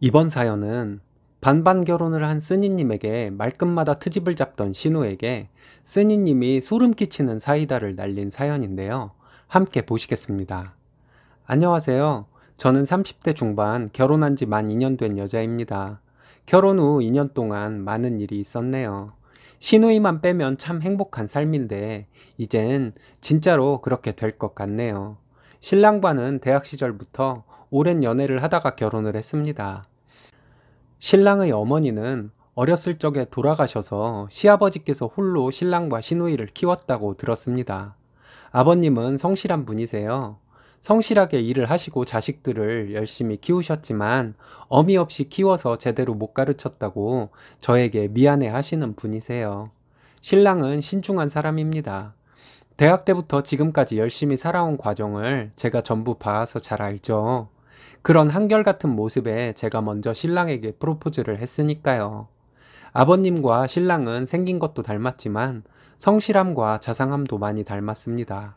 이번 사연은 반반 결혼을 한 쓰니님에게 말끝마다 트집을 잡던 신우에게 쓰니님이 소름 끼치는 사이다를 날린 사연인데요. 함께 보시겠습니다. 안녕하세요. 저는 30대 중반 결혼한 지 만 2년 된 여자입니다. 결혼 후 2년 동안 많은 일이 있었네요. 신우이만 빼면 참 행복한 삶인데 이젠 진짜로 그렇게 될 것 같네요. 신랑과는 대학 시절부터 오랜 연애를 하다가 결혼을 했습니다. 신랑의 어머니는 어렸을 적에 돌아가셔서 시아버지께서 홀로 신랑과 시누이를 키웠다고 들었습니다. 아버님은 성실한 분이세요. 성실하게 일을 하시고 자식들을 열심히 키우셨지만 어미 없이 키워서 제대로 못 가르쳤다고 저에게 미안해 하시는 분이세요. 신랑은 신중한 사람입니다. 대학 때부터 지금까지 열심히 살아온 과정을 제가 전부 봐서 잘 알죠. 그런 한결같은 모습에 제가 먼저 신랑에게 프로포즈를 했으니까요. 아버님과 신랑은 생긴 것도 닮았지만 성실함과 자상함도 많이 닮았습니다.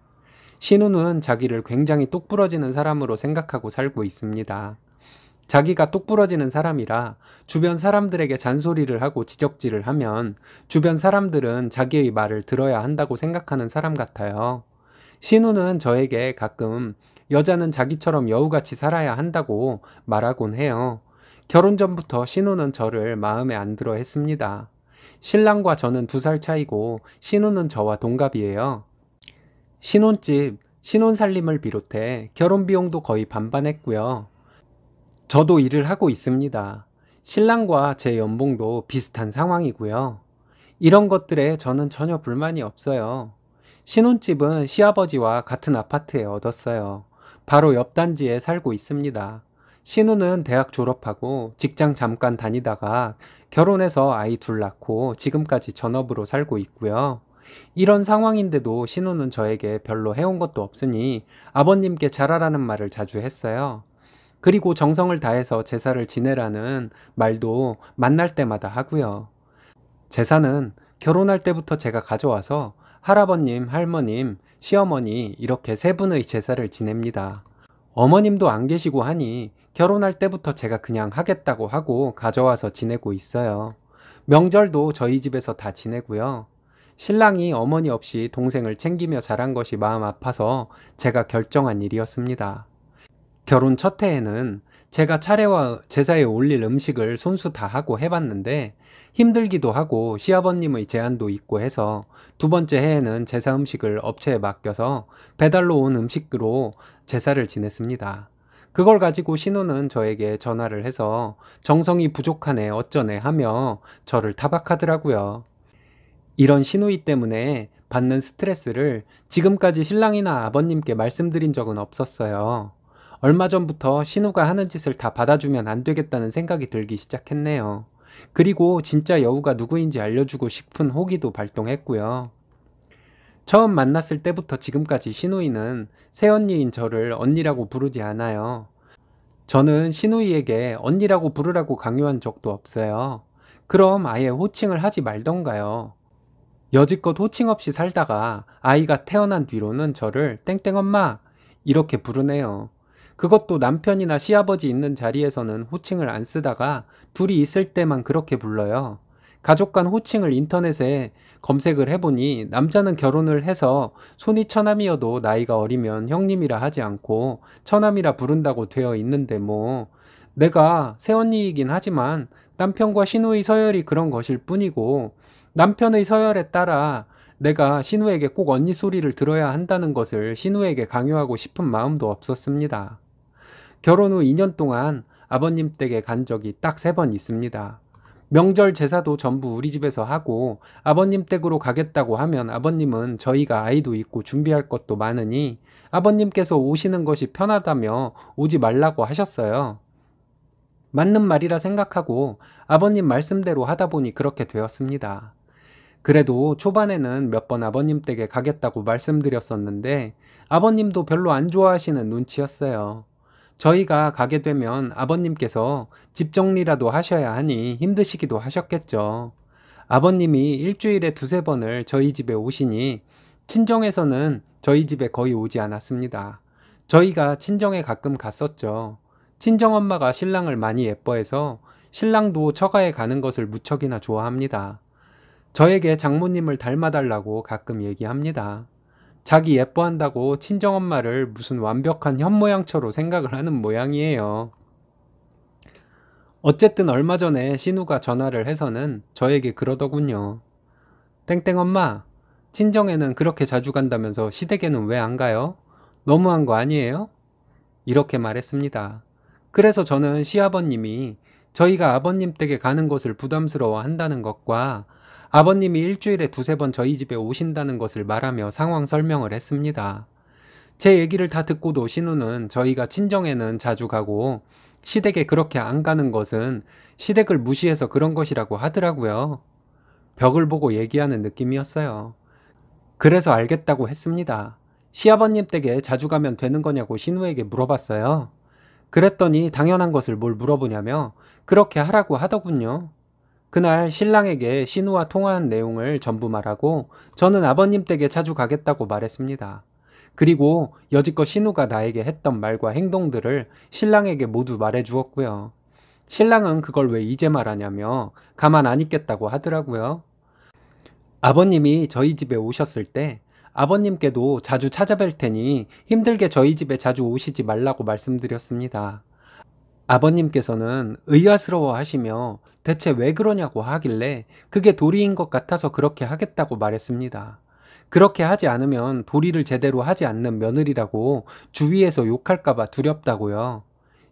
신우는 자기를 굉장히 똑부러지는 사람으로 생각하고 살고 있습니다. 자기가 똑부러지는 사람이라 주변 사람들에게 잔소리를 하고 지적질을 하면 주변 사람들은 자기의 말을 들어야 한다고 생각하는 사람 같아요. 신우는 저에게 가끔 여자는 자기처럼 여우같이 살아야 한다고 말하곤 해요. 결혼 전부터 신우는 저를 마음에 안 들어 했습니다. 신랑과 저는 2살 차이고 신우는 저와 동갑이에요. 신혼집, 신혼살림을 비롯해 결혼 비용도 거의 반반 했고요. 저도 일을 하고 있습니다. 신랑과 제 연봉도 비슷한 상황이고요. 이런 것들에 저는 전혀 불만이 없어요. 신혼집은 시아버지와 같은 아파트에 얻었어요. 바로 옆 단지에 살고 있습니다. 신우는 대학 졸업하고 직장 잠깐 다니다가 결혼해서 아이 2 낳고 지금까지 전업으로 살고 있고요. 이런 상황인데도 신우는 저에게 별로 해온 것도 없으니 아버님께 잘하라는 말을 자주 했어요. 그리고 정성을 다해서 제사를 지내라는 말도 만날 때마다 하고요. 제사는 결혼할 때부터 제가 가져와서 할아버님, 할머님, 시어머니 이렇게 3분의 제사를 지냅니다. 어머님도 안 계시고 하니 결혼할 때부터 제가 그냥 하겠다고 하고 가져와서 지내고 있어요. 명절도 저희 집에서 다 지내고요. 신랑이 어머니 없이 동생을 챙기며 자란 것이 마음 아파서 제가 결정한 일이었습니다. 결혼 첫 해에는 제가 차례와 제사에 올릴 음식을 손수 다 하고 해봤는데 힘들기도 하고 시아버님의 제안도 있고 해서 2번째 해에는 제사 음식을 업체에 맡겨서 배달로 온 음식으로 제사를 지냈습니다. 그걸 가지고 신우는 저에게 전화를 해서 정성이 부족하네 어쩌네 하며 저를 타박하더라고요. 이런 시누이 때문에 받는 스트레스를 지금까지 신랑이나 아버님께 말씀드린 적은 없었어요. 얼마 전부터 신우가 하는 짓을 다 받아주면 안 되겠다는 생각이 들기 시작했네요. 그리고 진짜 여우가 누구인지 알려주고 싶은 호기도 발동했고요. 처음 만났을 때부터 지금까지 신우이는 새언니인 저를 언니라고 부르지 않아요. 저는 신우이에게 언니라고 부르라고 강요한 적도 없어요. 그럼 아예 호칭을 하지 말던가요. 여지껏 호칭 없이 살다가 아이가 태어난 뒤로는 저를 땡땡엄마 이렇게 부르네요. 그것도 남편이나 시아버지 있는 자리에서는 호칭을 안 쓰다가 둘이 있을 때만 그렇게 불러요. 가족 간 호칭을 인터넷에 검색을 해보니 남자는 결혼을 해서 손이 처남이어도 나이가 어리면 형님이라 하지 않고 처남이라 부른다고 되어 있는데 뭐 내가 새언니이긴 하지만 남편과 신우의 서열이 그런 것일 뿐이고 남편의 서열에 따라 내가 신우에게 꼭 언니 소리를 들어야 한다는 것을 신우에게 강요하고 싶은 마음도 없었습니다. 결혼 후 2년 동안 아버님 댁에 간 적이 딱 3번 있습니다. 명절 제사도 전부 우리 집에서 하고 아버님 댁으로 가겠다고 하면 아버님은 저희가 아이도 있고 준비할 것도 많으니 아버님께서 오시는 것이 편하다며 오지 말라고 하셨어요. 맞는 말이라 생각하고 아버님 말씀대로 하다 보니 그렇게 되었습니다. 그래도 초반에는 몇 번 아버님 댁에 가겠다고 말씀드렸었는데 아버님도 별로 안 좋아하시는 눈치였어요. 저희가 가게 되면 아버님께서 집 정리라도 하셔야 하니 힘드시기도 하셨겠죠. 아버님이 일주일에 2~3번을 저희 집에 오시니 친정에서는 저희 집에 거의 오지 않았습니다. 저희가 친정에 가끔 갔었죠. 친정엄마가 신랑을 많이 예뻐해서 신랑도 처가에 가는 것을 무척이나 좋아합니다. 저에게 장모님을 닮아달라고 가끔 얘기합니다. 자기 예뻐한다고 친정엄마를 무슨 완벽한 현모양처로 생각을 하는 모양이에요. 어쨌든 얼마 전에 신우가 전화를 해서는 저에게 그러더군요. 땡땡엄마, 친정에는 그렇게 자주 간다면서 시댁에는 왜 안 가요? 너무한 거 아니에요? 이렇게 말했습니다. 그래서 저는 시아버님이 저희가 아버님 댁에 가는 것을 부담스러워 한다는 것과 아버님이 일주일에 두세 번 저희 집에 오신다는 것을 말하며 상황 설명을 했습니다. 제 얘기를 다 듣고도 신우는 저희가 친정에는 자주 가고 시댁에 그렇게 안 가는 것은 시댁을 무시해서 그런 것이라고 하더라고요. 벽을 보고 얘기하는 느낌이었어요. 그래서 알겠다고 했습니다. 시아버님 댁에 자주 가면 되는 거냐고 신우에게 물어봤어요. 그랬더니 당연한 것을 뭘 물어보냐며 그렇게 하라고 하더군요. 그날 신랑에게 신우와 통화한 내용을 전부 말하고 저는 아버님 댁에 자주 가겠다고 말했습니다. 그리고 여지껏 신우가 나에게 했던 말과 행동들을 신랑에게 모두 말해 주었고요. 신랑은 그걸 왜 이제 말하냐며 가만 안 있겠다고 하더라고요. 아버님이 저희 집에 오셨을 때 아버님께도 자주 찾아뵐 테니 힘들게 저희 집에 자주 오시지 말라고 말씀드렸습니다. 아버님께서는 의아스러워 하시며 대체 왜 그러냐고 하길래 그게 도리인 것 같아서 그렇게 하겠다고 말했습니다. 그렇게 하지 않으면 도리를 제대로 하지 않는 며느리라고 주위에서 욕할까봐 두렵다고요.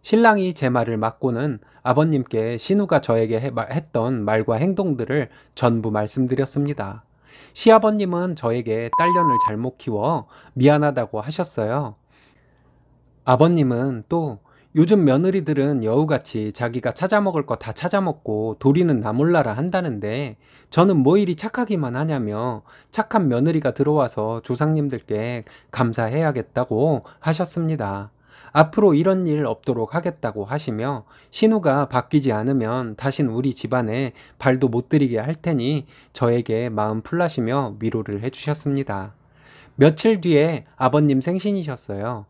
신랑이 제 말을 맞고는 아버님께 신우가 저에게 했던 말과 행동들을 전부 말씀드렸습니다. 시아버님은 저에게 딸년을 잘못 키워 미안하다고 하셨어요. 아버님은 또 요즘 며느리들은 여우같이 자기가 찾아먹을 거 다 찾아먹고 도리는 나 몰라라 한다는데 저는 뭐 이리 착하기만 하냐며 착한 며느리가 들어와서 조상님들께 감사해야겠다고 하셨습니다. 앞으로 이런 일 없도록 하겠다고 하시며 신우가 바뀌지 않으면 다신 우리 집안에 발도 못 들이게 할 테니 저에게 마음 풀라시며 위로를 해주셨습니다. 며칠 뒤에 아버님 생신이셨어요.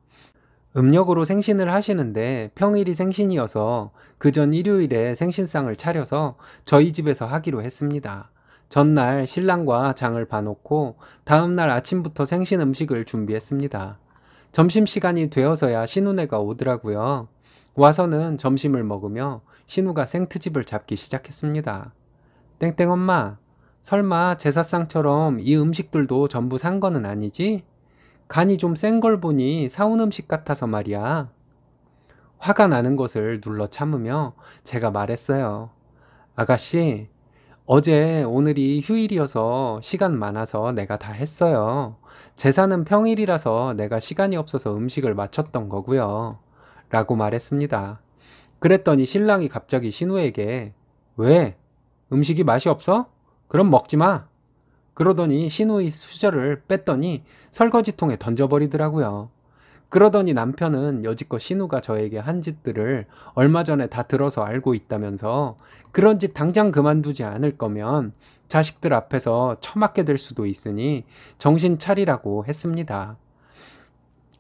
음력으로 생신을 하시는데 평일이 생신이어서 그전 일요일에 생신상을 차려서 저희 집에서 하기로 했습니다. 전날 신랑과 장을 봐놓고 다음날 아침부터 생신 음식을 준비했습니다. 점심시간이 되어서야 신우네가 오더라고요. 와서는 점심을 먹으며 신우가 생트집을 잡기 시작했습니다. 땡땡엄마, 설마 제사상처럼 이 음식들도 전부 산 거는 아니지? 간이 좀 센 걸 보니 사온 음식 같아서 말이야. 화가 나는 것을 눌러 참으며 제가 말했어요. 아가씨, 어제 오늘이 휴일이어서 시간 많아서 내가 다 했어요. 제사는 평일이라서 내가 시간이 없어서 음식을 마쳤던 거고요. 라고 말했습니다. 그랬더니 신랑이 갑자기 신우에게 왜? 음식이 맛이 없어? 그럼 먹지 마. 그러더니 신우의 수저를 뺐더니 설거지통에 던져버리더라고요. 그러더니 남편은 여지껏 신우가 저에게 한 짓들을 얼마 전에 다 들어서 알고 있다면서 그런 짓 당장 그만두지 않을 거면 자식들 앞에서 처맞게 될 수도 있으니 정신 차리라고 했습니다.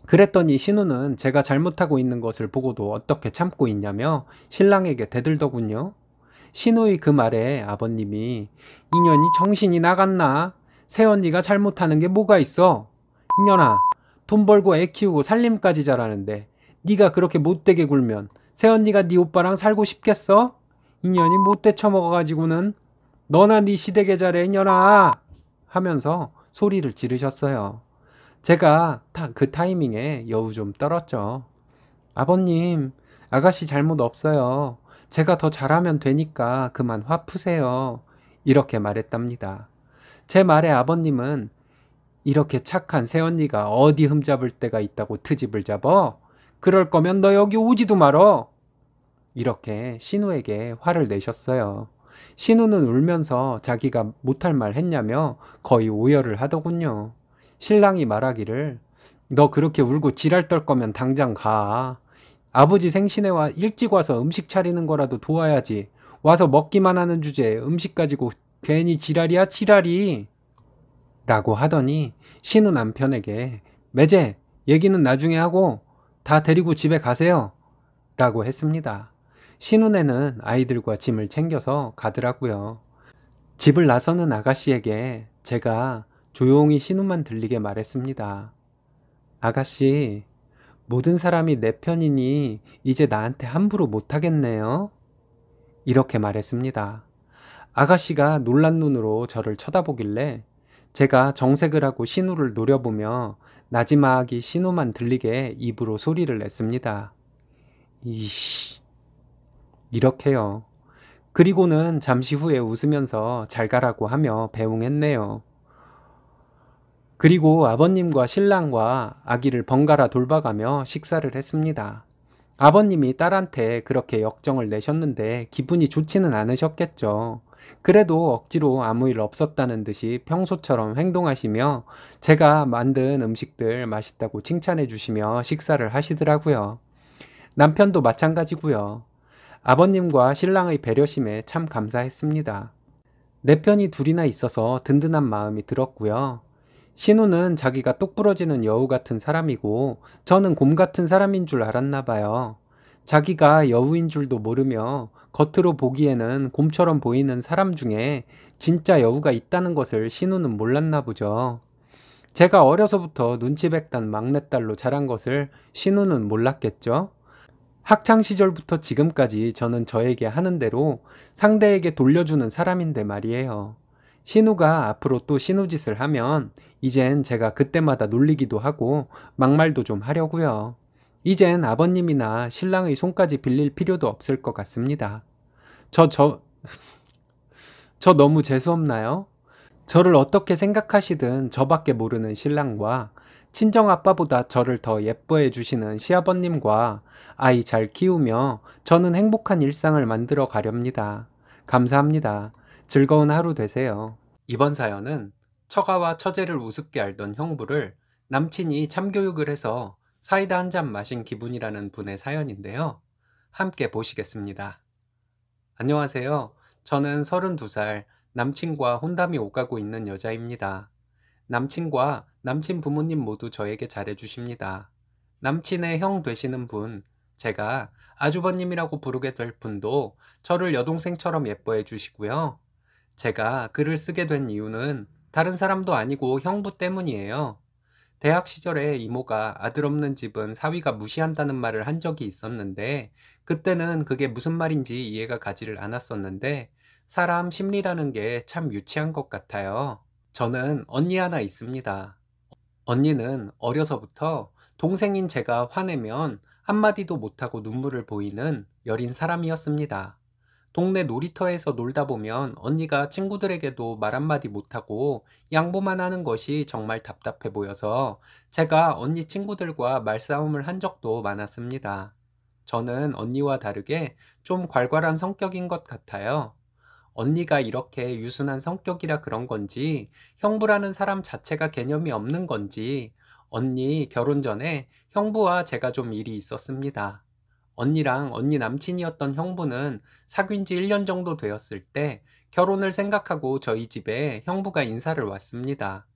그랬더니 신우는 제가 잘못하고 있는 것을 보고도 어떻게 참고 있냐며 신랑에게 대들더군요. 신우의 그 말에 아버님이 이년이 정신이 나갔나? 새언니가 잘못하는 게 뭐가 있어? 이년아, 돈 벌고 애 키우고 살림까지 잘하는데 네가 그렇게 못되게 굴면 새언니가 네 오빠랑 살고 싶겠어? 이년이 못돼 처먹어가지고는 너나 네 시댁에 잘해 이년아 하면서 소리를 지르셨어요. 제가 그 타이밍에 여우 좀 떨었죠. 아버님, 아가씨 잘못 없어요. 제가 더 잘하면 되니까 그만 화 푸세요. 이렇게 말했답니다. 제 말에 아버님은 이렇게 착한 새언니가 어디 흠잡을 데가 있다고 트집을 잡어? 그럴 거면 너 여기 오지도 말어. 이렇게 신우에게 화를 내셨어요. 신우는 울면서 자기가 못할 말 했냐며 거의 오열을 하더군요. 신랑이 말하기를 너 그렇게 울고 지랄 떨 거면 당장 가. 아버지 생신에 일찍 와서 음식 차리는 거라도 도와야지. 와서 먹기만 하는 주제에 음식 가지고 괜히 지랄이야 지랄이. 라고 하더니 신우 남편에게 매제 얘기는 나중에 하고 다 데리고 집에 가세요. 라고 했습니다. 신혼에는 아이들과 짐을 챙겨서 가더라고요. 집을 나서는 아가씨에게 제가 조용히 신호만 들리게 말했습니다. 아가씨, 모든 사람이 내 편이니 이제 나한테 함부로 못하겠네요. 이렇게 말했습니다. 아가씨가 놀란 눈으로 저를 쳐다보길래 제가 정색을 하고 신호를 노려보며 나지막이 신호만 들리게 입으로 소리를 냈습니다. 이씨. 이렇게요. 그리고는 잠시 후에 웃으면서 잘 가라고 하며 배웅했네요. 그리고 아버님과 신랑과 아기를 번갈아 돌봐가며 식사를 했습니다. 아버님이 딸한테 그렇게 역정을 내셨는데 기분이 좋지는 않으셨겠죠. 그래도 억지로 아무 일 없었다는 듯이 평소처럼 행동하시며 제가 만든 음식들 맛있다고 칭찬해 주시며 식사를 하시더라고요. 남편도 마찬가지고요. 아버님과 신랑의 배려심에 참 감사했습니다. 내 편이 둘이나 있어서 든든한 마음이 들었고요. 신우는 자기가 똑부러지는 여우 같은 사람이고 저는 곰 같은 사람인 줄 알았나 봐요. 자기가 여우인 줄도 모르며 겉으로 보기에는 곰처럼 보이는 사람 중에 진짜 여우가 있다는 것을 신우는 몰랐나 보죠. 제가 어려서부터 눈치백단 막내딸로 자란 것을 신우는 몰랐겠죠. 학창 시절부터 지금까지 저는 저에게 하는 대로 상대에게 돌려주는 사람인데 말이에요. 신우가 앞으로 또 신우짓을 하면 이젠 제가 그때마다 놀리기도 하고 막말도 좀 하려고요. 이젠 아버님이나 신랑의 손까지 빌릴 필요도 없을 것 같습니다. 저, 저, 저 너무 재수없나요? 저를 어떻게 생각하시든 저밖에 모르는 신랑과 친정아빠보다 저를 더 예뻐해 주시는 시아버님과 아이 잘 키우며 저는 행복한 일상을 만들어 가렵니다. 감사합니다. 즐거운 하루 되세요. 이번 사연은 처가와 처제를 우습게 알던 형부를 남친이 참교육을 해서 사이다 한 잔 마신 기분이라는 분의 사연인데요. 함께 보시겠습니다. 안녕하세요. 저는 32살 남친과 혼담이 오가고 있는 여자입니다. 남친과 남친 부모님 모두 저에게 잘해주십니다. 남친의 형 되시는 분, 제가 아주버님이라고 부르게 될 분도 저를 여동생처럼 예뻐해 주시고요. 제가 글을 쓰게 된 이유는 다른 사람도 아니고 형부 때문이에요. 대학 시절에 이모가 아들 없는 집은 사위가 무시한다는 말을 한 적이 있었는데 그때는 그게 무슨 말인지 이해가 가지를 않았었는데 사람 심리라는 게 참 유치한 것 같아요. 저는 언니 하나 있습니다. 언니는 어려서부터 동생인 제가 화내면 한마디도 못하고 눈물을 보이는 여린 사람이었습니다. 동네 놀이터에서 놀다 보면 언니가 친구들에게도 말 한마디 못하고 양보만 하는 것이 정말 답답해 보여서 제가 언니 친구들과 말싸움을 한 적도 많았습니다. 저는 언니와 다르게 좀 괄괄한 성격인 것 같아요. 언니가 이렇게 유순한 성격이라 그런 건지 형부라는 사람 자체가 개념이 없는 건지 언니 결혼 전에 형부와 제가 좀 일이 있었습니다. 언니랑 언니 남친이었던 형부는 사귄 지 1년 정도 되었을 때 결혼을 생각하고 저희 집에 형부가 인사를 왔습니다.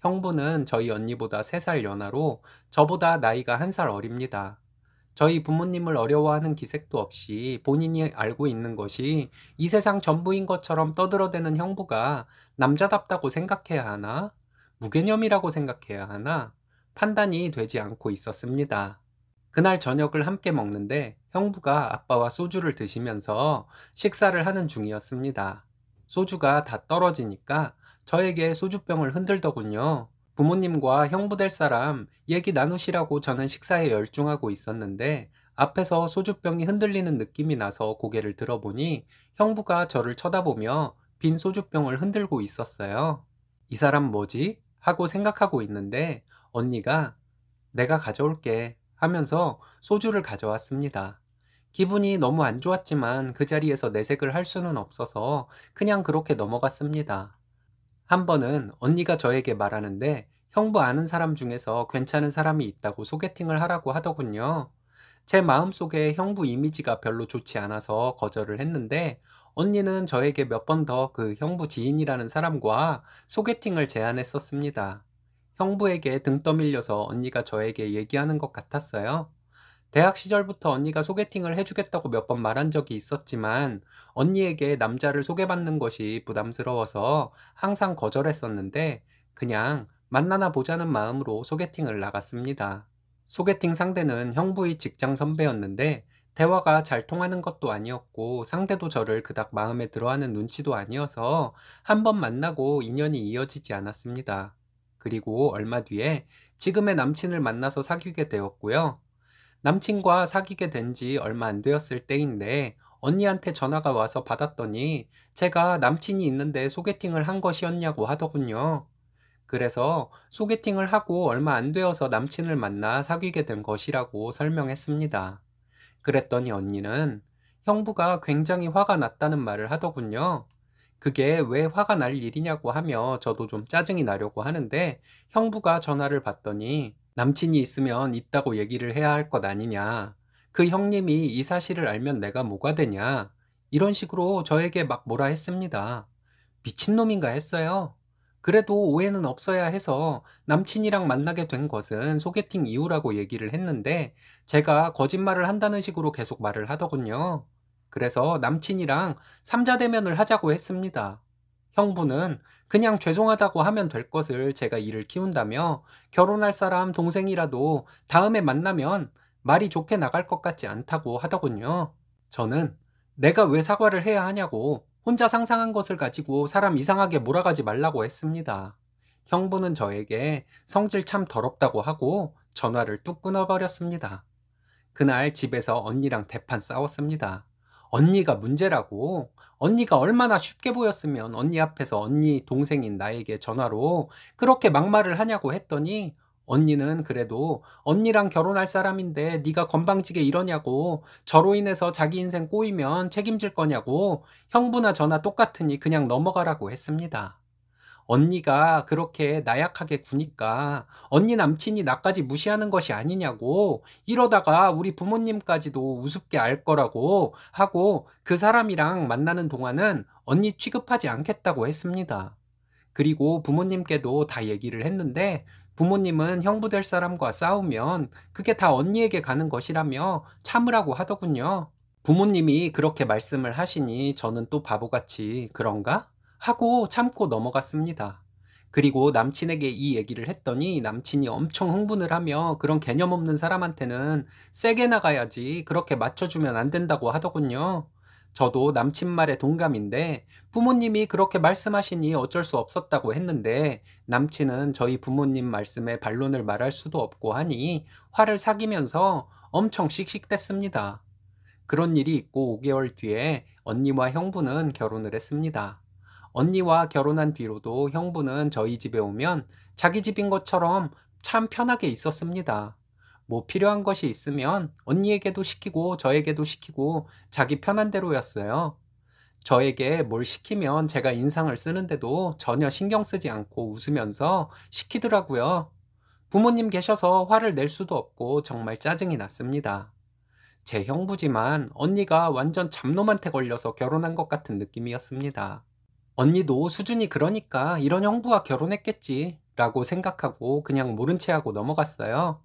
형부는 저희 언니보다 3살 연하로 저보다 나이가 1살 어립니다. 저희 부모님을 어려워하는 기색도 없이 본인이 알고 있는 것이 이 세상 전부인 것처럼 떠들어대는 형부가 남자답다고 생각해야 하나? 무개념이라고 생각해야 하나? 판단이 되지 않고 있었습니다. 그날 저녁을 함께 먹는데 형부가 아빠와 소주를 드시면서 식사를 하는 중이었습니다. 소주가 다 떨어지니까 저에게 소주병을 흔들더군요. 부모님과 형부 될 사람 얘기 나누시라고 저는 식사에 열중하고 있었는데 앞에서 소주병이 흔들리는 느낌이 나서 고개를 들어보니 형부가 저를 쳐다보며 빈 소주병을 흔들고 있었어요. 이 사람 뭐지? 하고 생각하고 있는데 언니가 내가 가져올게 하면서 소주를 가져왔습니다. 기분이 너무 안 좋았지만 그 자리에서 내색을 할 수는 없어서 그냥 그렇게 넘어갔습니다. 한 번은 언니가 저에게 말하는데 형부 아는 사람 중에서 괜찮은 사람이 있다고 소개팅을 하라고 하더군요. 제 마음속에 형부 이미지가 별로 좋지 않아서 거절을 했는데 언니는 저에게 몇 번 더 그 형부 지인이라는 사람과 소개팅을 제안했었습니다. 형부에게 등 떠밀려서 언니가 저에게 얘기하는 것 같았어요. 대학 시절부터 언니가 소개팅을 해주겠다고 몇 번 말한 적이 있었지만 언니에게 남자를 소개받는 것이 부담스러워서 항상 거절했었는데 그냥 만나나 보자는 마음으로 소개팅을 나갔습니다. 소개팅 상대는 형부의 직장 선배였는데 대화가 잘 통하는 것도 아니었고 상대도 저를 그닥 마음에 들어하는 눈치도 아니어서 한 번 만나고 인연이 이어지지 않았습니다. 그리고 얼마 뒤에 지금의 남친을 만나서 사귀게 되었고요. 남친과 사귀게 된 지 얼마 안 되었을 때인데 언니한테 전화가 와서 받았더니 제가 남친이 있는데 소개팅을 한 것이었냐고 하더군요. 그래서 소개팅을 하고 얼마 안 되어서 남친을 만나 사귀게 된 것이라고 설명했습니다. 그랬더니 언니는 형부가 굉장히 화가 났다는 말을 하더군요. 그게 왜 화가 날 일이냐고 하며 저도 좀 짜증이 나려고 하는데 형부가 전화를 받더니 남친이 있으면 있다고 얘기를 해야 할 것 아니냐. 그 형님이 이 사실을 알면 내가 뭐가 되냐. 이런 식으로 저에게 막 뭐라 했습니다. 미친놈인가 했어요. 그래도 오해는 없어야 해서 남친이랑 만나게 된 것은 소개팅 이후라고 얘기를 했는데 제가 거짓말을 한다는 식으로 계속 말을 하더군요. 그래서 남친이랑 삼자 대면을 하자고 했습니다. 형부는 그냥 죄송하다고 하면 될 것을 제가 일을 키운다며 결혼할 사람 동생이라도 다음에 만나면 말이 좋게 나갈 것 같지 않다고 하더군요. 저는 내가 왜 사과를 해야 하냐고 혼자 상상한 것을 가지고 사람 이상하게 몰아가지 말라고 했습니다. 형부는 저에게 성질 참 더럽다고 하고 전화를 뚝 끊어버렸습니다. 그날 집에서 언니랑 대판 싸웠습니다. 언니가 문제라고. 언니가 얼마나 쉽게 보였으면 언니 앞에서 언니 동생인 나에게 전화로 그렇게 막말을 하냐고 했더니 언니는 그래도 언니랑 결혼할 사람인데 네가 건방지게 이러냐고 저로 인해서 자기 인생 꼬이면 책임질 거냐고 형부나 저나 똑같으니 그냥 넘어가라고 했습니다. 언니가 그렇게 나약하게 구니까 언니 남친이 나까지 무시하는 것이 아니냐고 이러다가 우리 부모님까지도 우습게 알 거라고 하고 그 사람이랑 만나는 동안은 언니 취급하지 않겠다고 했습니다. 그리고 부모님께도 다 얘기를 했는데 부모님은 형부 될 사람과 싸우면 그게 다 언니에게 가는 것이라며 참으라고 하더군요. 부모님이 그렇게 말씀을 하시니 저는 또 바보같이 그런가? 하고 참고 넘어갔습니다. 그리고 남친에게 이 얘기를 했더니 남친이 엄청 흥분을 하며 그런 개념 없는 사람한테는 세게 나가야지 그렇게 맞춰주면 안 된다고 하더군요. 저도 남친 말에 동감인데 부모님이 그렇게 말씀하시니 어쩔 수 없었다고 했는데 남친은 저희 부모님 말씀에 반론을 말할 수도 없고 하니 화를 사기면서 엄청 씩씩댔습니다. 그런 일이 있고 5개월 뒤에 언니와 형부는 결혼을 했습니다. 언니와 결혼한 뒤로도 형부는 저희 집에 오면 자기 집인 것처럼 참 편하게 있었습니다. 뭐 필요한 것이 있으면 언니에게도 시키고 저에게도 시키고 자기 편한 대로였어요. 저에게 뭘 시키면 제가 인상을 쓰는데도 전혀 신경 쓰지 않고 웃으면서 시키더라고요. 부모님 계셔서 화를 낼 수도 없고 정말 짜증이 났습니다. 제 형부지만 언니가 완전 잡놈한테 걸려서 결혼한 것 같은 느낌이었습니다. 언니도 수준이 그러니까 이런 형부와 결혼했겠지 라고 생각하고 그냥 모른 채 하고 넘어갔어요.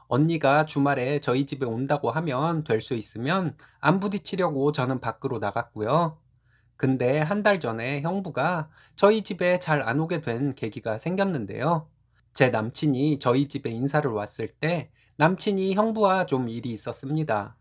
언니가 주말에 저희 집에 온다고 하면 될 수 있으면 안 부딪히려고 저는 밖으로 나갔고요. 근데 한 달 전에 형부가 저희 집에 잘 안 오게 된 계기가 생겼는데요. 제 남친이 저희 집에 인사를 왔을 때 남친이 형부와 좀 일이 있었습니다.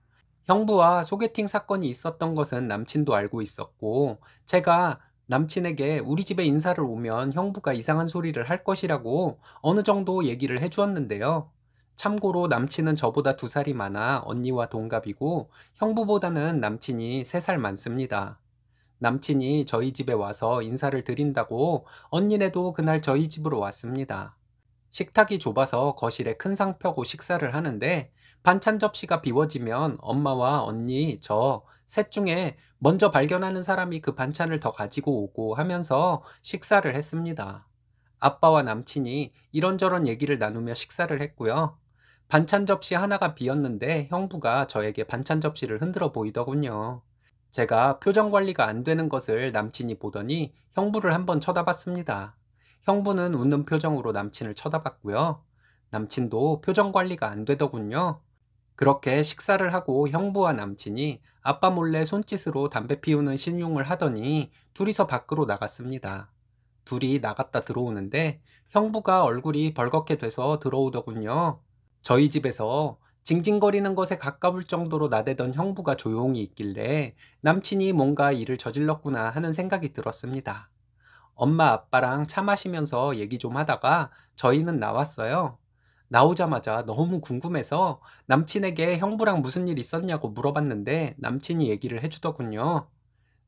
형부와 소개팅 사건이 있었던 것은 남친도 알고 있었고, 제가 남친에게 우리 집에 인사를 오면 형부가 이상한 소리를 할 것이라고 어느 정도 얘기를 해주었는데요. 참고로 남친은 저보다 2살이 많아 언니와 동갑이고, 형부보다는 남친이 3살 많습니다. 남친이 저희 집에 와서 인사를 드린다고 언니네도 그날 저희 집으로 왔습니다. 식탁이 좁아서 거실에 큰 상 펴고 식사를 하는데 반찬 접시가 비워지면 엄마와 언니, 저 셋 중에 먼저 발견하는 사람이 그 반찬을 더 가지고 오고 하면서 식사를 했습니다. 아빠와 남친이 이런저런 얘기를 나누며 식사를 했고요. 반찬 접시 하나가 비었는데 형부가 저에게 반찬 접시를 흔들어 보이더군요. 제가 표정 관리가 안 되는 것을 남친이 보더니 형부를 한번 쳐다봤습니다. 형부는 웃는 표정으로 남친을 쳐다봤고요. 남친도 표정 관리가 안 되더군요. 그렇게 식사를 하고 형부와 남친이 아빠 몰래 손짓으로 담배 피우는 신용을 하더니 둘이서 밖으로 나갔습니다. 둘이 나갔다 들어오는데 형부가 얼굴이 벌겋게 돼서 들어오더군요. 저희 집에서 징징거리는 것에 가까울 정도로 나대던 형부가 조용히 있길래 남친이 뭔가 일을 저질렀구나 하는 생각이 들었습니다. 엄마 아빠랑 차 마시면서 얘기 좀 하다가 저희는 나왔어요. 나오자마자 너무 궁금해서 남친에게 형부랑 무슨 일 있었냐고 물어봤는데 남친이 얘기를 해주더군요.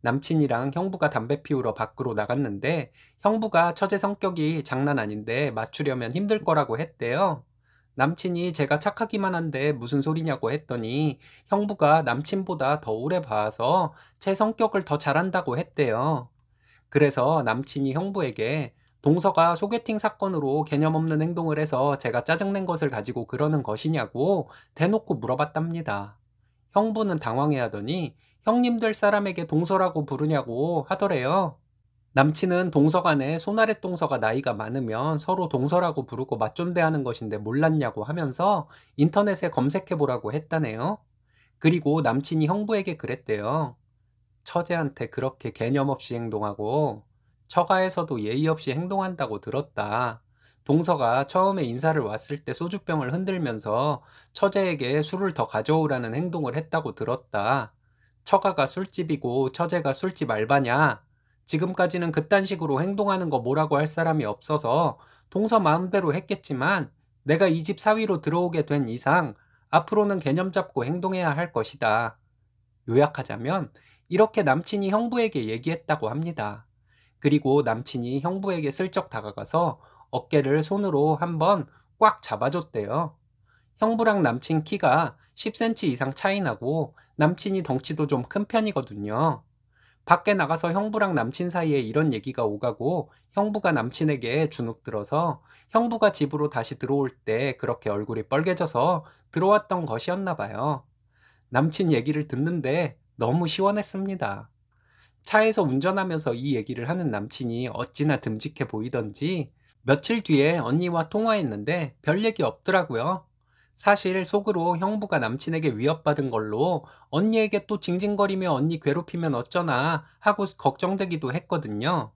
남친이랑 형부가 담배 피우러 밖으로 나갔는데 형부가 처제 성격이 장난 아닌데 맞추려면 힘들 거라고 했대요. 남친이 제가 착하기만 한데 무슨 소리냐고 했더니 형부가 남친보다 더 오래 봐서 제 성격을 더 잘한다고 했대요. 그래서 남친이 형부에게 동서가 소개팅 사건으로 개념 없는 행동을 해서 제가 짜증낸 것을 가지고 그러는 것이냐고 대놓고 물어봤답니다. 형부는 당황해하더니 형님들 사람에게 동서라고 부르냐고 하더래요. 남친은 동서간에 손아래 동서가 나이가 많으면 서로 동서라고 부르고 맞존대하는 것인데 몰랐냐고 하면서 인터넷에 검색해보라고 했다네요. 그리고 남친이 형부에게 그랬대요. 처제한테 그렇게 개념 없이 행동하고 처가에서도 예의 없이 행동한다고 들었다. 동서가 처음에 인사를 왔을 때 소주병을 흔들면서 처제에게 술을 더 가져오라는 행동을 했다고 들었다. 처가가 술집이고 처제가 술집 알바냐? 지금까지는 그딴 식으로 행동하는 거 뭐라고 할 사람이 없어서 동서 마음대로 했겠지만 내가 이 집 사위로 들어오게 된 이상 앞으로는 개념 잡고 행동해야 할 것이다. 요약하자면 이렇게 남친이 형부에게 얘기했다고 합니다. 그리고 남친이 형부에게 슬쩍 다가가서 어깨를 손으로 한번 꽉 잡아줬대요. 형부랑 남친 키가 10cm 이상 차이 나고 남친이 덩치도 좀 큰 편이거든요. 밖에 나가서 형부랑 남친 사이에 이런 얘기가 오가고 형부가 남친에게 주눅 들어서 형부가 집으로 다시 들어올 때 그렇게 얼굴이 빨개져서 들어왔던 것이었나 봐요. 남친 얘기를 듣는데 너무 시원했습니다. 차에서 운전하면서 이 얘기를 하는 남친이 어찌나 듬직해 보이던지 며칠 뒤에 언니와 통화했는데 별 얘기 없더라고요. 사실 속으로 형부가 남친에게 위협받은 걸로 언니에게 또 징징거리며 언니 괴롭히면 어쩌나 하고 걱정되기도 했거든요.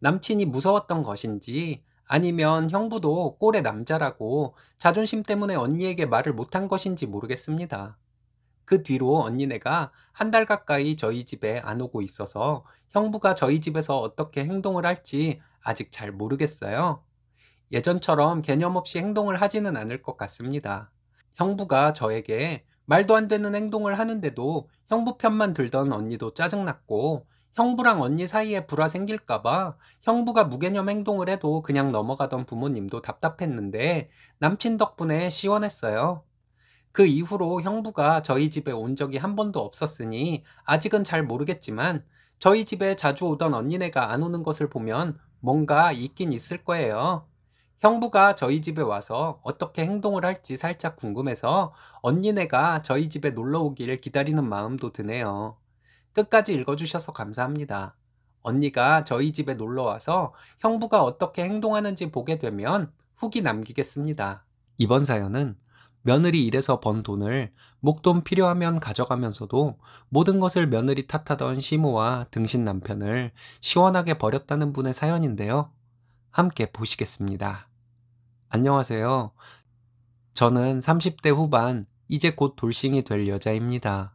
남친이 무서웠던 것인지 아니면 형부도 꼴의 남자라고 자존심 때문에 언니에게 말을 못한 것인지 모르겠습니다. 그 뒤로 언니네가 한 달 가까이 저희 집에 안 오고 있어서 형부가 저희 집에서 어떻게 행동을 할지 아직 잘 모르겠어요. 예전처럼 개념 없이 행동을 하지는 않을 것 같습니다. 형부가 저에게 말도 안 되는 행동을 하는데도 형부 편만 들던 언니도 짜증났고 형부랑 언니 사이에 불화 생길까봐 형부가 무개념 행동을 해도 그냥 넘어가던 부모님도 답답했는데 남친 덕분에 시원했어요. 그 이후로 형부가 저희 집에 온 적이 한 번도 없었으니 아직은 잘 모르겠지만 저희 집에 자주 오던 언니네가 안 오는 것을 보면 뭔가 있긴 있을 거예요. 형부가 저희 집에 와서 어떻게 행동을 할지 살짝 궁금해서 언니네가 저희 집에 놀러 오길 기다리는 마음도 드네요. 끝까지 읽어주셔서 감사합니다. 언니가 저희 집에 놀러 와서 형부가 어떻게 행동하는지 보게 되면 후기 남기겠습니다. 이번 사연은 며느리 일해서 번 돈을 목돈 필요하면 가져가면서도 모든 것을 며느리 탓하던 시모와 등신 남편을 시원하게 버렸다는 분의 사연인데요. 함께 보시겠습니다. 안녕하세요. 저는 30대 후반, 이제 곧 돌싱이 될 여자입니다.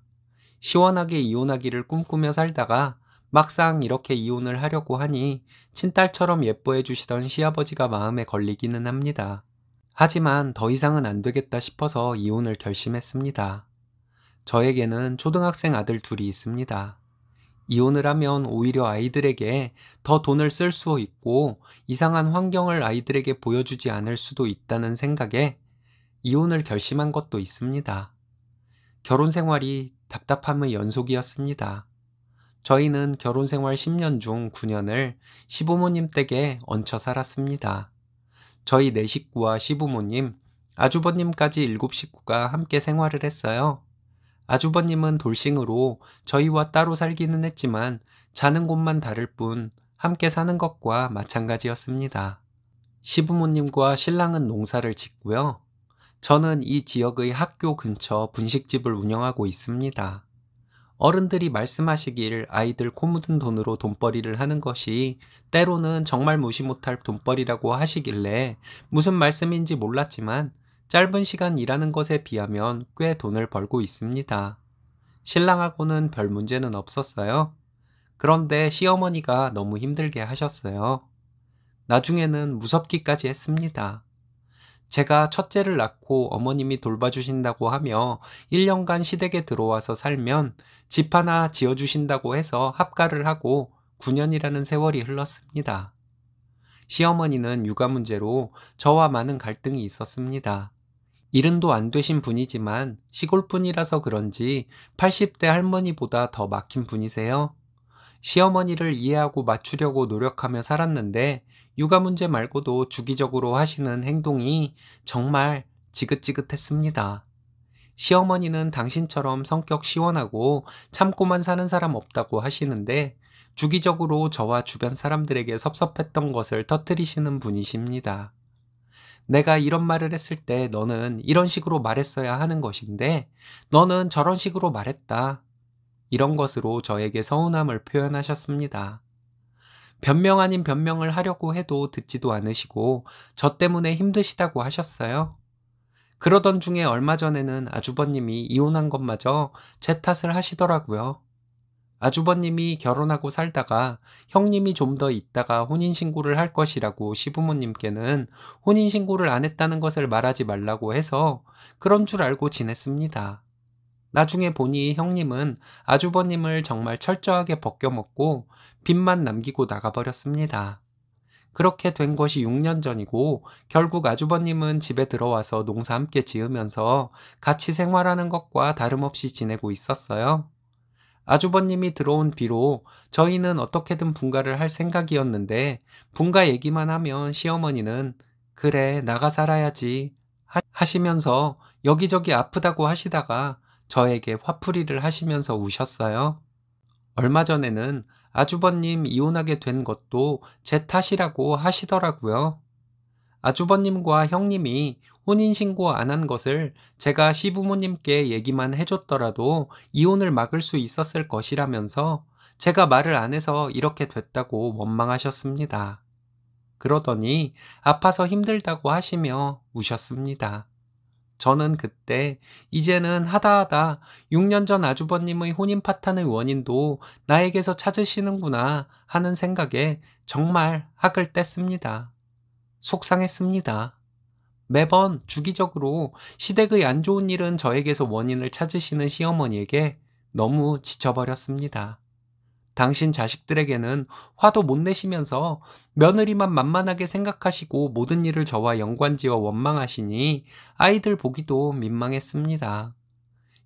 시원하게 이혼하기를 꿈꾸며 살다가 막상 이렇게 이혼을 하려고 하니 친딸처럼 예뻐해 주시던 시아버지가 마음에 걸리기는 합니다. 하지만 더 이상은 안 되겠다 싶어서 이혼을 결심했습니다. 저에게는 초등학생 아들 둘이 있습니다. 이혼을 하면 오히려 아이들에게 더 돈을 쓸 수 있고 이상한 환경을 아이들에게 보여주지 않을 수도 있다는 생각에 이혼을 결심한 것도 있습니다. 결혼 생활이 답답함의 연속이었습니다. 저희는 결혼 생활 10년 중 9년을 시부모님 댁에 얹혀 살았습니다. 저희 네 식구와 시부모님, 아주버님까지 7식구가 함께 생활을 했어요. 아주버님은 돌싱으로 저희와 따로 살기는 했지만 자는 곳만 다를 뿐 함께 사는 것과 마찬가지였습니다. 시부모님과 신랑은 농사를 짓고요. 저는 이 지역의 학교 근처 분식집을 운영하고 있습니다. 어른들이 말씀하시길 아이들 코 묻은 돈으로 돈벌이를 하는 것이 때로는 정말 무시 못할 돈벌이라고 하시길래 무슨 말씀인지 몰랐지만 짧은 시간 일하는 것에 비하면 꽤 돈을 벌고 있습니다. 신랑하고는 별 문제는 없었어요. 그런데 시어머니가 너무 힘들게 하셨어요. 나중에는 무섭기까지 했습니다. 제가 첫째를 낳고 어머님이 돌봐주신다고 하며 1년간 시댁에 들어와서 살면 집 하나 지어주신다고 해서 합가를 하고 9년이라는 세월이 흘렀습니다. 시어머니는 육아 문제로 저와 많은 갈등이 있었습니다. 70도 안 되신 분이지만 시골분이라서 그런지 80대 할머니보다 더 막힌 분이세요. 시어머니를 이해하고 맞추려고 노력하며 살았는데 육아 문제 말고도 주기적으로 하시는 행동이 정말 지긋지긋했습니다. 시어머니는 당신처럼 성격 시원하고 참고만 사는 사람 없다고 하시는데 주기적으로 저와 주변 사람들에게 섭섭했던 것을 터뜨리시는 분이십니다. 내가 이런 말을 했을 때 너는 이런 식으로 말했어야 하는 것인데 너는 저런 식으로 말했다. 이런 것으로 저에게 서운함을 표현하셨습니다. 변명 아닌 변명을 하려고 해도 듣지도 않으시고 저 때문에 힘드시다고 하셨어요. 그러던 중에 얼마 전에는 아주버님이 이혼한 것마저 제 탓을 하시더라고요. 아주버님이 결혼하고 살다가 형님이 좀 더 있다가 혼인신고를 할 것이라고 시부모님께는 혼인신고를 안 했다는 것을 말하지 말라고 해서 그런 줄 알고 지냈습니다. 나중에 보니 형님은 아주버님을 정말 철저하게 벗겨먹고 빚만 남기고 나가버렸습니다. 그렇게 된 것이 6년 전이고 결국 아주버님은 집에 들어와서 농사 함께 지으면서 같이 생활하는 것과 다름없이 지내고 있었어요. 아주버님이 들어온 뒤로 저희는 어떻게든 분가를 할 생각이었는데 분가 얘기만 하면 시어머니는 그래 나가 살아야지 하시면서 여기저기 아프다고 하시다가 저에게 화풀이를 하시면서 우셨어요. 얼마 전에는 아주버님 이혼하게 된 것도 제 탓이라고 하시더라고요. 아주버님과 형님이 혼인신고 안 한 것을 제가 시부모님께 얘기만 해줬더라도 이혼을 막을 수 있었을 것이라면서 제가 말을 안 해서 이렇게 됐다고 원망하셨습니다. 그러더니 아파서 힘들다고 하시며 우셨습니다. 저는 그때 이제는 하다하다 6년 전 아주버님의 혼인 파탄의 원인도 나에게서 찾으시는구나 하는 생각에 정말 학을 뗐습니다. 속상했습니다. 매번 주기적으로 시댁의 안 좋은 일은 저에게서 원인을 찾으시는 시어머니에게 너무 지쳐버렸습니다. 당신 자식들에게는 화도 못 내시면서 며느리만 만만하게 생각하시고 모든 일을 저와 연관지어 원망하시니 아이들 보기도 민망했습니다.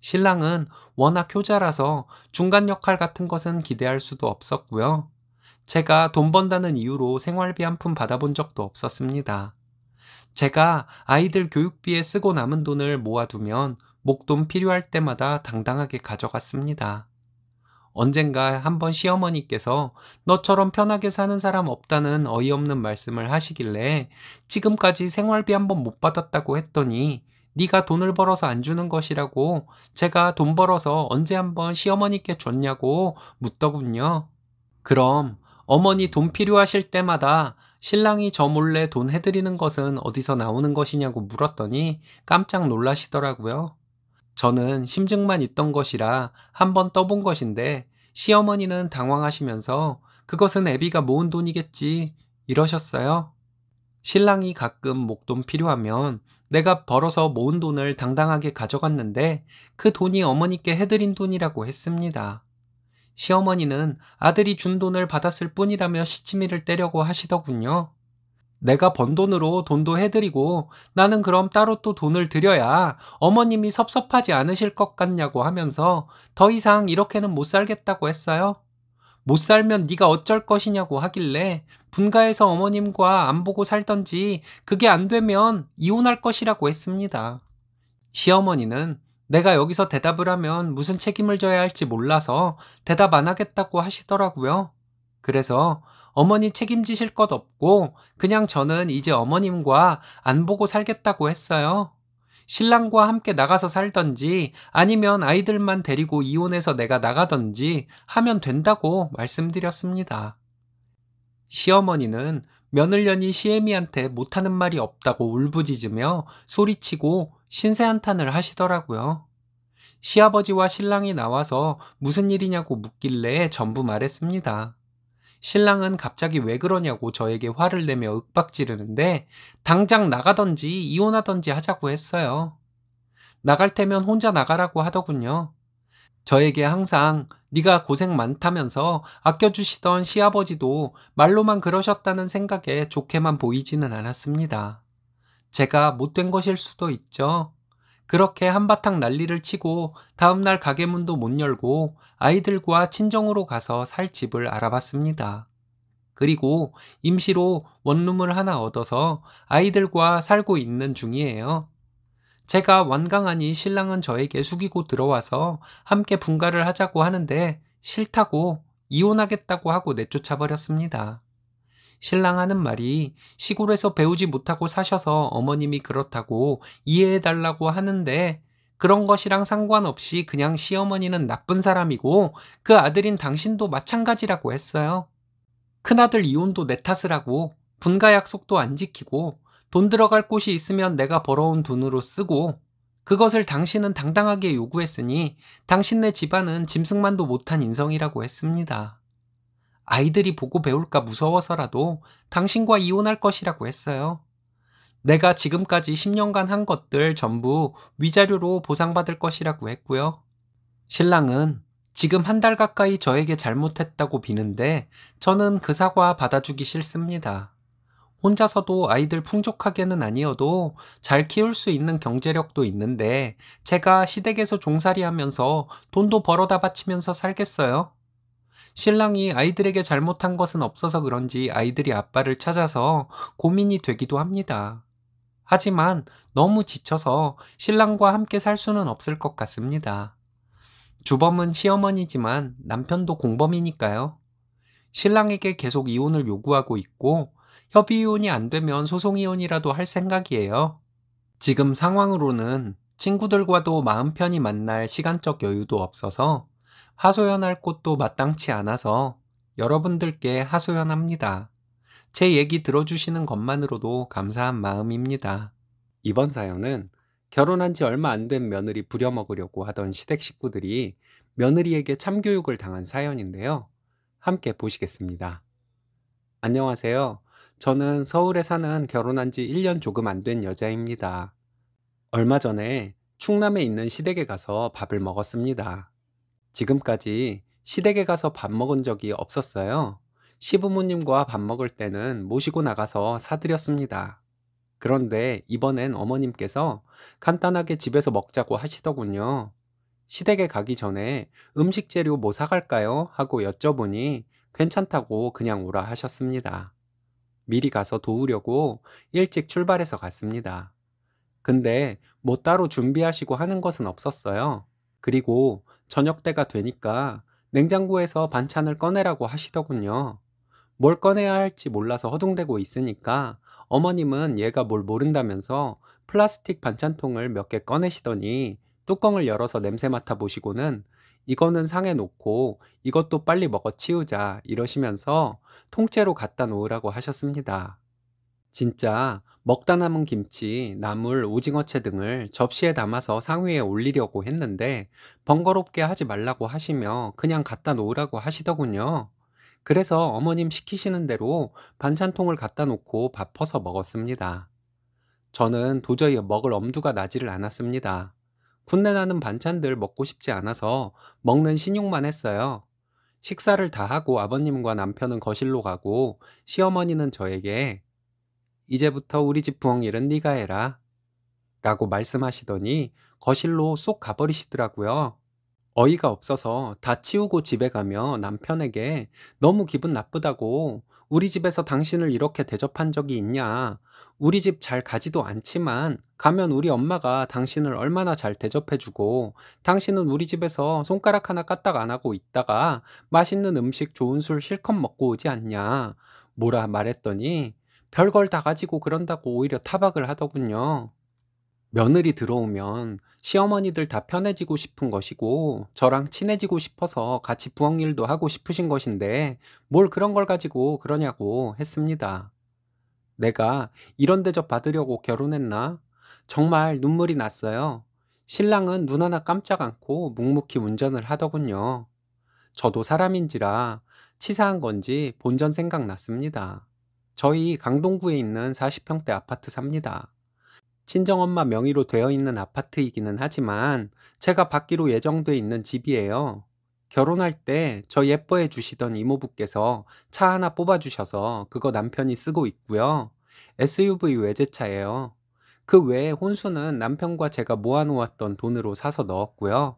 신랑은 워낙 효자라서 중간 역할 같은 것은 기대할 수도 없었고요. 제가 돈 번다는 이유로 생활비 한 푼 받아본 적도 없었습니다. 제가 아이들 교육비에 쓰고 남은 돈을 모아두면 목돈 필요할 때마다 당당하게 가져갔습니다. 언젠가 한번 시어머니께서 너처럼 편하게 사는 사람 없다는 어이없는 말씀을 하시길래 지금까지 생활비 한 번 못 받았다고 했더니 네가 돈을 벌어서 안 주는 것이라고 제가 돈 벌어서 언제 한번 시어머니께 줬냐고 묻더군요. 그럼 어머니 돈 필요하실 때마다 신랑이 저 몰래 돈 해드리는 것은 어디서 나오는 것이냐고 물었더니 깜짝 놀라시더라고요. 저는 심증만 있던 것이라 한번 떠본 것인데 시어머니는 당황하시면서 그것은 애비가 모은 돈이겠지 이러셨어요. 신랑이 가끔 목돈 필요하면 내가 벌어서 모은 돈을 당당하게 가져갔는데 그 돈이 어머니께 해드린 돈이라고 했습니다. 시어머니는 아들이 준 돈을 받았을 뿐이라며 시치미를 떼려고 하시더군요. 내가 번 돈으로 돈도 해드리고 나는 그럼 따로 또 돈을 드려야 어머님이 섭섭하지 않으실 것 같냐고 하면서 더 이상 이렇게는 못 살겠다고 했어요. 못 살면 네가 어쩔 것이냐고 하길래 분가해서 어머님과 안 보고 살던지 그게 안 되면 이혼할 것이라고 했습니다. 시어머니는 내가 여기서 대답을 하면 무슨 책임을 져야 할지 몰라서 대답 안 하겠다고 하시더라고요. 그래서 어머니 책임지실 것 없고 그냥 저는 이제 어머님과 안 보고 살겠다고 했어요. 신랑과 함께 나가서 살던지 아니면 아이들만 데리고 이혼해서 내가 나가던지 하면 된다고 말씀드렸습니다. 시어머니는 며느려니 시애미한테 못하는 말이 없다고 울부짖으며 소리치고 신세한탄을 하시더라고요. 시아버지와 신랑이 나와서 무슨 일이냐고 묻길래 전부 말했습니다. 신랑은 갑자기 왜 그러냐고 저에게 화를 내며 윽박지르는데 당장 나가던지 이혼하던지 하자고 했어요. 나갈 테면 혼자 나가라고 하더군요. 저에게 항상 네가 고생 많다면서 아껴주시던 시아버지도 말로만 그러셨다는 생각에 좋게만 보이지는 않았습니다. 제가 못된 것일 수도 있죠. 그렇게 한바탕 난리를 치고 다음날 가게 문도 못 열고 아이들과 친정으로 가서 살 집을 알아봤습니다. 그리고 임시로 원룸을 하나 얻어서 아이들과 살고 있는 중이에요. 제가 완강하니 신랑은 저에게 숙이고 들어와서 함께 분가를 하자고 하는데 싫다고 이혼하겠다고 하고 내쫓아 버렸습니다. 신랑 하는 말이 시골에서 배우지 못하고 사셔서 어머님이 그렇다고 이해해 달라고 하는데 그런 것이랑 상관없이 그냥 시어머니는 나쁜 사람이고 그 아들인 당신도 마찬가지라고 했어요. 큰아들 이혼도 내 탓을 하고 분가 약속도 안 지키고 돈 들어갈 곳이 있으면 내가 벌어온 돈으로 쓰고 그것을 당신은 당당하게 요구했으니 당신네 집안은 짐승만도 못한 인성이라고 했습니다. 아이들이 보고 배울까 무서워서라도 당신과 이혼할 것이라고 했어요. 내가 지금까지 10년간 한 것들 전부 위자료로 보상받을 것이라고 했고요. 신랑은 지금 한 달 가까이 저에게 잘못했다고 비는데 저는 그 사과 받아주기 싫습니다. 혼자서도 아이들 풍족하게는 아니어도 잘 키울 수 있는 경제력도 있는데 제가 시댁에서 종살이 하면서 돈도 벌어다 바치면서 살겠어요? 신랑이 아이들에게 잘못한 것은 없어서 그런지 아이들이 아빠를 찾아서 고민이 되기도 합니다. 하지만 너무 지쳐서 신랑과 함께 살 수는 없을 것 같습니다. 주범은 시어머니지만 남편도 공범이니까요. 신랑에게 계속 이혼을 요구하고 있고 협의이혼이 안 되면 소송이혼이라도 할 생각이에요. 지금 상황으로는 친구들과도 마음 편히 만날 시간적 여유도 없어서 하소연할 곳도 마땅치 않아서 여러분들께 하소연합니다. 제 얘기 들어주시는 것만으로도 감사한 마음입니다. 이번 사연은 결혼한 지 얼마 안 된 며느리 부려먹으려고 하던 시댁 식구들이 며느리에게 참교육을 당한 사연인데요. 함께 보시겠습니다. 안녕하세요. 저는 서울에 사는 결혼한 지 1년 조금 안 된 여자입니다. 얼마 전에 충남에 있는 시댁에 가서 밥을 먹었습니다. 지금까지 시댁에 가서 밥 먹은 적이 없었어요. 시부모님과 밥 먹을 때는 모시고 나가서 사드렸습니다. 그런데 이번엔 어머님께서 간단하게 집에서 먹자고 하시더군요. 시댁에 가기 전에 음식 재료 뭐 사갈까요? 하고 여쭤보니 괜찮다고 그냥 오라 하셨습니다. 미리 가서 도우려고 일찍 출발해서 갔습니다. 근데 뭐 따로 준비하시고 하는 것은 없었어요. 그리고 저녁 때가 되니까 냉장고에서 반찬을 꺼내라고 하시더군요. 뭘 꺼내야 할지 몰라서 허둥대고 있으니까 어머님은 얘가 뭘 모른다면서 플라스틱 반찬통을 몇 개 꺼내시더니 뚜껑을 열어서 냄새 맡아 보시고는 이거는 상에 놓고 이것도 빨리 먹어 치우자 이러시면서 통째로 갖다 놓으라고 하셨습니다. 진짜 먹다 남은 김치, 나물, 오징어채 등을 접시에 담아서 상위에 올리려고 했는데 번거롭게 하지 말라고 하시며 그냥 갖다 놓으라고 하시더군요. 그래서 어머님 시키시는 대로 반찬통을 갖다 놓고 밥 퍼서 먹었습니다. 저는 도저히 먹을 엄두가 나지를 않았습니다. 군내나는 반찬들 먹고 싶지 않아서 먹는 신용만 했어요. 식사를 다 하고 아버님과 남편은 거실로 가고 시어머니는 저에게 이제부터 우리 집 부엌일은 네가 해라 라고 말씀하시더니 거실로 쏙 가버리시더라고요. 어이가 없어서 다 치우고 집에 가며 남편에게 너무 기분 나쁘다고 우리 집에서 당신을 이렇게 대접한 적이 있냐. 우리 집 잘 가지도 않지만 가면 우리 엄마가 당신을 얼마나 잘 대접해주고 당신은 우리 집에서 손가락 하나 까딱 안 하고 있다가 맛있는 음식 좋은 술 실컷 먹고 오지 않냐. 뭐라 말했더니 별걸 다 가지고 그런다고 오히려 타박을 하더군요. 며느리 들어오면 시어머니들 다 편해지고 싶은 것이고 저랑 친해지고 싶어서 같이 부엌 일도 하고 싶으신 것인데 뭘 그런 걸 가지고 그러냐고 했습니다. 내가 이런 대접 받으려고 결혼했나? 정말 눈물이 났어요. 신랑은 눈 하나 깜짝 않고 묵묵히 운전을 하더군요. 저도 사람인지라 치사한 건지 본전 생각났습니다. 저희 강동구에 있는 40평대 아파트 삽니다. 친정엄마 명의로 되어 있는 아파트이기는 하지만 제가 받기로 예정돼 있는 집이에요. 결혼할 때 저 예뻐해 주시던 이모부께서 차 하나 뽑아 주셔서 그거 남편이 쓰고 있고요. SUV 외제차예요. 그 외에 혼수는 남편과 제가 모아놓았던 돈으로 사서 넣었고요.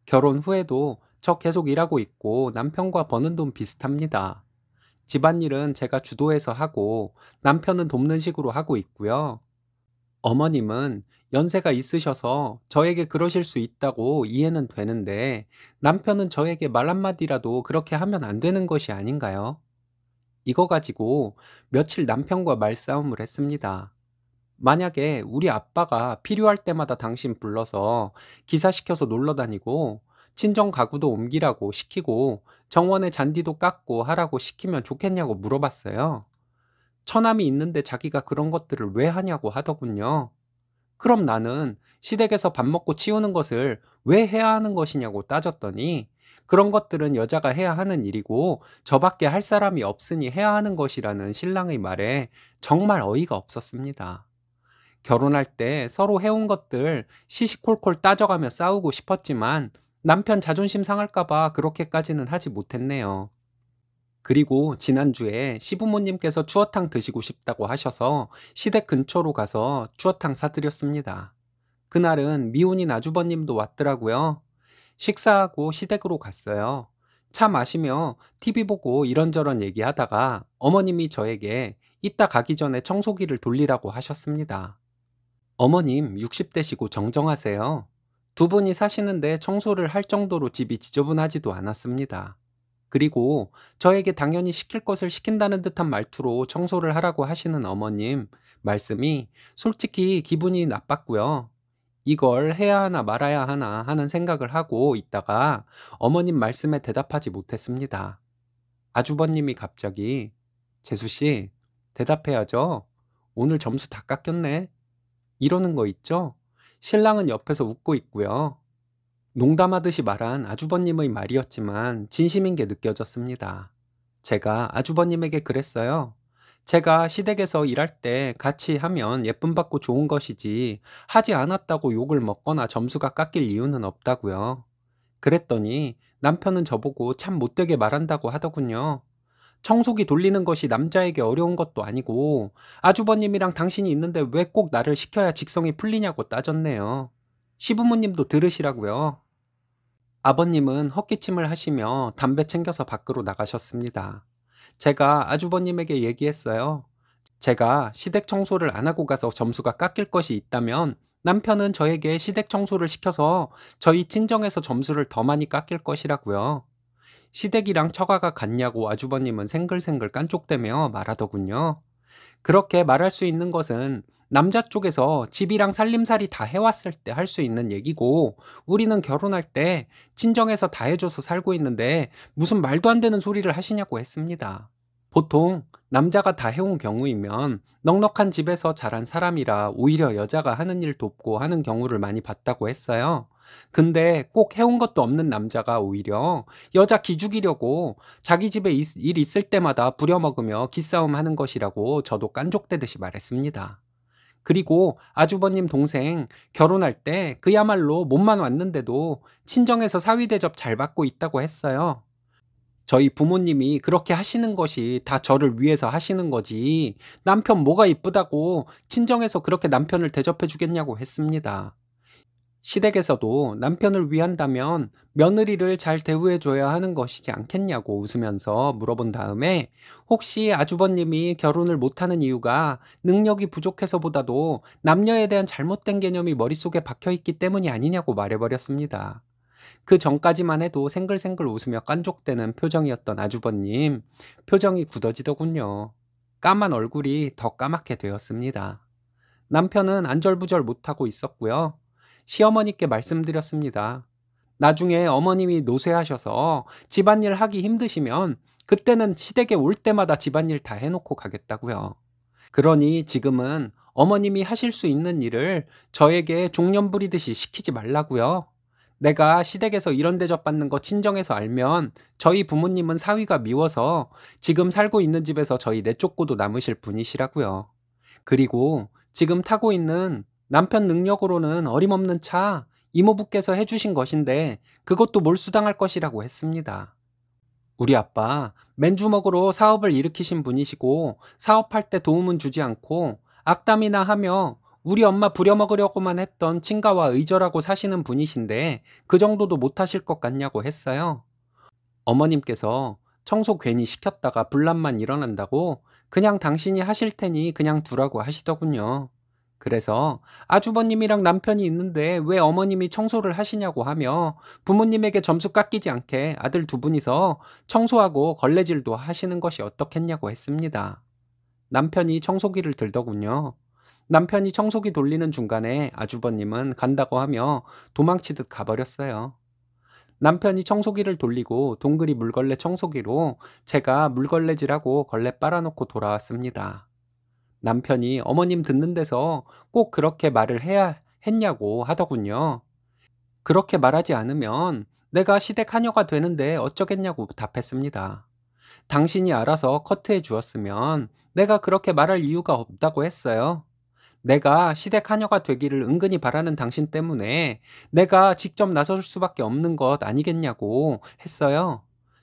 결혼 후에도 저 계속 일하고 있고 남편과 버는 돈 비슷합니다. 집안일은 제가 주도해서 하고 남편은 돕는 식으로 하고 있고요. 어머님은 연세가 있으셔서 저에게 그러실 수 있다고 이해는 되는데 남편은 저에게 말 한마디라도 그렇게 하면 안 되는 것이 아닌가요? 이거 가지고 며칠 남편과 말싸움을 했습니다. 만약에 우리 아빠가 필요할 때마다 당신 불러서 기사시켜서 놀러 다니고 친정 가구도 옮기라고 시키고 정원에 잔디도 깎고 하라고 시키면 좋겠냐고 물어봤어요. 처남이 있는데 자기가 그런 것들을 왜 하냐고 하더군요. 그럼 나는 시댁에서 밥 먹고 치우는 것을 왜 해야 하는 것이냐고 따졌더니 그런 것들은 여자가 해야 하는 일이고 저밖에 할 사람이 없으니 해야 하는 것이라는 신랑의 말에 정말 어이가 없었습니다. 결혼할 때 서로 해온 것들 시시콜콜 따져가며 싸우고 싶었지만 남편 자존심 상할까봐 그렇게까지는 하지 못했네요. 그리고 지난주에 시부모님께서 추어탕 드시고 싶다고 하셔서 시댁 근처로 가서 추어탕 사드렸습니다. 그날은 미혼인 아주버님도 왔더라고요. 식사하고 시댁으로 갔어요. 차 마시며 TV 보고 이런저런 얘기하다가 어머님이 저에게 이따 가기 전에 청소기를 돌리라고 하셨습니다. 어머님 60대시고 정정하세요. 두 분이 사시는데 청소를 할 정도로 집이 지저분하지도 않았습니다. 그리고 저에게 당연히 시킬 것을 시킨다는 듯한 말투로 청소를 하라고 하시는 어머님 말씀이 솔직히 기분이 나빴고요. 이걸 해야 하나 말아야 하나 하는 생각을 하고 있다가 어머님 말씀에 대답하지 못했습니다. 아주버님이 갑자기 재수 씨, 대답해야죠. 오늘 점수 다 깎였네. 이러는 거 있죠? 신랑은 옆에서 웃고 있고요. 농담하듯이 말한 아주버님의 말이었지만 진심인 게 느껴졌습니다. 제가 아주버님에게 그랬어요. 제가 시댁에서 일할 때 같이 하면 예쁨 받고 좋은 것이지 하지 않았다고 욕을 먹거나 점수가 깎일 이유는 없다고요. 그랬더니 남편은 저보고 참 못되게 말한다고 하더군요. 청소기 돌리는 것이 남자에게 어려운 것도 아니고 아주버님이랑 당신이 있는데 왜 꼭 나를 시켜야 직성이 풀리냐고 따졌네요. 시부모님도 들으시라고요. 아버님은 헛기침을 하시며 담배 챙겨서 밖으로 나가셨습니다. 제가 아주버님에게 얘기했어요. 제가 시댁 청소를 안 하고 가서 점수가 깎일 것이 있다면 남편은 저에게 시댁 청소를 시켜서 저희 친정에서 점수를 더 많이 깎일 것이라고요. 시댁이랑 처가가 같냐고 아주버님은 생글생글 깐족대며 말하더군요. 그렇게 말할 수 있는 것은 남자 쪽에서 집이랑 살림살이 다 해왔을 때 할 수 있는 얘기고 우리는 결혼할 때 친정에서 다 해줘서 살고 있는데 무슨 말도 안 되는 소리를 하시냐고 했습니다. 보통 남자가 다 해온 경우이면 넉넉한 집에서 자란 사람이라 오히려 여자가 하는 일 돕고 하는 경우를 많이 봤다고 했어요. 근데 꼭 해온 것도 없는 남자가 오히려 여자 기죽이려고 자기 집에 일 있을 때마다 부려먹으며 기싸움 하는 것이라고 저도 깐족대듯이 말했습니다. 그리고 아주버님 동생 결혼할 때 그야말로 몸만 왔는데도 친정에서 사위 대접 잘 받고 있다고 했어요. 저희 부모님이 그렇게 하시는 것이 다 저를 위해서 하시는 거지 남편 뭐가 이쁘다고 친정에서 그렇게 남편을 대접해 주겠냐고 했습니다. 시댁에서도 남편을 위한다면 며느리를 잘 대우해 줘야 하는 것이지 않겠냐고 웃으면서 물어본 다음에 혹시 아주버님이 결혼을 못하는 이유가 능력이 부족해서보다도 남녀에 대한 잘못된 개념이 머릿속에 박혀 있기 때문이 아니냐고 말해버렸습니다. 그 전까지만 해도 생글생글 웃으며 깐족대는 표정이었던 아주버님, 표정이 굳어지더군요. 까만 얼굴이 더 까맣게 되었습니다. 남편은 안절부절 못하고 있었고요. 시어머니께 말씀드렸습니다. 나중에 어머님이 노쇠하셔서 집안일 하기 힘드시면 그때는 시댁에 올 때마다 집안일 다 해놓고 가겠다고요. 그러니 지금은 어머님이 하실 수 있는 일을 저에게 종년 부리듯이 시키지 말라고요. 내가 시댁에서 이런 대접 받는 거 친정에서 알면 저희 부모님은 사위가 미워서 지금 살고 있는 집에서 저희 내쫓고도 남으실 분이시라고요. 그리고 지금 타고 있는 남편 능력으로는 어림없는 차 이모부께서 해주신 것인데 그것도 몰수당할 것이라고 했습니다. 우리 아빠 맨주먹으로 사업을 일으키신 분이시고 사업할 때 도움은 주지 않고 악담이나 하며 우리 엄마 부려먹으려고만 했던 친가와 의절하고 사시는 분이신데 그 정도도 못하실 것 같냐고 했어요. 어머님께서 청소 괜히 시켰다가 분란만 일어난다고 그냥 당신이 하실 테니 그냥 두라고 하시더군요. 그래서 아주버님이랑 남편이 있는데 왜 어머님이 청소를 하시냐고 하며 부모님에게 점수 깎이지 않게 아들 두 분이서 청소하고 걸레질도 하시는 것이 어떻겠냐고 했습니다. 남편이 청소기를 들더군요. 남편이 청소기 돌리는 중간에 아주버님은 간다고 하며 도망치듯 가버렸어요. 남편이 청소기를 돌리고 동그리 물걸레 청소기로 제가 물걸레질하고 걸레 빨아놓고 돌아왔습니다. 남편이 어머님 듣는 데서 꼭 그렇게 말을 해야 했냐고 하더군요. 그렇게 말하지 않으면 내가 시댁 하녀가 되는데 어쩌겠냐고 답했습니다. 당신이 알아서 커트해 주었으면 내가 그렇게 말할 이유가 없다고 했어요. 내가 시댁 하녀가 되기를 은근히 바라는 당신 때문에 내가 직접 나설 수밖에 없는 것 아니겠냐고 했어요.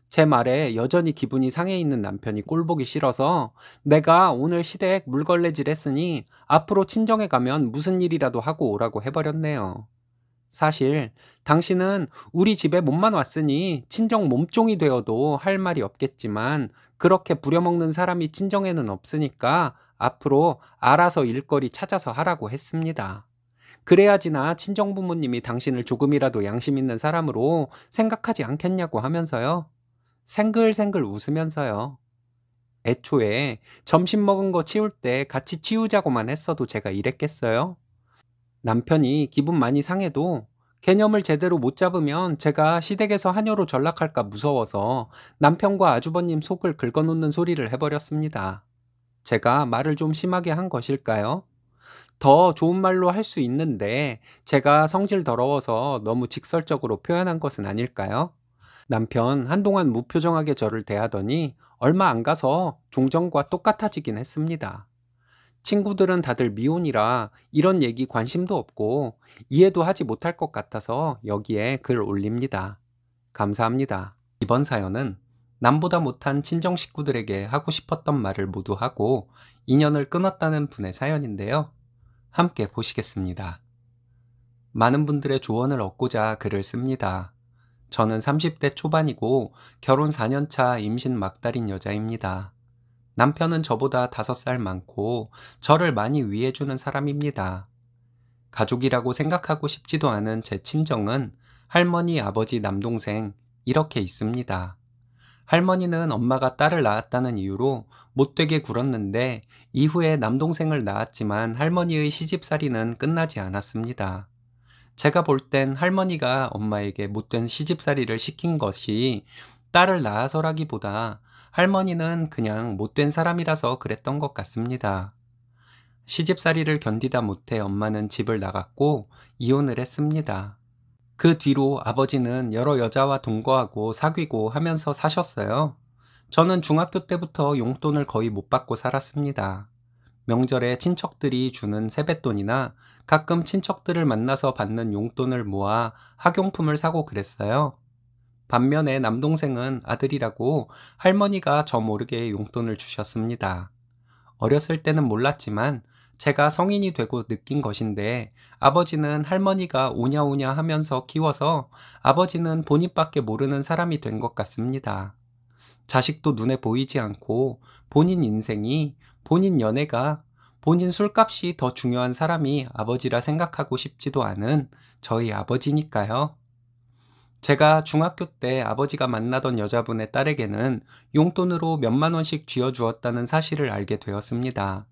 제 말에 여전히 기분이 상해 있는 남편이 꼴보기 싫어서 내가 오늘 시댁 물걸레질 했으니 앞으로 친정에 가면 무슨 일이라도 하고 오라고 해버렸네요. 사실 당신은 우리 집에 몸만 왔으니 친정 몸종이 되어도 할 말이 없겠지만 그렇게 부려먹는 사람이 친정에는 없으니까 앞으로 알아서 일거리 찾아서 하라고 했습니다. 그래야지나 친정 부모님이 당신을 조금이라도 양심 있는 사람으로 생각하지 않겠냐고 하면서요. 생글생글 웃으면서요. 애초에 점심 먹은 거 치울 때 같이 치우자고만 했어도 제가 이랬겠어요? 남편이 기분 많이 상해도 개념을 제대로 못 잡으면 제가 시댁에서 하녀로 전락할까 무서워서 남편과 아주버님 속을 긁어놓는 소리를 해버렸습니다. 제가 말을 좀 심하게 한 것일까요? 더 좋은 말로 할 수 있는데 제가 성질 더러워서 너무 직설적으로 표현한 것은 아닐까요? 남편 한동안 무표정하게 저를 대하더니 얼마 안 가서 종전과 똑같아지긴 했습니다. 친구들은 다들 미혼이라 이런 얘기 관심도 없고 이해도 하지 못할 것 같아서 여기에 글 올립니다. 감사합니다. 이번 사연은 남보다 못한 친정 식구들에게 하고 싶었던 말을 모두 하고 인연을 끊었다는 분의 사연인데요. 함께 보시겠습니다. 많은 분들의 조언을 얻고자 글을 씁니다. 저는 30대 초반이고 결혼 4년 차 임신 막달인 여자입니다. 남편은 저보다 5살 많고 저를 많이 위해주는 사람입니다. 가족이라고 생각하고 싶지도 않은 제 친정은 할머니, 아버지, 남동생 이렇게 있습니다. 할머니는 엄마가 딸을 낳았다는 이유로 못되게 굴었는데 이후에 남동생을 낳았지만 할머니의 시집살이는 끝나지 않았습니다. 제가 볼 땐 할머니가 엄마에게 못된 시집살이를 시킨 것이 딸을 낳아서라기보다 할머니는 그냥 못된 사람이라서 그랬던 것 같습니다. 시집살이를 견디다 못해 엄마는 집을 나갔고 이혼을 했습니다. 그 뒤로 아버지는 여러 여자와 동거하고 사귀고 하면서 사셨어요. 저는 중학교 때부터 용돈을 거의 못 받고 살았습니다. 명절에 친척들이 주는 세뱃돈이나 가끔 친척들을 만나서 받는 용돈을 모아 학용품을 사고 그랬어요. 반면에 남동생은 아들이라고 할머니가 저 모르게 용돈을 주셨습니다. 어렸을 때는 몰랐지만 제가 성인이 되고 느낀 것인데 아버지는 할머니가 오냐오냐 하면서 키워서 아버지는 본인밖에 모르는 사람이 된 것 같습니다. 자식도 눈에 보이지 않고 본인 인생이, 본인 연애가, 본인 술값이 더 중요한 사람이 아버지라 생각하고 싶지도 않은 저희 아버지니까요. 제가 중학교 때 아버지가 만나던 여자분의 딸에게는 용돈으로 몇만 원씩 쥐어주었다는 사실을 알게 되었습니다.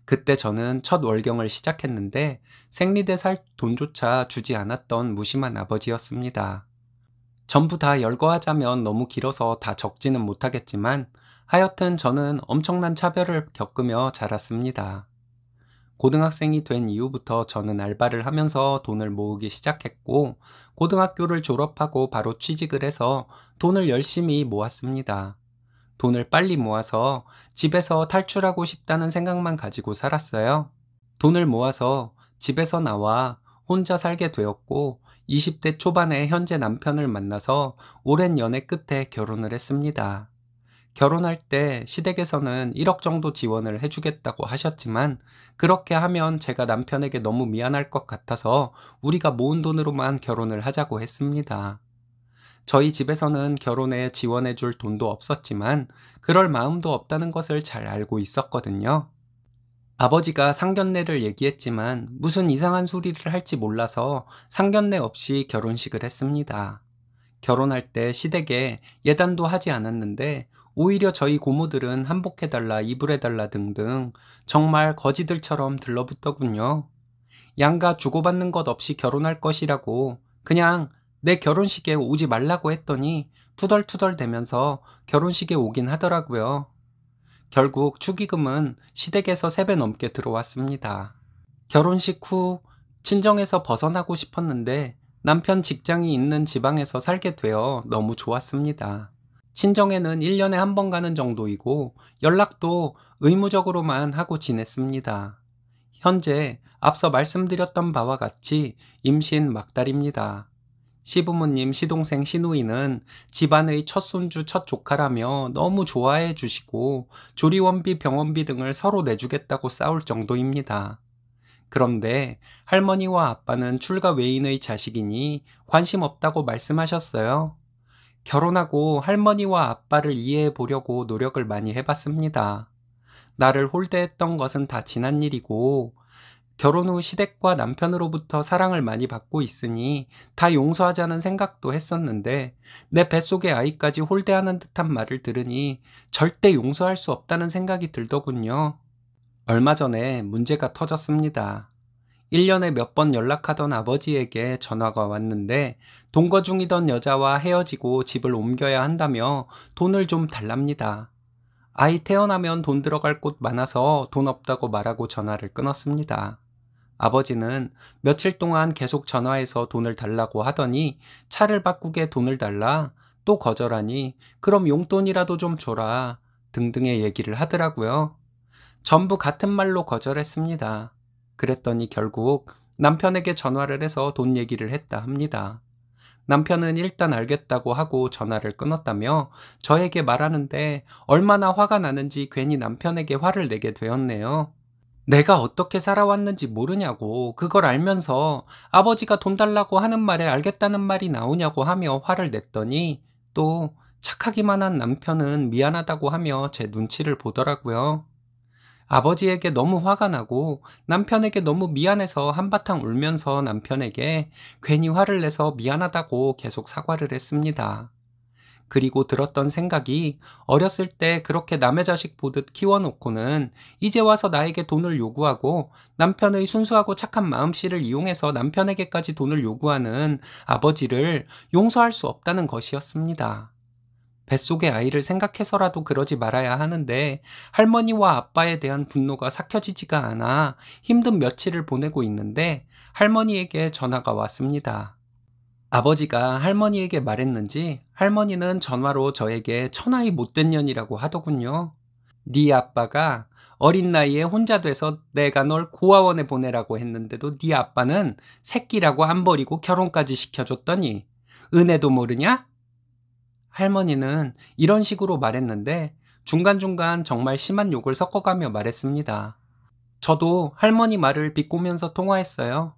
그때 저는 첫 월경을 시작했는데 생리대 살 돈조차 주지 않았던 무심한 아버지였습니다. 전부 다 열거하자면 너무 길어서 다 적지는 못하겠지만 하여튼 저는 엄청난 차별을 겪으며 자랐습니다. 고등학생이 된 이후부터 저는 알바를 하면서 돈을 모으기 시작했고, 고등학교를 졸업하고 바로 취직을 해서 돈을 열심히 모았습니다. 돈을 빨리 모아서 집에서 탈출하고 싶다는 생각만 가지고 살았어요. 돈을 모아서 집에서 나와 혼자 살게 되었고, 20대 초반에 현재 남편을 만나서 오랜 연애 끝에 결혼을 했습니다. 결혼할 때 시댁에서는 1억 정도 지원을 해주겠다고 하셨지만, 그렇게 하면 제가 남편에게 너무 미안할 것 같아서 우리가 모은 돈으로만 결혼을 하자고 했습니다. 저희 집에서는 결혼에 지원해줄 돈도 없었지만 그럴 마음도 없다는 것을 잘 알고 있었거든요. 아버지가 상견례를 얘기했지만 무슨 이상한 소리를 할지 몰라서 상견례 없이 결혼식을 했습니다. 결혼할 때 시댁에 예단도 하지 않았는데 오히려 저희 고모들은 한복해달라, 이불해달라 등등 정말 거지들처럼 들러붙더군요. 양가 주고받는 것 없이 결혼할 것이라고 그냥 내 결혼식에 오지 말라고 했더니 투덜투덜 대면서 결혼식에 오긴 하더라고요. 결국 축의금은 시댁에서 3배 넘게 들어왔습니다. 결혼식 후 친정에서 벗어나고 싶었는데 남편 직장이 있는 지방에서 살게 되어 너무 좋았습니다. 친정에는 1년에 한 번 가는 정도이고 연락도 의무적으로만 하고 지냈습니다. 현재 앞서 말씀드렸던 바와 같이 임신 막달입니다. 시부모님, 시동생, 시누이는 집안의 첫 손주, 첫 조카라며 너무 좋아해 주시고 조리원비, 병원비 등을 서로 내주겠다고 싸울 정도입니다. 그런데 할머니와 아빠는 출가 외인의 자식이니 관심 없다고 말씀하셨어요. 결혼하고 할머니와 아빠를 이해해 보려고 노력을 많이 해봤습니다. 나를 홀대했던 것은 다 지난 일이고 결혼 후 시댁과 남편으로부터 사랑을 많이 받고 있으니 다 용서하자는 생각도 했었는데 내 뱃속의 아이까지 홀대하는 듯한 말을 들으니 절대 용서할 수 없다는 생각이 들더군요. 얼마 전에 문제가 터졌습니다. 1년에 몇 번 연락하던 아버지에게 전화가 왔는데 동거 중이던 여자와 헤어지고 집을 옮겨야 한다며 돈을 좀 달랍니다. 아이 태어나면 돈 들어갈 곳 많아서 돈 없다고 말하고 전화를 끊었습니다. 아버지는 며칠 동안 계속 전화해서 돈을 달라고 하더니 차를 바꾸게 돈을 달라, 또 거절하니 그럼 용돈이라도 좀 줘라 등등의 얘기를 하더라고요. 전부 같은 말로 거절했습니다. 그랬더니 결국 남편에게 전화를 해서 돈 얘기를 했다 합니다. 남편은 일단 알겠다고 하고 전화를 끊었다며 저에게 말하는데 얼마나 화가 나는지 괜히 남편에게 화를 내게 되었네요. 내가 어떻게 살아왔는지 모르냐고, 그걸 알면서 아버지가 돈 달라고 하는 말에 알겠다는 말이 나오냐고 하며 화를 냈더니 또 착하기만 한 남편은 미안하다고 하며 제 눈치를 보더라고요. 아버지에게 너무 화가 나고 남편에게 너무 미안해서 한바탕 울면서 남편에게 괜히 화를 내서 미안하다고 계속 사과를 했습니다. 그리고 들었던 생각이 어렸을 때 그렇게 남의 자식 보듯 키워놓고는 이제 와서 나에게 돈을 요구하고 남편의 순수하고 착한 마음씨를 이용해서 남편에게까지 돈을 요구하는 아버지를 용서할 수 없다는 것이었습니다. 뱃속의 아이를 생각해서라도 그러지 말아야 하는데 할머니와 아빠에 대한 분노가 삭혀지지가 않아 힘든 며칠을 보내고 있는데 할머니에게 전화가 왔습니다. 아버지가 할머니에게 말했는지 할머니는 전화로 저에게 천하의 못된 년이라고 하더군요. 네 아빠가 어린 나이에 혼자 돼서 내가 널 고아원에 보내라고 했는데도 네 아빠는 새끼라고 안 버리고 결혼까지 시켜줬더니 은혜도 모르냐? 할머니는 이런 식으로 말했는데 중간중간 정말 심한 욕을 섞어가며 말했습니다. 저도 할머니 말을 비꼬면서 통화했어요.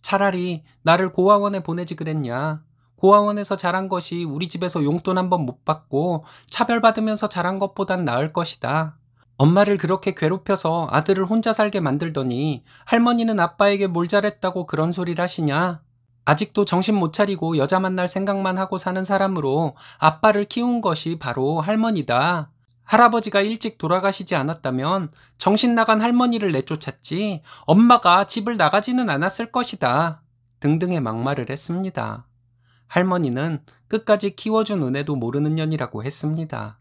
차라리 나를 고아원에 보내지 그랬냐. 고아원에서 자란 것이 우리 집에서 용돈 한 번 못 받고 차별받으면서 자란 것보단 나을 것이다. 엄마를 그렇게 괴롭혀서 아들을 혼자 살게 만들더니 할머니는 아빠에게 뭘 잘했다고 그런 소리를 하시냐. 아직도 정신 못 차리고 여자 만날 생각만 하고 사는 사람으로 아빠를 키운 것이 바로 할머니다. 할아버지가 일찍 돌아가시지 않았다면 정신 나간 할머니를 내쫓았지 엄마가 집을 나가지는 않았을 것이다. 등등의 막말을 했습니다. 할머니는 끝까지 키워준 은혜도 모르는 년이라고 했습니다.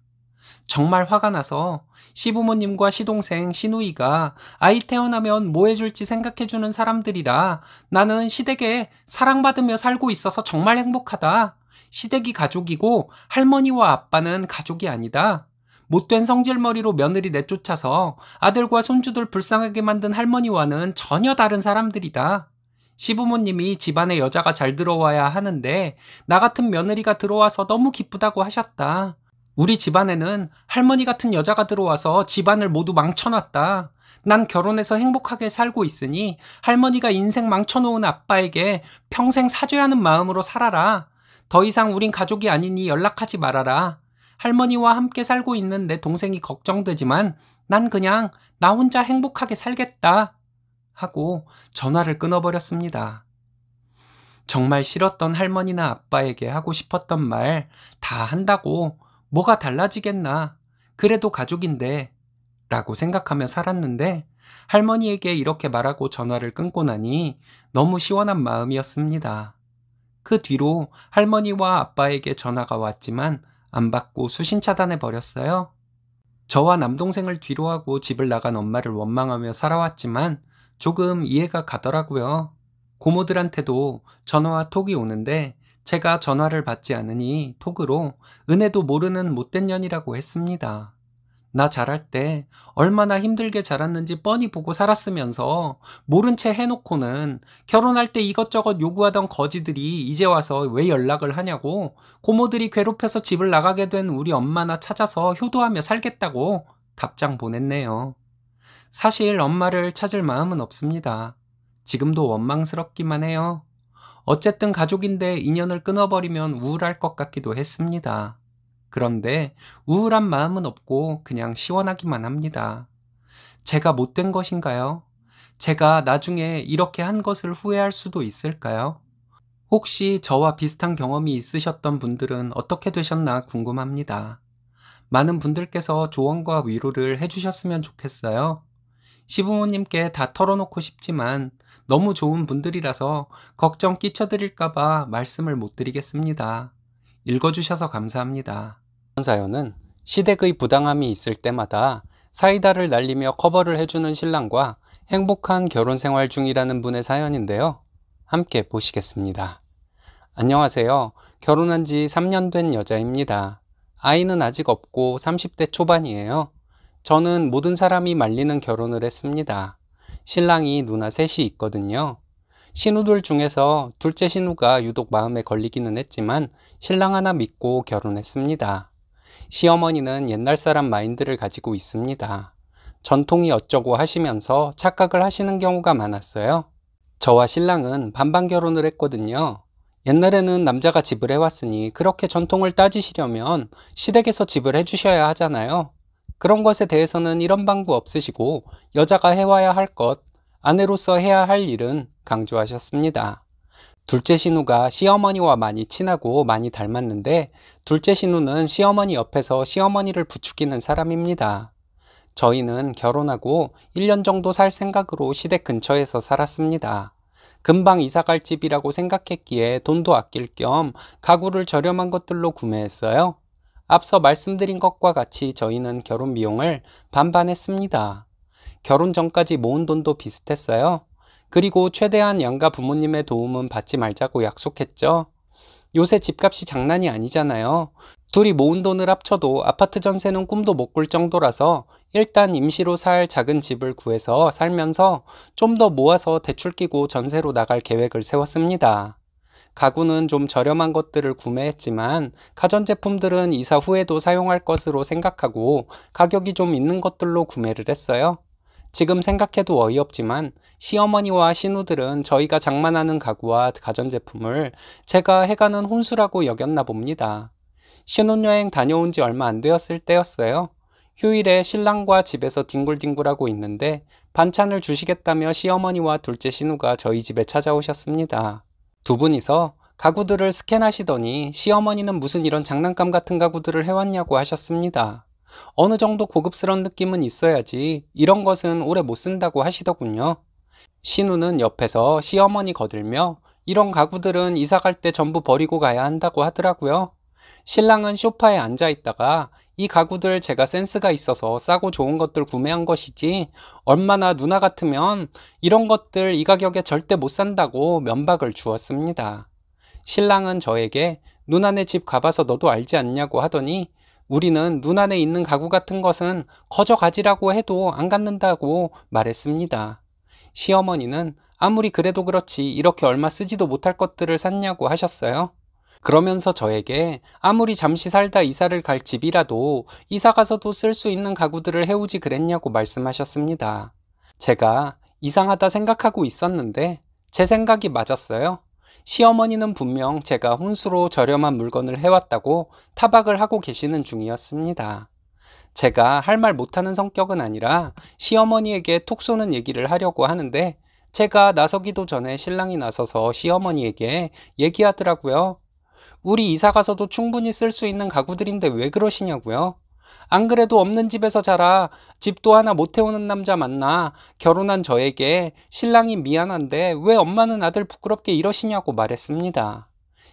정말 화가 나서 시부모님과 시동생, 시누이가 아이 태어나면 뭐 해줄지 생각해주는 사람들이라 나는 시댁에 사랑받으며 살고 있어서 정말 행복하다. 시댁이 가족이고 할머니와 아빠는 가족이 아니다. 못된 성질머리로 며느리 내쫓아서 아들과 손주들 불쌍하게 만든 할머니와는 전혀 다른 사람들이다. 시부모님이 집안에 여자가 잘 들어와야 하는데 나 같은 며느리가 들어와서 너무 기쁘다고 하셨다. 우리 집안에는 할머니 같은 여자가 들어와서 집안을 모두 망쳐놨다. 난 결혼해서 행복하게 살고 있으니 할머니가 인생 망쳐놓은 아빠에게 평생 사죄하는 마음으로 살아라. 더 이상 우린 가족이 아니니 연락하지 말아라. 할머니와 함께 살고 있는 내 동생이 걱정되지만 난 그냥 나 혼자 행복하게 살겠다. 하고 전화를 끊어버렸습니다. 정말 싫었던 할머니나 아빠에게 하고 싶었던 말 다 한다고 뭐가 달라지겠나. 그래도 가족인데 라고 생각하며 살았는데 할머니에게 이렇게 말하고 전화를 끊고 나니 너무 시원한 마음이었습니다. 그 뒤로 할머니와 아빠에게 전화가 왔지만 안 받고 수신 차단해 버렸어요. 저와 남동생을 뒤로하고 집을 나간 엄마를 원망하며 살아왔지만 조금 이해가 가더라고요. 고모들한테도 전화와 톡이 오는데 제가 전화를 받지 않으니 톡으로 은혜도 모르는 못된 년이라고 했습니다. 나 자랄 때 얼마나 힘들게 자랐는지 뻔히 보고 살았으면서 모른 채 해놓고는 결혼할 때 이것저것 요구하던 거지들이 이제 와서 왜 연락을 하냐고 고모들이 괴롭혀서 집을 나가게 된 우리 엄마나 찾아서 효도하며 살겠다고 답장 보냈네요. 사실 엄마를 찾을 마음은 없습니다. 지금도 원망스럽기만 해요. 어쨌든 가족인데 인연을 끊어버리면 우울할 것 같기도 했습니다. 그런데 우울한 마음은 없고 그냥 시원하기만 합니다. 제가 못된 것인가요? 제가 나중에 이렇게 한 것을 후회할 수도 있을까요? 혹시 저와 비슷한 경험이 있으셨던 분들은 어떻게 되셨나 궁금합니다. 많은 분들께서 조언과 위로를 해주셨으면 좋겠어요. 시부모님께 다 털어놓고 싶지만 너무 좋은 분들이라서 걱정 끼쳐드릴까봐 말씀을 못 드리겠습니다. 읽어주셔서 감사합니다. 이번 사연은 시댁의 부당함이 있을 때마다 사이다를 날리며 커버를 해주는 신랑과 행복한 결혼 생활 중이라는 분의 사연인데요. 함께 보시겠습니다. 안녕하세요. 결혼한 지 3년 된 여자입니다. 아이는 아직 없고 30대 초반이에요. 저는 모든 사람이 말리는 결혼을 했습니다. 신랑이 누나 셋이 있거든요. 신우들 중에서 둘째 신우가 유독 마음에 걸리기는 했지만 신랑 하나 믿고 결혼했습니다. 시어머니는 옛날 사람 마인드를 가지고 있습니다. 전통이 어쩌고 하시면서 착각을 하시는 경우가 많았어요. 저와 신랑은 반반 결혼을 했거든요. 옛날에는 남자가 집을 해왔으니 그렇게 전통을 따지시려면 시댁에서 집을 해주셔야 하잖아요. 그런 것에 대해서는 이런 방구 없으시고 여자가 해와야 할 것, 아내로서 해야 할 일은 강조하셨습니다. 둘째 신우가 시어머니와 많이 친하고 많이 닮았는데 둘째 신우는 시어머니 옆에서 시어머니를 부추기는 사람입니다. 저희는 결혼하고 1년 정도 살 생각으로 시댁 근처에서 살았습니다. 금방 이사갈 집이라고 생각했기에 돈도 아낄 겸 가구를 저렴한 것들로 구매했어요. 앞서 말씀드린 것과 같이 저희는 결혼 비용을 반반 했습니다. 결혼 전까지 모은 돈도 비슷했어요. 그리고 최대한 양가 부모님의 도움은 받지 말자고 약속했죠. 요새 집값이 장난이 아니잖아요. 둘이 모은 돈을 합쳐도 아파트 전세는 꿈도 못 꿀 정도라서 일단 임시로 살 작은 집을 구해서 살면서 좀 더 모아서 대출 끼고 전세로 나갈 계획을 세웠습니다. 가구는 좀 저렴한 것들을 구매했지만 가전제품들은 이사 후에도 사용할 것으로 생각하고 가격이 좀 있는 것들로 구매를 했어요. 지금 생각해도 어이없지만 시어머니와 신우들은 저희가 장만하는 가구와 가전제품을 제가 해가는 혼수라고 여겼나 봅니다. 신혼여행 다녀온 지 얼마 안 되었을 때였어요. 휴일에 신랑과 집에서 뒹굴뒹굴하고 있는데 반찬을 주시겠다며 시어머니와 둘째 신우가 저희 집에 찾아오셨습니다. 두 분이서 가구들을 스캔하시더니 시어머니는 무슨 이런 장난감 같은 가구들을 해왔냐고 하셨습니다. 어느 정도 고급스러운 느낌은 있어야지 이런 것은 오래 못 쓴다고 하시더군요. 신우는 옆에서 시어머니 거들며 이런 가구들은 이사 갈 때 전부 버리고 가야 한다고 하더라고요. 신랑은 소파에 앉아 있다가 이 가구들 제가 센스가 있어서 싸고 좋은 것들 구매한 것이지 얼마나 누나 같으면 이런 것들 이 가격에 절대 못 산다고 면박을 주었습니다. 신랑은 저에게 누나네 집 가봐서 너도 알지 않냐고 하더니 우리는 누나네 있는 가구 같은 것은 거저 가지라고 해도 안 갖는다고 말했습니다. 시어머니는 아무리 그래도 그렇지 이렇게 얼마 쓰지도 못할 것들을 샀냐고 하셨어요. 그러면서 저에게 아무리 잠시 살다 이사를 갈 집이라도 이사 가서도 쓸 수 있는 가구들을 해오지 그랬냐고 말씀하셨습니다. 제가 이상하다 생각하고 있었는데 제 생각이 맞았어요. 시어머니는 분명 제가 혼수로 저렴한 물건을 해왔다고 타박을 하고 계시는 중이었습니다. 제가 할 말 못하는 성격은 아니라 시어머니에게 톡 쏘는 얘기를 하려고 하는데 제가 나서기도 전에 신랑이 나서서 시어머니에게 얘기하더라고요. 우리 이사 가서도 충분히 쓸 수 있는 가구들인데 왜 그러시냐고요? 안 그래도 없는 집에서 자라 집도 하나 못 해오는 남자 만나 결혼한 저에게 신랑이 미안한데 왜 엄마는 아들 부끄럽게 이러시냐고 말했습니다.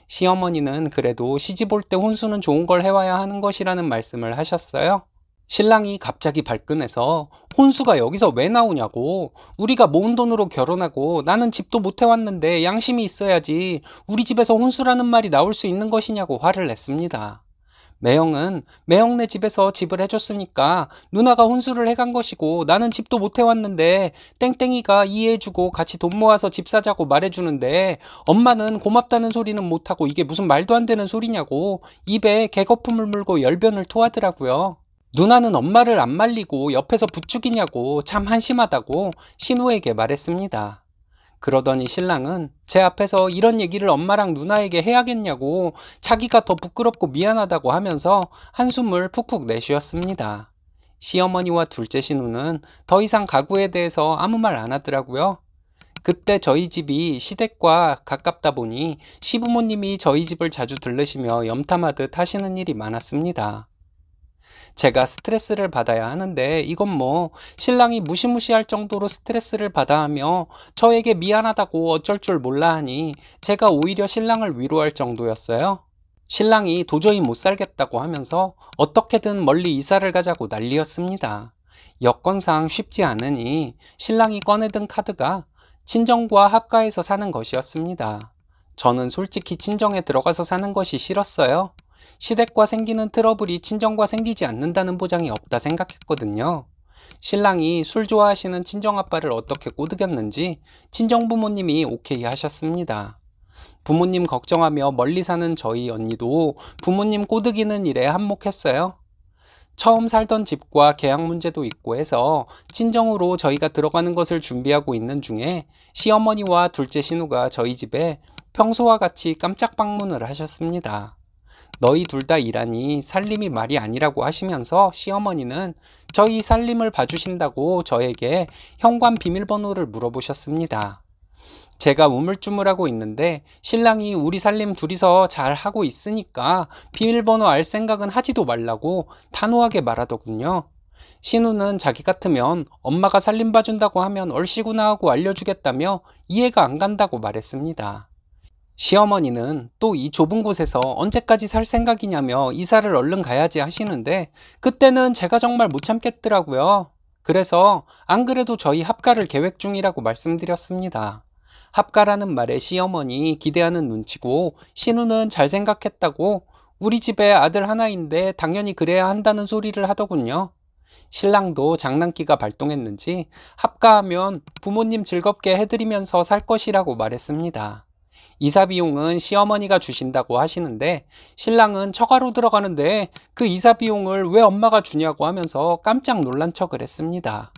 시어머니는 그래도 시집 올 때 혼수는 좋은 걸 해와야 하는 것이라는 말씀을 하셨어요. 신랑이 갑자기 발끈해서 혼수가 여기서 왜 나오냐고, 우리가 모은 돈으로 결혼하고 나는 집도 못 해왔는데 양심이 있어야지 우리 집에서 혼수라는 말이 나올 수 있는 것이냐고 화를 냈습니다. 매형은 매형네 집에서 집을 해줬으니까 누나가 혼수를 해간 것이고 나는 집도 못 해왔는데 땡땡이가 이해해주고 같이 돈 모아서 집 사자고 말해주는데 엄마는 고맙다는 소리는 못하고 이게 무슨 말도 안 되는 소리냐고 입에 개거품을 물고 열변을 토하더라고요. 누나는 엄마를 안 말리고 옆에서 부추기냐고 참 한심하다고 신우에게 말했습니다. 그러더니 신랑은 제 앞에서 이런 얘기를 엄마랑 누나에게 해야겠냐고 자기가 더 부끄럽고 미안하다고 하면서 한숨을 푹푹 내쉬었습니다. 시어머니와 둘째 신우는 더 이상 가구에 대해서 아무 말 안 하더라고요. 그때 저희 집이 시댁과 가깝다 보니 시부모님이 저희 집을 자주 들르시며 염탐하듯 하시는 일이 많았습니다. 제가 스트레스를 받아야 하는데 이건 뭐 신랑이 무시무시할 정도로 스트레스를 받아 하며 저에게 미안하다고 어쩔 줄 몰라 하니 제가 오히려 신랑을 위로할 정도였어요. 신랑이 도저히 못 살겠다고 하면서 어떻게든 멀리 이사를 가자고 난리였습니다. 여건상 쉽지 않으니 신랑이 꺼내든 카드가 친정과 합가해서 사는 것이었습니다. 저는 솔직히 친정에 들어가서 사는 것이 싫었어요. 시댁과 생기는 트러블이 친정과 생기지 않는다는 보장이 없다 생각했거든요. 신랑이 술 좋아하시는 친정아빠를 어떻게 꼬드겼는지 친정부모님이 오케이 하셨습니다. 부모님 걱정하며 멀리 사는 저희 언니도 부모님 꼬드기는 일에 한몫했어요. 처음 살던 집과 계약 문제도 있고 해서 친정으로 저희가 들어가는 것을 준비하고 있는 중에 시어머니와 둘째 신우가 저희 집에 평소와 같이 깜짝 방문을 하셨습니다. 너희 둘 다 일하니 살림이 말이 아니라고 하시면서 시어머니는 저희 살림을 봐주신다고 저에게 현관 비밀번호를 물어보셨습니다. 제가 우물쭈물하고 있는데 신랑이 우리 살림 둘이서 잘 하고 있으니까 비밀번호 알 생각은 하지도 말라고 단호하게 말하더군요. 신우는 자기 같으면 엄마가 살림 봐준다고 하면 얼씨구나 하고 알려주겠다며 이해가 안 간다고 말했습니다. 시어머니는 또 이 좁은 곳에서 언제까지 살 생각이냐며 이사를 얼른 가야지 하시는데 그때는 제가 정말 못 참겠더라고요. 그래서 안 그래도 저희 합가를 계획 중이라고 말씀드렸습니다. 합가라는 말에 시어머니 기대하는 눈치고 신우는 잘 생각했다고 우리 집에 아들 하나인데 당연히 그래야 한다는 소리를 하더군요. 신랑도 장난기가 발동했는지 합가하면 부모님 즐겁게 해드리면서 살 것이라고 말했습니다. 이사 비용은 시어머니가 주신다고 하시는데 신랑은 처가로 들어가는데 그 이사 비용을 왜 엄마가 주냐고 하면서 깜짝 놀란 척을 했습니다.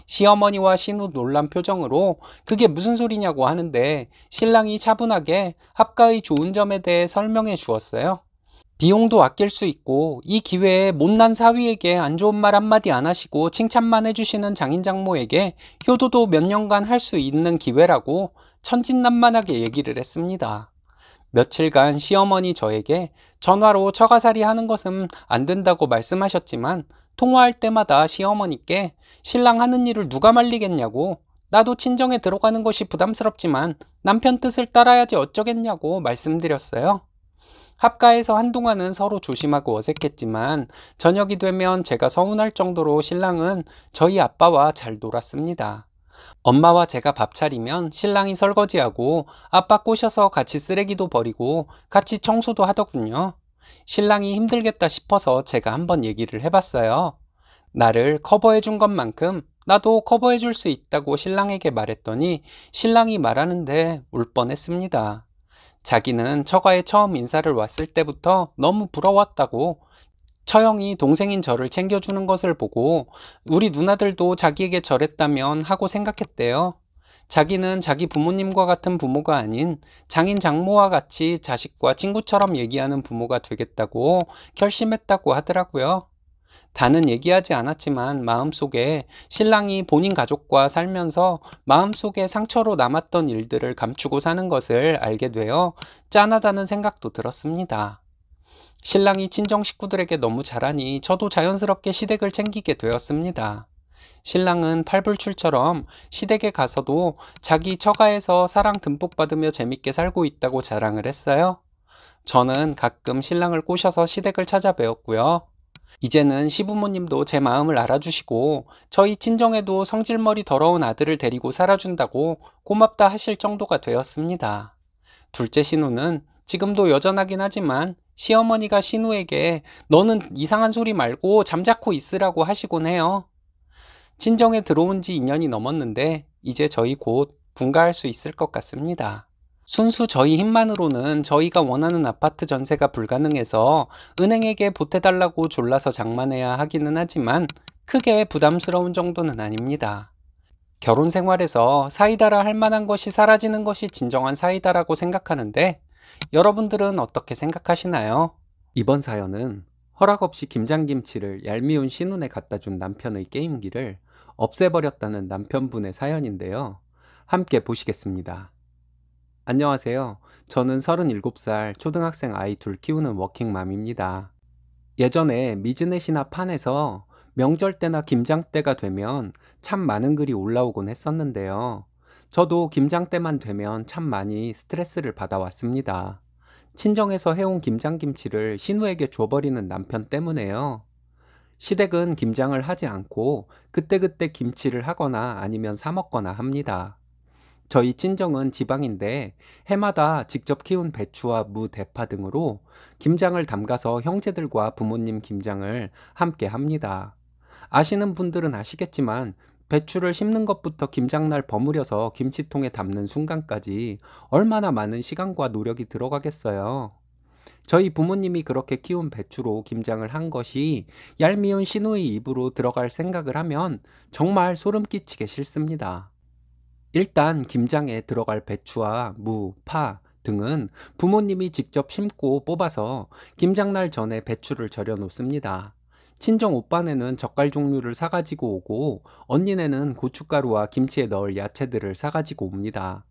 시어머니와 신우 놀란 표정으로 그게 무슨 소리냐고 하는데 신랑이 차분하게 합가의 좋은 점에 대해 설명해 주었어요. 비용도 아낄 수 있고 이 기회에 못난 사위에게 안 좋은 말 한마디 안 하시고 칭찬만 해주시는 장인장모에게 효도도 몇 년간 할 수 있는 기회라고 천진난만하게 얘기를 했습니다. 며칠간 시어머니 저에게 전화로 처가살이 하는 것은 안 된다고 말씀하셨지만 통화할 때마다 시어머니께 신랑 하는 일을 누가 말리겠냐고, 나도 친정에 들어가는 것이 부담스럽지만 남편 뜻을 따라야지 어쩌겠냐고 말씀드렸어요. 합가에서 한동안은 서로 조심하고 어색했지만 저녁이 되면 제가 서운할 정도로 신랑은 저희 아빠와 잘 놀았습니다. 엄마와 제가 밥 차리면 신랑이 설거지하고 아빠 꼬셔서 같이 쓰레기도 버리고 같이 청소도 하더군요. 신랑이 힘들겠다 싶어서 제가 한번 얘기를 해봤어요. 나를 커버해 준 것만큼 나도 커버해 줄 수 있다고 신랑에게 말했더니 신랑이 말하는데 울 뻔했습니다. 자기는 처가에 처음 인사를 왔을 때부터 너무 부러웠다고, 처형이 동생인 저를 챙겨주는 것을 보고 우리 누나들도 자기에게 저랬다면 하고 생각했대요. 자기는 자기 부모님과 같은 부모가 아닌 장인 장모와 같이 자식과 친구처럼 얘기하는 부모가 되겠다고 결심했다고 하더라고요. 다는 얘기하지 않았지만 마음속에 신랑이 본인 가족과 살면서 마음속에 상처로 남았던 일들을 감추고 사는 것을 알게 되어 짠하다는 생각도 들었습니다. 신랑이 친정 식구들에게 너무 잘하니 저도 자연스럽게 시댁을 챙기게 되었습니다. 신랑은 팔불출처럼 시댁에 가서도 자기 처가에서 사랑 듬뿍 받으며 재밌게 살고 있다고 자랑을 했어요. 저는 가끔 신랑을 꼬셔서 시댁을 찾아뵈었고요. 이제는 시부모님도 제 마음을 알아주시고 저희 친정에도 성질머리 더러운 아들을 데리고 살아준다고 고맙다 하실 정도가 되었습니다. 둘째 신우는 지금도 여전하긴 하지만 시어머니가 신우에게 너는 이상한 소리 말고 잠자코 있으라고 하시곤 해요. 친정에 들어온 지 2년이 넘었는데 이제 저희 곧 분가할 수 있을 것 같습니다. 순수 저희 힘만으로는 저희가 원하는 아파트 전세가 불가능해서 은행에게 보태달라고 졸라서 장만해야 하기는 하지만 크게 부담스러운 정도는 아닙니다. 결혼 생활에서 사이다라 할 만한 것이 사라지는 것이 진정한 사이다라고 생각하는데 여러분들은 어떻게 생각하시나요? 이번 사연은 허락 없이 김장김치를 얄미운 신혼에 갖다 준 남편의 게임기를 없애버렸다는 남편분의 사연인데요. 함께 보시겠습니다. 안녕하세요. 저는 37살 초등학생 아이 둘 키우는 워킹맘입니다. 예전에 미즈넷이나 판에서 명절 때나 김장 때가 되면 참 많은 글이 올라오곤 했었는데요. 저도 김장 때만 되면 참 많이 스트레스를 받아왔습니다. 친정에서 해온 김장김치를 신우에게 줘버리는 남편 때문에요. 시댁은 김장을 하지 않고 그때그때 김치를 하거나 아니면 사 먹거나 합니다. 저희 친정은 지방인데 해마다 직접 키운 배추와 무, 대파 등으로 김장을 담가서 형제들과 부모님 김장을 함께 합니다. 아시는 분들은 아시겠지만 배추를 심는 것부터 김장날 버무려서 김치통에 담는 순간까지 얼마나 많은 시간과 노력이 들어가겠어요. 저희 부모님이 그렇게 키운 배추로 김장을 한 것이 얄미운 신우의 입으로 들어갈 생각을 하면 정말 소름 끼치게 싫습니다. 일단 김장에 들어갈 배추와 무, 파 등은 부모님이 직접 심고 뽑아서 김장날 전에 배추를 절여 놓습니다. 친정 오빠네는 젓갈 종류를 사가지고 오고 언니네는 고춧가루와 김치에 넣을 야채들을 사가지고 옵니다.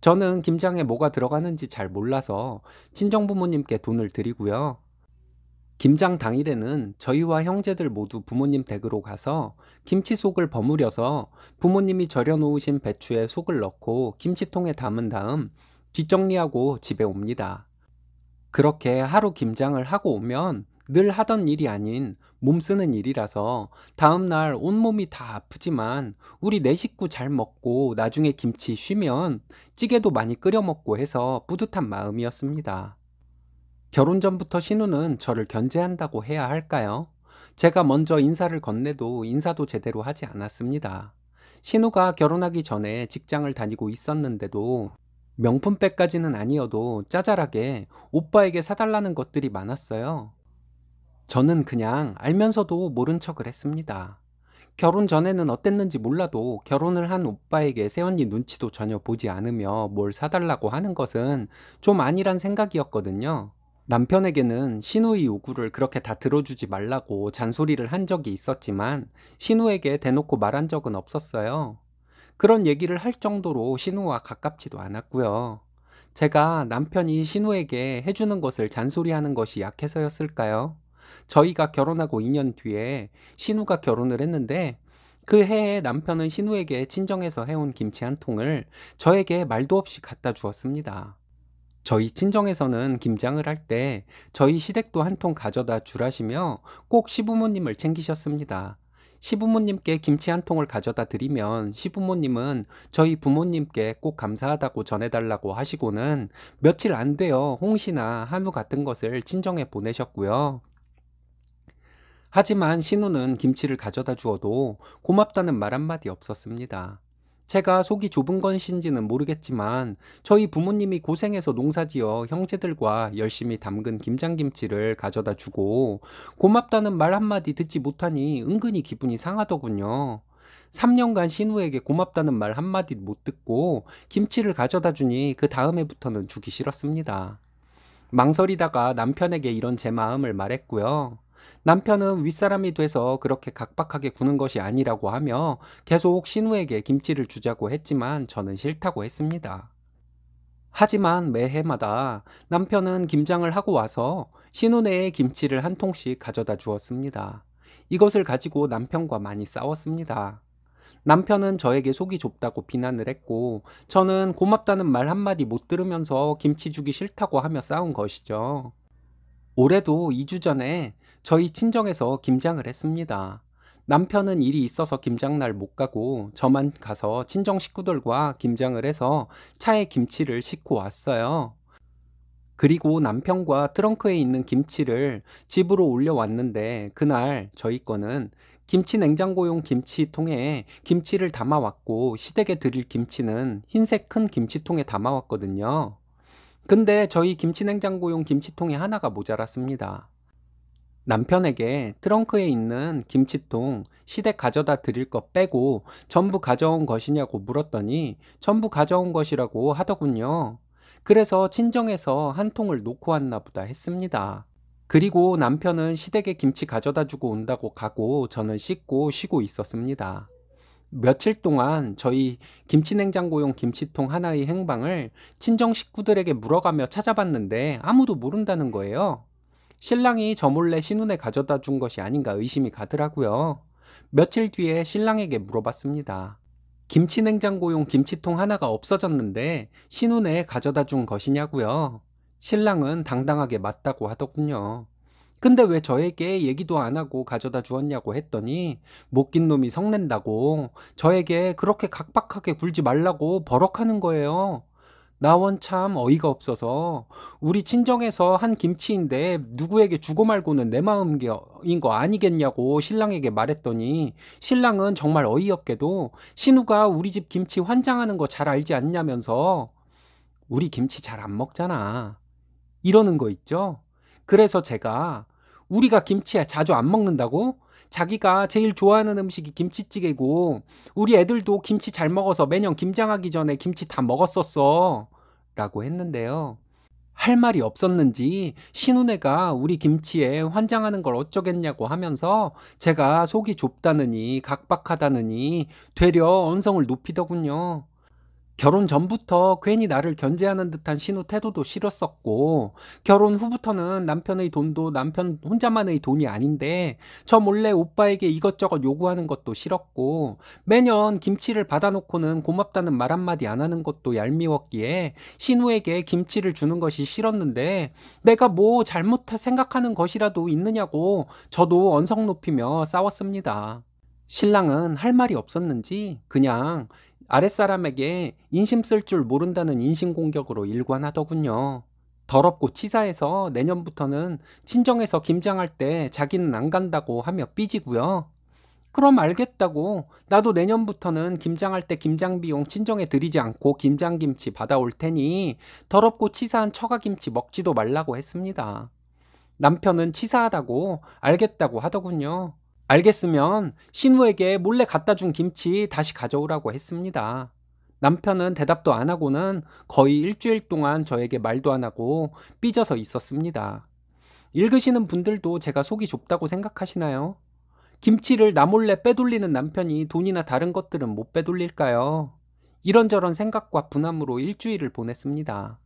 저는 김장에 뭐가 들어가는지 잘 몰라서 친정 부모님께 돈을 드리고요. 김장 당일에는 저희와 형제들 모두 부모님 댁으로 가서 김치 속을 버무려서 부모님이 절여 놓으신 배추에 속을 넣고 김치통에 담은 다음 뒷정리하고 집에 옵니다. 그렇게 하루 김장을 하고 오면 늘 하던 일이 아닌 몸 쓰는 일이라서 다음날 온몸이 다 아프지만 우리 네 식구 잘 먹고 나중에 김치 쉬면 찌개도 많이 끓여 먹고 해서 뿌듯한 마음이었습니다. 결혼 전부터 신우는 저를 견제한다고 해야 할까요? 제가 먼저 인사를 건네도 인사도 제대로 하지 않았습니다. 신우가 결혼하기 전에 직장을 다니고 있었는데도 명품백까지는 아니어도 짜잘하게 오빠에게 사달라는 것들이 많았어요. 저는 그냥 알면서도 모른 척을 했습니다. 결혼 전에는 어땠는지 몰라도 결혼을 한 오빠에게 새언니 눈치도 전혀 보지 않으며 뭘 사달라고 하는 것은 좀 아니란 생각이었거든요. 남편에게는 신우의 요구를 그렇게 다 들어주지 말라고 잔소리를 한 적이 있었지만 신우에게 대놓고 말한 적은 없었어요. 그런 얘기를 할 정도로 신우와 가깝지도 않았고요. 제가 남편이 신우에게 해주는 것을 잔소리하는 것이 약해서였을까요? 저희가 결혼하고 2년 뒤에 신우가 결혼을 했는데 그 해에 남편은 신우에게 친정에서 해온 김치 한 통을 저에게 말도 없이 갖다 주었습니다. 저희 친정에서는 김장을 할 때 저희 시댁도 한 통 가져다 주라시며 꼭 시부모님을 챙기셨습니다. 시부모님께 김치 한 통을 가져다 드리면 시부모님은 저희 부모님께 꼭 감사하다고 전해달라고 하시고는 며칠 안 되어 홍시나 한우 같은 것을 친정에 보내셨고요. 하지만 신우는 김치를 가져다 주어도 고맙다는 말 한마디 없었습니다. 제가 속이 좁은 것인지는 모르겠지만 저희 부모님이 고생해서 농사지어 형제들과 열심히 담근 김장김치를 가져다 주고 고맙다는 말 한마디 듣지 못하니 은근히 기분이 상하더군요. 3년간 신우에게 고맙다는 말 한마디 못 듣고 김치를 가져다 주니 그 다음 해부터는 주기 싫었습니다. 망설이다가 남편에게 이런 제 마음을 말했고요. 남편은 윗사람이 돼서 그렇게 각박하게 구는 것이 아니라고 하며 계속 신우에게 김치를 주자고 했지만 저는 싫다고 했습니다. 하지만 매해마다 남편은 김장을 하고 와서 신우네에 김치를 한 통씩 가져다 주었습니다. 이것을 가지고 남편과 많이 싸웠습니다. 남편은 저에게 속이 좁다고 비난을 했고 저는 고맙다는 말 한마디 못 들으면서 김치 주기 싫다고 하며 싸운 것이죠. 올해도 2주 전에 저희 친정에서 김장을 했습니다. 남편은 일이 있어서 김장날 못 가고 저만 가서 친정 식구들과 김장을 해서 차에 김치를 싣고 왔어요. 그리고 남편과 트렁크에 있는 김치를 집으로 올려왔는데 그날 저희 거는 김치 냉장고용 김치통에 김치를 담아왔고 시댁에 드릴 김치는 흰색 큰 김치통에 담아왔거든요. 근데 저희 김치 냉장고용 김치통이 하나가 모자랐습니다. 남편에게 트렁크에 있는 김치통 시댁 가져다 드릴 거 빼고 전부 가져온 것이냐고 물었더니 전부 가져온 것이라고 하더군요. 그래서 친정에서 한 통을 놓고 왔나 보다 했습니다. 그리고 남편은 시댁에 김치 가져다 주고 온다고 가고 저는 씻고 쉬고 있었습니다. 며칠 동안 저희 김치냉장고용 김치통 하나의 행방을 친정 식구들에게 물어가며 찾아봤는데 아무도 모른다는 거예요. 신랑이 저 몰래 신혼에 가져다 준 것이 아닌가 의심이 가더라고요. 며칠 뒤에 신랑에게 물어봤습니다. 김치냉장고용 김치통 하나가 없어졌는데 신혼에 가져다 준 것이냐고요. 신랑은 당당하게 맞다고 하더군요. 근데 왜 저에게 얘기도 안 하고 가져다 주었냐고 했더니 못 낀 놈이 성낸다고 저에게 그렇게 각박하게 굴지 말라고 버럭하는 거예요. 나원 참 어이가 없어서 우리 친정에서 한 김치인데 누구에게 주고 말고는 내 마음인 거 아니겠냐고 신랑에게 말했더니 신랑은 정말 어이없게도 신우가 우리 집 김치 환장하는 거 잘 알지 않냐면서 우리 김치 잘 안 먹잖아. 이러는 거 있죠? 그래서 제가 우리가 김치 자주 안 먹는다고? 자기가 제일 좋아하는 음식이 김치찌개고 우리 애들도 김치 잘 먹어서 매년 김장하기 전에 김치 다 먹었었어 라고 했는데요. 할 말이 없었는지 신우네가 우리 김치에 환장하는 걸 어쩌겠냐고 하면서 제가 속이 좁다느니 각박하다느니 되려 언성을 높이더군요. 결혼 전부터 괜히 나를 견제하는 듯한 신우 태도도 싫었었고 결혼 후부터는 남편의 돈도 남편 혼자만의 돈이 아닌데 저 몰래 오빠에게 이것저것 요구하는 것도 싫었고 매년 김치를 받아놓고는 고맙다는 말 한마디 안 하는 것도 얄미웠기에 신우에게 김치를 주는 것이 싫었는데 내가 뭐 잘못 생각하는 것이라도 있느냐고 저도 언성 높이며 싸웠습니다. 신랑은 할 말이 없었는지 그냥 아랫사람에게 인심 쓸 줄 모른다는 인신공격으로 일관하더군요. 더럽고 치사해서 내년부터는 친정에서 김장할 때 자기는 안 간다고 하며 삐지고요. 그럼 알겠다고 나도 내년부터는 김장할 때 김장비용 친정에 드리지 않고 김장김치 받아올 테니 더럽고 치사한 처가김치 먹지도 말라고 했습니다. 남편은 치사하다고 알겠다고 하더군요. 알겠으면 신우에게 몰래 갖다 준 김치 다시 가져오라고 했습니다. 남편은 대답도 안 하고는 거의 일주일 동안 저에게 말도 안 하고 삐져서 있었습니다. 읽으시는 분들도 제가 속이 좁다고 생각하시나요? 김치를 나 몰래 빼돌리는 남편이 돈이나 다른 것들은 못 빼돌릴까요? 이런저런 생각과 분함으로 일주일을 보냈습니다.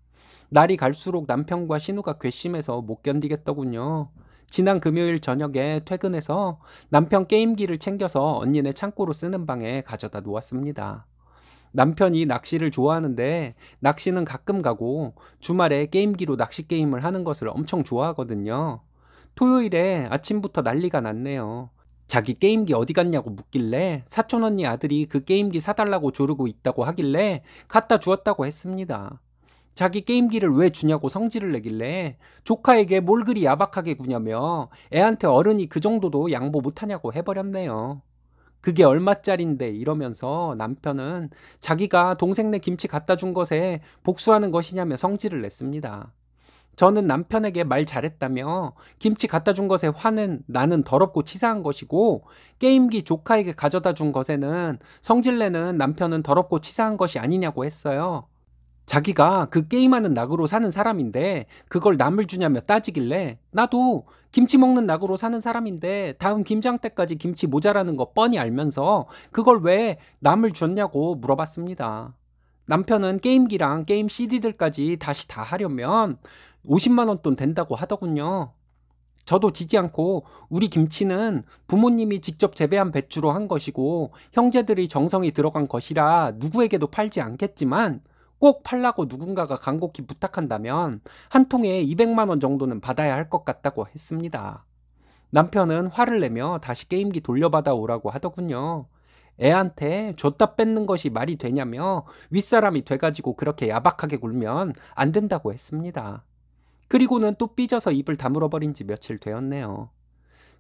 날이 갈수록 남편과 신우가 괘씸해서 못 견디겠더군요. 지난 금요일 저녁에 퇴근해서 남편 게임기를 챙겨서 언니네 창고로 쓰는 방에 가져다 놓았습니다. 남편이 낚시를 좋아하는데 낚시는 가끔 가고 주말에 게임기로 낚시 게임을 하는 것을 엄청 좋아하거든요. 토요일에 아침부터 난리가 났네요. 자기 게임기 어디 갔냐고 묻길래 사촌 언니 아들이 그 게임기 사달라고 조르고 있다고 하길래 갖다 주었다고 했습니다. 자기 게임기를 왜 주냐고 성질을 내길래 조카에게 뭘 그리 야박하게 구냐며 애한테 어른이 그 정도도 양보 못하냐고 해버렸네요. 그게 얼마짜린데 이러면서 남편은 자기가 동생네 김치 갖다 준 것에 복수하는 것이냐며 성질을 냈습니다. 저는 남편에게 말 잘했다며 김치 갖다 준 것에 화는 나는 더럽고 치사한 것이고 게임기 조카에게 가져다 준 것에는 성질내는 남편은 더럽고 치사한 것이 아니냐고 했어요. 자기가 그 게임하는 낙으로 사는 사람인데 그걸 남을 주냐며 따지길래 나도 김치 먹는 낙으로 사는 사람인데 다음 김장 때까지 김치 모자라는 거 뻔히 알면서 그걸 왜 남을 줬냐고 물어봤습니다. 남편은 게임기랑 게임 CD들까지 다시 다 하려면 50만 원 돈 된다고 하더군요. 저도 지지 않고 우리 김치는 부모님이 직접 재배한 배추로 한 것이고 형제들이 정성이 들어간 것이라 누구에게도 팔지 않겠지만 꼭 팔라고 누군가가 간곡히 부탁한다면 한 통에 200만 원 정도는 받아야 할 것 같다고 했습니다. 남편은 화를 내며 다시 게임기 돌려받아 오라고 하더군요. 애한테 줬다 뺏는 것이 말이 되냐며 윗사람이 돼가지고 그렇게 야박하게 굴면 안 된다고 했습니다. 그리고는 또 삐져서 입을 다물어 버린 지 며칠 되었네요.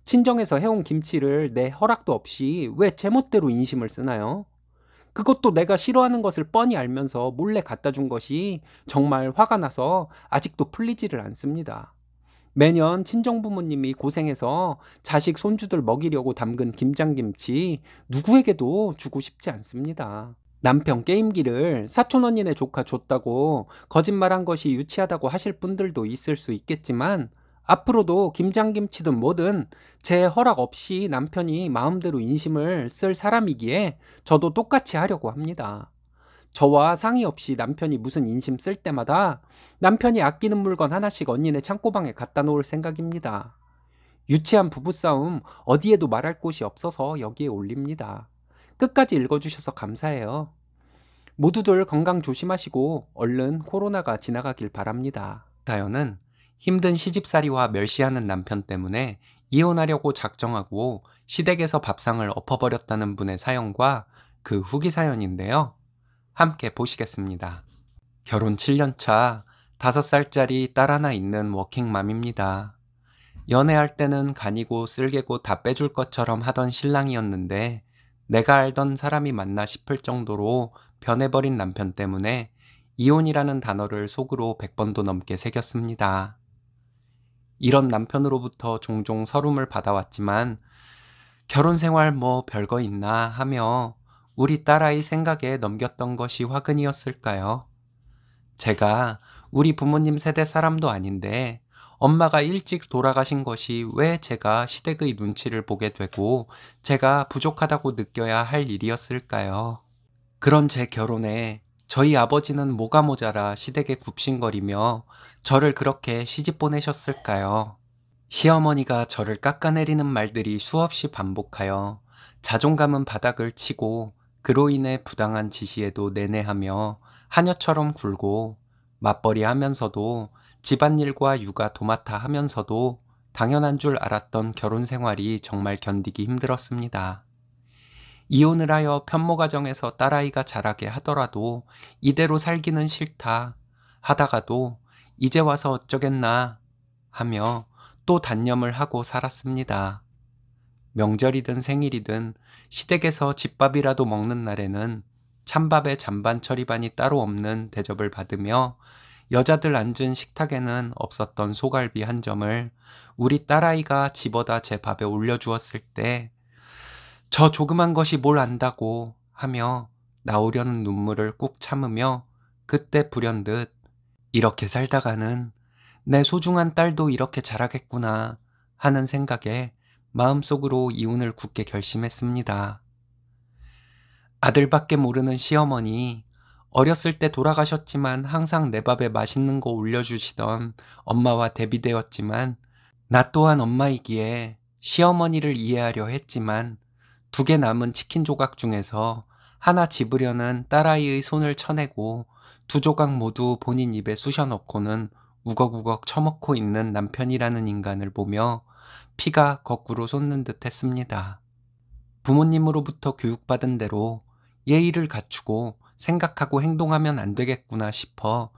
친정에서 해온 김치를 내 허락도 없이 왜 제멋대로 인심을 쓰나요? 그것도 내가 싫어하는 것을 뻔히 알면서 몰래 갖다 준 것이 정말 화가 나서 아직도 풀리지를 않습니다. 매년 친정부모님이 고생해서 자식 손주들 먹이려고 담근 김장김치 누구에게도 주고 싶지 않습니다. 남편 게임기를 사촌 언니네 조카 줬다고 거짓말한 것이 유치하다고 하실 분들도 있을 수 있겠지만 앞으로도 김장김치든 뭐든 제 허락 없이 남편이 마음대로 인심을 쓸 사람이기에 저도 똑같이 하려고 합니다. 저와 상의 없이 남편이 무슨 인심 쓸 때마다 남편이 아끼는 물건 하나씩 언니네 창고방에 갖다 놓을 생각입니다. 유치한 부부싸움 어디에도 말할 곳이 없어서 여기에 올립니다. 끝까지 읽어주셔서 감사해요. 모두들 건강 조심하시고 얼른 코로나가 지나가길 바랍니다. 사연은 힘든 시집살이와 멸시하는 남편 때문에 이혼하려고 작정하고 시댁에서 밥상을 엎어버렸다는 분의 사연과 그 후기 사연인데요. 함께 보시겠습니다. 결혼 7년 차 5살짜리 딸 하나 있는 워킹맘입니다. 연애할 때는 간이고 쓸개고 다 빼줄 것처럼 하던 신랑이었는데 내가 알던 사람이 맞나 싶을 정도로 변해버린 남편 때문에 이혼이라는 단어를 속으로 100번도 넘게 새겼습니다. 이런 남편으로부터 종종 서름을 받아왔지만 결혼 생활 뭐 별거 있나 하며 우리 딸아이 생각에 넘겼던 것이 화근이었을까요? 제가 우리 부모님 세대 사람도 아닌데 엄마가 일찍 돌아가신 것이 왜 제가 시댁의 눈치를 보게 되고 제가 부족하다고 느껴야 할 일이었을까요? 그런 제 결혼에 저희 아버지는 뭐가 모자라 시댁에 굽신거리며 저를 그렇게 시집 보내셨을까요? 시어머니가 저를 깎아내리는 말들이 수없이 반복하여 자존감은 바닥을 치고 그로 인해 부당한 지시에도 내내하며 하녀처럼 굴고 맞벌이 하면서도 집안일과 육아 도맡아 하면서도 당연한 줄 알았던 결혼 생활이 정말 견디기 힘들었습니다. 이혼을 하여 편모 가정에서 딸아이가 자라게 하더라도 이대로 살기는 싫다 하다가도 이제 와서 어쩌겠나 하며 또 단념을 하고 살았습니다. 명절이든 생일이든 시댁에서 집밥이라도 먹는 날에는 찬밥에 잔반 처리반이 따로 없는 대접을 받으며 여자들 앉은 식탁에는 없었던 소갈비 한 점을 우리 딸아이가 집어다 제 밥에 올려주었을 때 저 조그만 것이 뭘 안다고 하며 나오려는 눈물을 꾹 참으며 그때 불현듯 이렇게 살다가는 내 소중한 딸도 이렇게 자라겠구나 하는 생각에 마음속으로 이혼을 굳게 결심했습니다. 아들밖에 모르는 시어머니, 어렸을 때 돌아가셨지만 항상 내 밥에 맛있는 거 올려주시던 엄마와 대비되었지만 나 또한 엄마이기에 시어머니를 이해하려 했지만 2개 남은 치킨 조각 중에서 하나 집으려는 딸아이의 손을 쳐내고 2조각 모두 본인 입에 쑤셔 넣고는 우걱우걱 처먹고 있는 남편이라는 인간을 보며 피가 거꾸로 솟는 듯 했습니다. 부모님으로부터 교육받은 대로 예의를 갖추고 생각하고 행동하면 안 되겠구나 싶어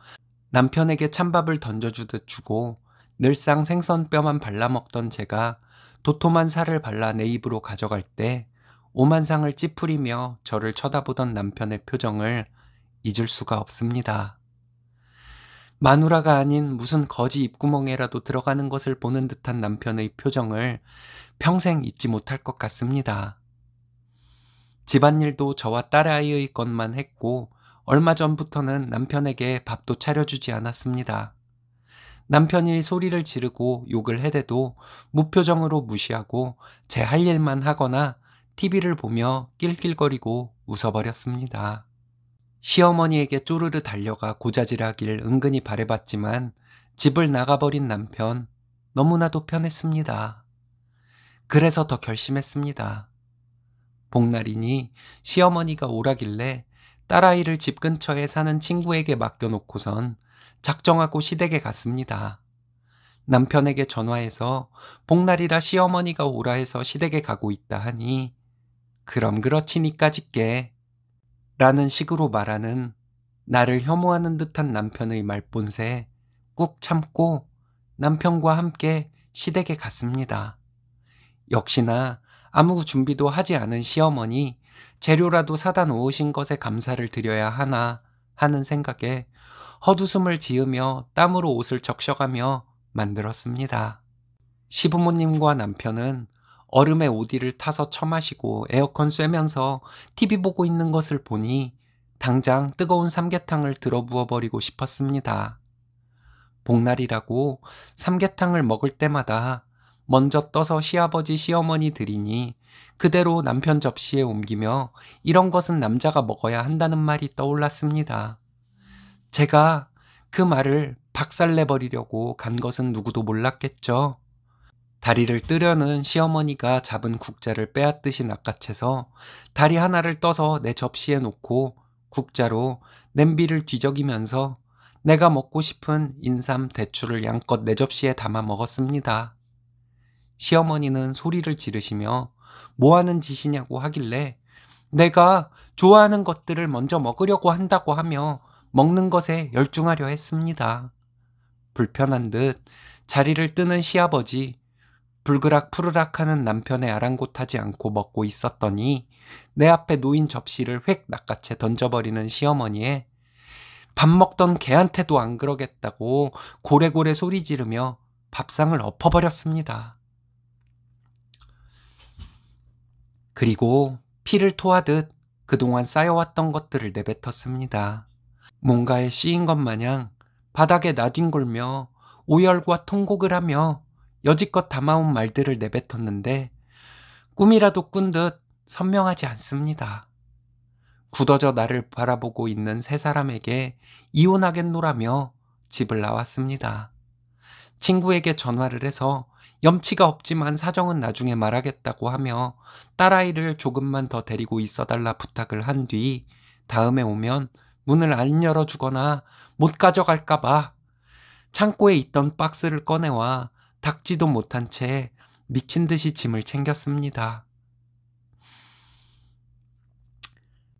남편에게 찬밥을 던져주듯 주고 늘상 생선뼈만 발라먹던 제가 도톰한 살을 발라 내 입으로 가져갈 때 오만상을 찌푸리며 저를 쳐다보던 남편의 표정을 잊을 수가 없습니다. 마누라가 아닌 무슨 거지 입구멍에라도 들어가는 것을 보는 듯한 남편의 표정을 평생 잊지 못할 것 같습니다. 집안일도 저와 딸아이의 것만 했고 얼마 전부터는 남편에게 밥도 차려주지 않았습니다. 남편이 소리를 지르고 욕을 해대도 무표정으로 무시하고 제 할 일만 하거나 TV를 보며 낄낄거리고 웃어버렸습니다. 시어머니에게 쪼르르 달려가 고자질하길 은근히 바래봤지만 집을 나가버린 남편 너무나도 편했습니다. 그래서 더 결심했습니다. 복날이니 시어머니가 오라길래 딸아이를 집 근처에 사는 친구에게 맡겨놓고선 작정하고 시댁에 갔습니다. 남편에게 전화해서 복날이라 시어머니가 오라 해서 시댁에 가고 있다 하니 그럼 그렇지니까 집게 라는 식으로 말하는 나를 혐오하는 듯한 남편의 말본새 꾹 참고 남편과 함께 시댁에 갔습니다. 역시나 아무 준비도 하지 않은 시어머니 재료라도 사다 놓으신 것에 감사를 드려야 하나 하는 생각에 헛웃음을 지으며 땀으로 옷을 적셔가며 만들었습니다. 시부모님과 남편은 얼음에 오디를 타서 처마시고 에어컨 쐬면서 TV 보고 있는 것을 보니 당장 뜨거운 삼계탕을 들어부어 버리고 싶었습니다. 복날이라고 삼계탕을 먹을 때마다 먼저 떠서 시아버지 시어머니 드리니 그대로 남편 접시에 옮기며 이런 것은 남자가 먹어야 한다는 말이 떠올랐습니다. 제가 그 말을 박살내버리려고 간 것은 누구도 몰랐겠죠. 다리를 뜨려는 시어머니가 잡은 국자를 빼앗듯이 낚아채서 다리 하나를 떠서 내 접시에 놓고 국자로 냄비를 뒤적이면서 내가 먹고 싶은 인삼, 대추를 양껏 내 접시에 담아 먹었습니다. 시어머니는 소리를 지르시며 뭐 하는 짓이냐고 하길래 내가 좋아하는 것들을 먼저 먹으려고 한다고 하며 먹는 것에 열중하려 했습니다. 불편한 듯 자리를 뜨는 시아버지, 불그락 푸르락 하는 남편의 아랑곳하지 않고 먹고 있었더니 내 앞에 놓인 접시를 휙 낚아채 던져버리는 시어머니에 밥 먹던 개한테도 안 그러겠다고 고래고래 소리 지르며 밥상을 엎어버렸습니다. 그리고 피를 토하듯 그동안 쌓여왔던 것들을 내뱉었습니다. 뭔가에 씌인 것 마냥 바닥에 나뒹굴며 오열과 통곡을 하며 여지껏 담아온 말들을 내뱉었는데 꿈이라도 꾼 듯 선명하지 않습니다. 굳어져 나를 바라보고 있는 세 사람에게 이혼하겠노라며 집을 나왔습니다. 친구에게 전화를 해서 염치가 없지만 사정은 나중에 말하겠다고 하며 딸아이를 조금만 더 데리고 있어달라 부탁을 한 뒤 다음에 오면 문을 안 열어주거나 못 가져갈까봐 창고에 있던 박스를 꺼내와 닦지도 못한 채 미친 듯이 짐을 챙겼습니다.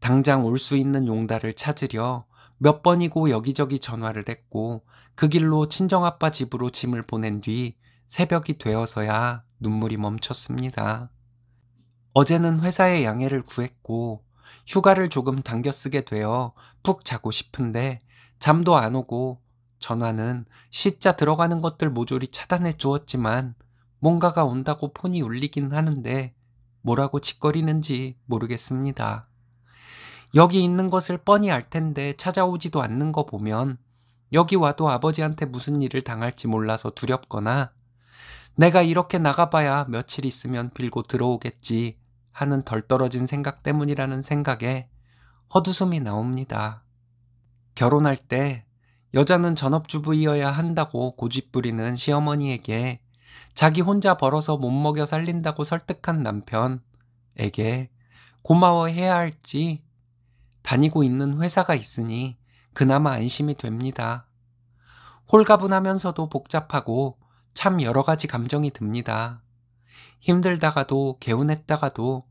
당장 올 수 있는 용달을 찾으려 몇 번이고 여기저기 전화를 했고 그 길로 친정아빠 집으로 짐을 보낸 뒤 새벽이 되어서야 눈물이 멈췄습니다. 어제는 회사에 양해를 구했고 휴가를 조금 당겨 쓰게 되어 푹 자고 싶은데 잠도 안 오고 전화는 C자 들어가는 것들 모조리 차단해 주었지만 뭔가가 온다고 폰이 울리긴 하는데 뭐라고 짓거리는지 모르겠습니다. 여기 있는 것을 뻔히 알 텐데 찾아오지도 않는 거 보면 여기 와도 아버지한테 무슨 일을 당할지 몰라서 두렵거나 내가 이렇게 나가봐야 며칠 있으면 빌고 들어오겠지 하는 덜 떨어진 생각 때문이라는 생각에 헛웃음이 나옵니다. 결혼할 때 여자는 전업주부이어야 한다고 고집부리는 시어머니에게 자기 혼자 벌어서 못 먹여 살린다고 설득한 남편에게 고마워해야 할지 다니고 있는 회사가 있으니 그나마 안심이 됩니다. 홀가분하면서도 복잡하고 참 여러 가지 감정이 듭니다. 힘들다가도 개운했다가도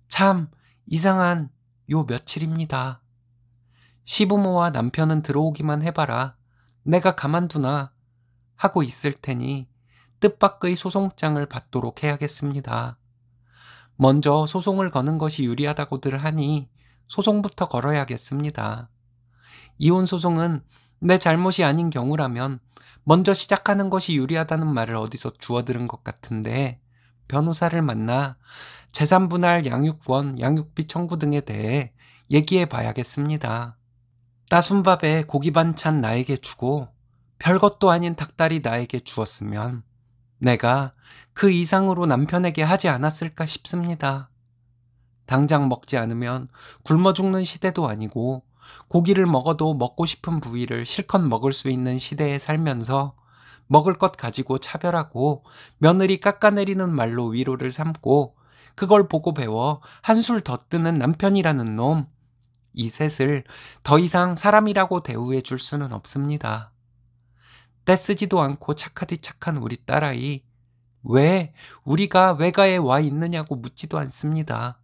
참 이상한 요 며칠입니다. 시부모와 남편은 들어오기만 해봐라. 내가 가만두나 하고 있을 테니 뜻밖의 소송장을 받도록 해야겠습니다. 먼저 소송을 거는 것이 유리하다고들 하니 소송부터 걸어야겠습니다. 이혼 소송은 내 잘못이 아닌 경우라면 먼저 시작하는 것이 유리하다는 말을 어디서 주워들은 것 같은데 변호사를 만나 재산분할 양육권, 양육비 청구 등에 대해 얘기해 봐야겠습니다. 따순 밥에 고기 반찬 나에게 주고 별것도 아닌 닭다리 나에게 주었으면 내가 그 이상으로 남편에게 하지 않았을까 싶습니다. 당장 먹지 않으면 굶어 죽는 시대도 아니고 고기를 먹어도 먹고 싶은 부위를 실컷 먹을 수 있는 시대에 살면서 먹을 것 가지고 차별하고 며느리 깎아내리는 말로 위로를 삼고 그걸 보고 배워 한술 더 뜨는 남편이라는 놈, 이 셋을 더 이상 사람이라고 대우해 줄 수는 없습니다. 떼쓰지도 않고 착하디 착한 우리 딸아이, 왜 우리가 외가에 와 있느냐고 묻지도 않습니다.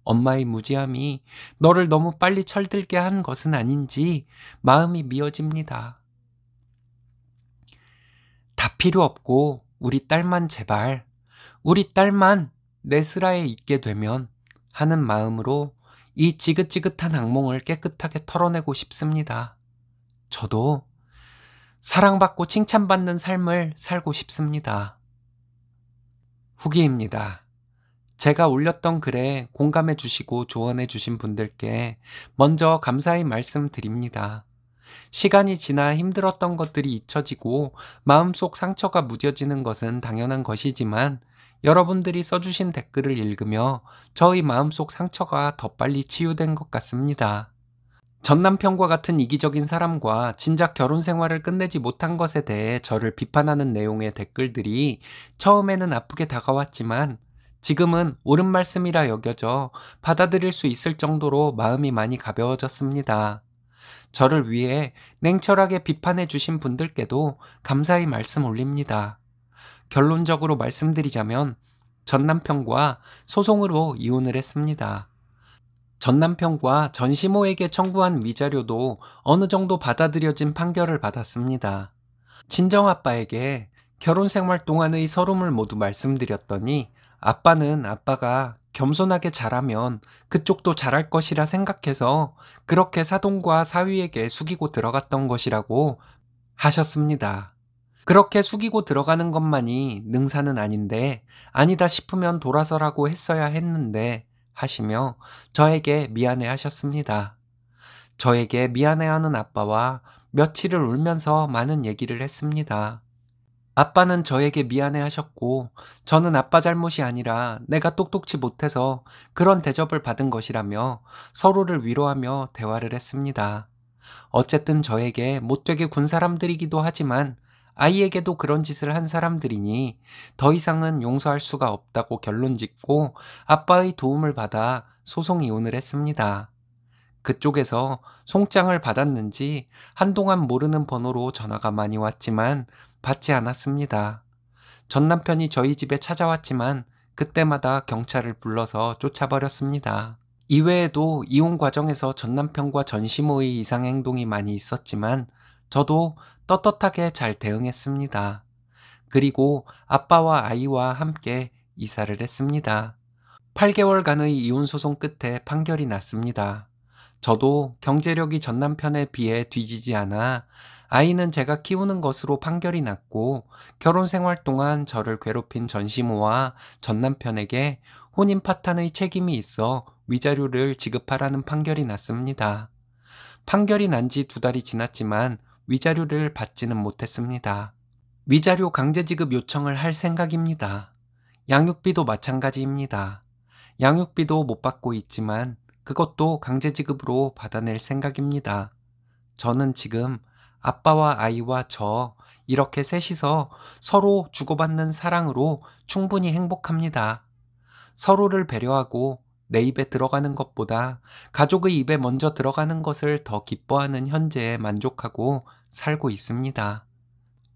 엄마의 무지함이 너를 너무 빨리 철들게 한 것은 아닌지 마음이 미어집니다. 다 필요 없고 우리 딸만 제발, 우리 딸만 내 슬하에 있게 되면 하는 마음으로 이 지긋지긋한 악몽을 깨끗하게 털어내고 싶습니다. 저도 사랑받고 칭찬받는 삶을 살고 싶습니다. 후기입니다. 제가 올렸던 글에 공감해 주시고 조언해 주신 분들께 먼저 감사의 말씀 드립니다. 시간이 지나 힘들었던 것들이 잊혀지고 마음속 상처가 무뎌지는 것은 당연한 것이지만 여러분들이 써주신 댓글을 읽으며 저의 마음속 상처가 더 빨리 치유된 것 같습니다. 전 남편과 같은 이기적인 사람과 진작 결혼 생활을 끝내지 못한 것에 대해 저를 비판하는 내용의 댓글들이 처음에는 아프게 다가왔지만 지금은 옳은 말씀이라 여겨져 받아들일 수 있을 정도로 마음이 많이 가벼워졌습니다. 저를 위해 냉철하게 비판해 주신 분들께도 감사의 말씀 올립니다. 결론적으로 말씀드리자면 전 남편과 소송으로 이혼을 했습니다. 전 남편과 전 시모에게 청구한 위자료도 어느 정도 받아들여진 판결을 받았습니다. 친정아빠에게 결혼 생활 동안의 서름을 모두 말씀드렸더니 아빠는 아빠가 겸손하게 잘하면 그쪽도 잘할 것이라 생각해서 그렇게 사돈과 사위에게 숙이고 들어갔던 것이라고 하셨습니다. 그렇게 숙이고 들어가는 것만이 능사는 아닌데 아니다 싶으면 돌아서라고 했어야 했는데 하시며 저에게 미안해 하셨습니다. 저에게 미안해하는 아빠와 며칠을 울면서 많은 얘기를 했습니다. 아빠는 저에게 미안해 하셨고 저는 아빠 잘못이 아니라 내가 똑똑지 못해서 그런 대접을 받은 것이라며 서로를 위로하며 대화를 했습니다. 어쨌든 저에게 못되게 군 사람들이기도 하지만 아이에게도 그런 짓을 한 사람들이니 더 이상은 용서할 수가 없다고 결론 짓고 아빠의 도움을 받아 소송 이혼을 했습니다. 그쪽에서 송장을 받았는지 한동안 모르는 번호로 전화가 많이 왔지만 받지 않았습니다. 전 남편이 저희 집에 찾아왔지만 그때마다 경찰을 불러서 쫓아버렸습니다. 이외에도 이혼 과정에서 전 남편과 전 시모의 이상 행동이 많이 있었지만 저도 떳떳하게 잘 대응했습니다. 그리고 아빠와 아이와 함께 이사를 했습니다. 8개월간의 이혼 소송 끝에 판결이 났습니다. 저도 경제력이 전 남편에 비해 뒤지지 않아 아이는 제가 키우는 것으로 판결이 났고 결혼 생활 동안 저를 괴롭힌 전 시모와 전 남편에게 혼인 파탄의 책임이 있어 위자료를 지급하라는 판결이 났습니다. 판결이 난 지 2달이 지났지만 위자료를 받지는 못했습니다. 위자료 강제 지급 요청을 할 생각입니다. 양육비도 마찬가지입니다. 양육비도 못 받고 있지만 그것도 강제 지급으로 받아낼 생각입니다. 저는 지금 아빠와 아이와 저 이렇게 셋이서 서로 주고받는 사랑으로 충분히 행복합니다. 서로를 배려하고 내 입에 들어가는 것보다 가족의 입에 먼저 들어가는 것을 더 기뻐하는 현재에 만족하고 살고 있습니다.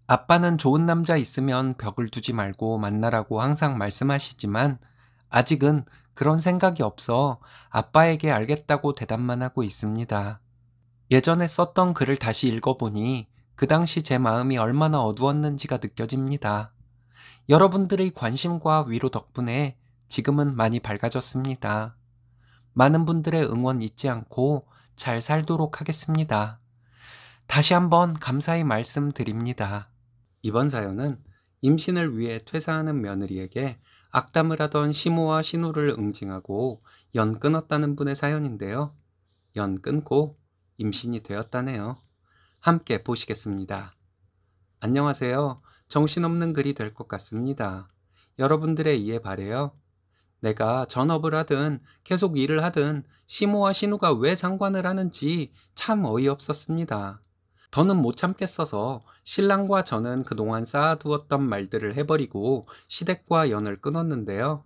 아빠는 좋은 남자 있으면 벽을 두지 말고 만나라고 항상 말씀하시지만 아직은 그런 생각이 없어 아빠에게 알겠다고 대답만 하고 있습니다. 예전에 썼던 글을 다시 읽어보니 그 당시 제 마음이 얼마나 어두웠는지가 느껴집니다. 여러분들의 관심과 위로 덕분에 지금은 많이 밝아졌습니다. 많은 분들의 응원 잊지 않고 잘 살도록 하겠습니다. 다시 한번 감사의 말씀드립니다. 이번 사연은 임신을 위해 퇴사하는 며느리에게 악담을 하던 시모와 신우를 응징하고 연 끊었다는 분의 사연인데요. 연 끊고 임신이 되었다네요. 함께 보시겠습니다. 안녕하세요. 정신없는 글이 될 것 같습니다. 여러분들의 이해 바래요. 내가 전업을 하든 계속 일을 하든 시모와 신우가 왜 상관을 하는지 참 어이없었습니다. 더는 못 참겠어서 신랑과 저는 그동안 쌓아두었던 말들을 해버리고 시댁과 연을 끊었는데요.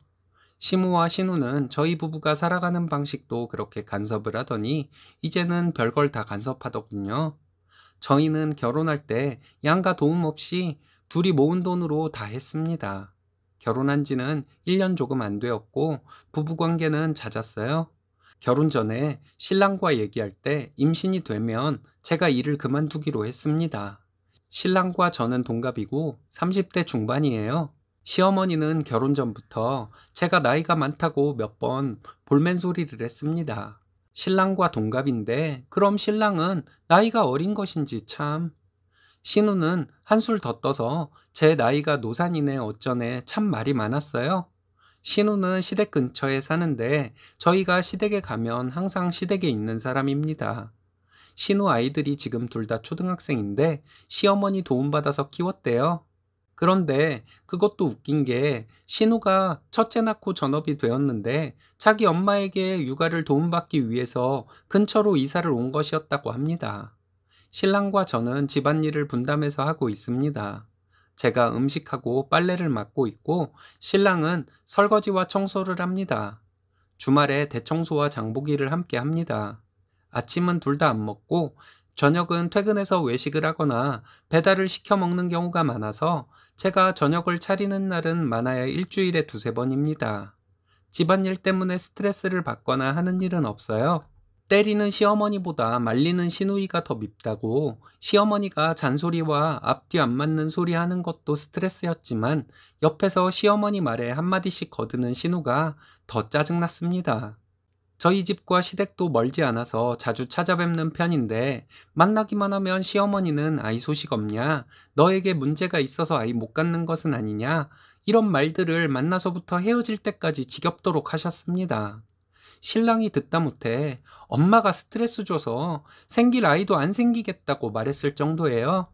시모와 신우는 저희 부부가 살아가는 방식도 그렇게 간섭을 하더니 이제는 별걸 다 간섭하더군요. 저희는 결혼할 때 양가 도움 없이 둘이 모은 돈으로 다 했습니다. 결혼한 지는 1년 조금 안 되었고 부부관계는 잦았어요. 결혼 전에 신랑과 얘기할 때 임신이 되면 제가 일을 그만두기로 했습니다. 신랑과 저는 동갑이고 30대 중반이에요. 시어머니는 결혼 전부터 제가 나이가 많다고 몇 번 볼멘소리를 했습니다. 신랑과 동갑인데 그럼 신랑은 나이가 어린 것인지 참. 신우는 한술 더 떠서 제 나이가 노산이네 어쩌네 참 말이 많았어요. 신우는 시댁 근처에 사는데 저희가 시댁에 가면 항상 시댁에 있는 사람입니다. 신우 아이들이 지금 둘 다 초등학생인데 시어머니 도움받아서 키웠대요. 그런데 그것도 웃긴 게 신우가 첫째 낳고 전업이 되었는데 자기 엄마에게 육아를 도움받기 위해서 근처로 이사를 온 것이었다고 합니다. 신랑과 저는 집안일을 분담해서 하고 있습니다. 제가 음식하고 빨래를 맡고 있고 신랑은 설거지와 청소를 합니다. 주말에 대청소와 장보기를 함께 합니다. 아침은 둘 다 안 먹고 저녁은 퇴근해서 외식을 하거나 배달을 시켜 먹는 경우가 많아서 제가 저녁을 차리는 날은 많아야 일주일에 두세 번입니다. 집안일 때문에 스트레스를 받거나 하는 일은 없어요. 때리는 시어머니보다 말리는 시누이가 더 밉다고 시어머니가 잔소리와 앞뒤 안 맞는 소리 하는 것도 스트레스였지만 옆에서 시어머니 말에 한마디씩 거드는 신우가 더 짜증났습니다. 저희 집과 시댁도 멀지 않아서 자주 찾아뵙는 편인데 만나기만 하면 시어머니는 아이 소식 없냐? 너에게 문제가 있어서 아이 못 갖는 것은 아니냐? 이런 말들을 만나서부터 헤어질 때까지 지겹도록 하셨습니다. 신랑이 듣다 못해 엄마가 스트레스 줘서 생길 아이도 안 생기겠다고 말했을 정도예요.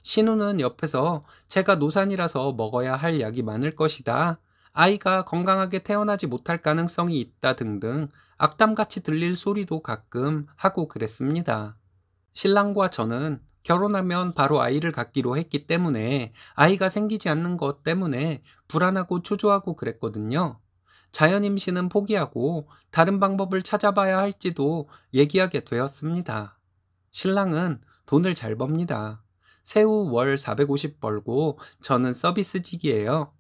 신우는 옆에서 제가 노산이라서 먹어야 할 약이 많을 것이다. 아이가 건강하게 태어나지 못할 가능성이 있다 등등 악담같이 들릴 소리도 가끔 하고 그랬습니다. 신랑과 저는 결혼하면 바로 아이를 갖기로 했기 때문에 아이가 생기지 않는 것 때문에 불안하고 초조하고 그랬거든요. 자연임신은 포기하고 다른 방법을 찾아봐야 할지도 얘기하게 되었습니다. 신랑은 돈을 잘 법니다. 세후 월 450 벌고 저는 서비스직이에요.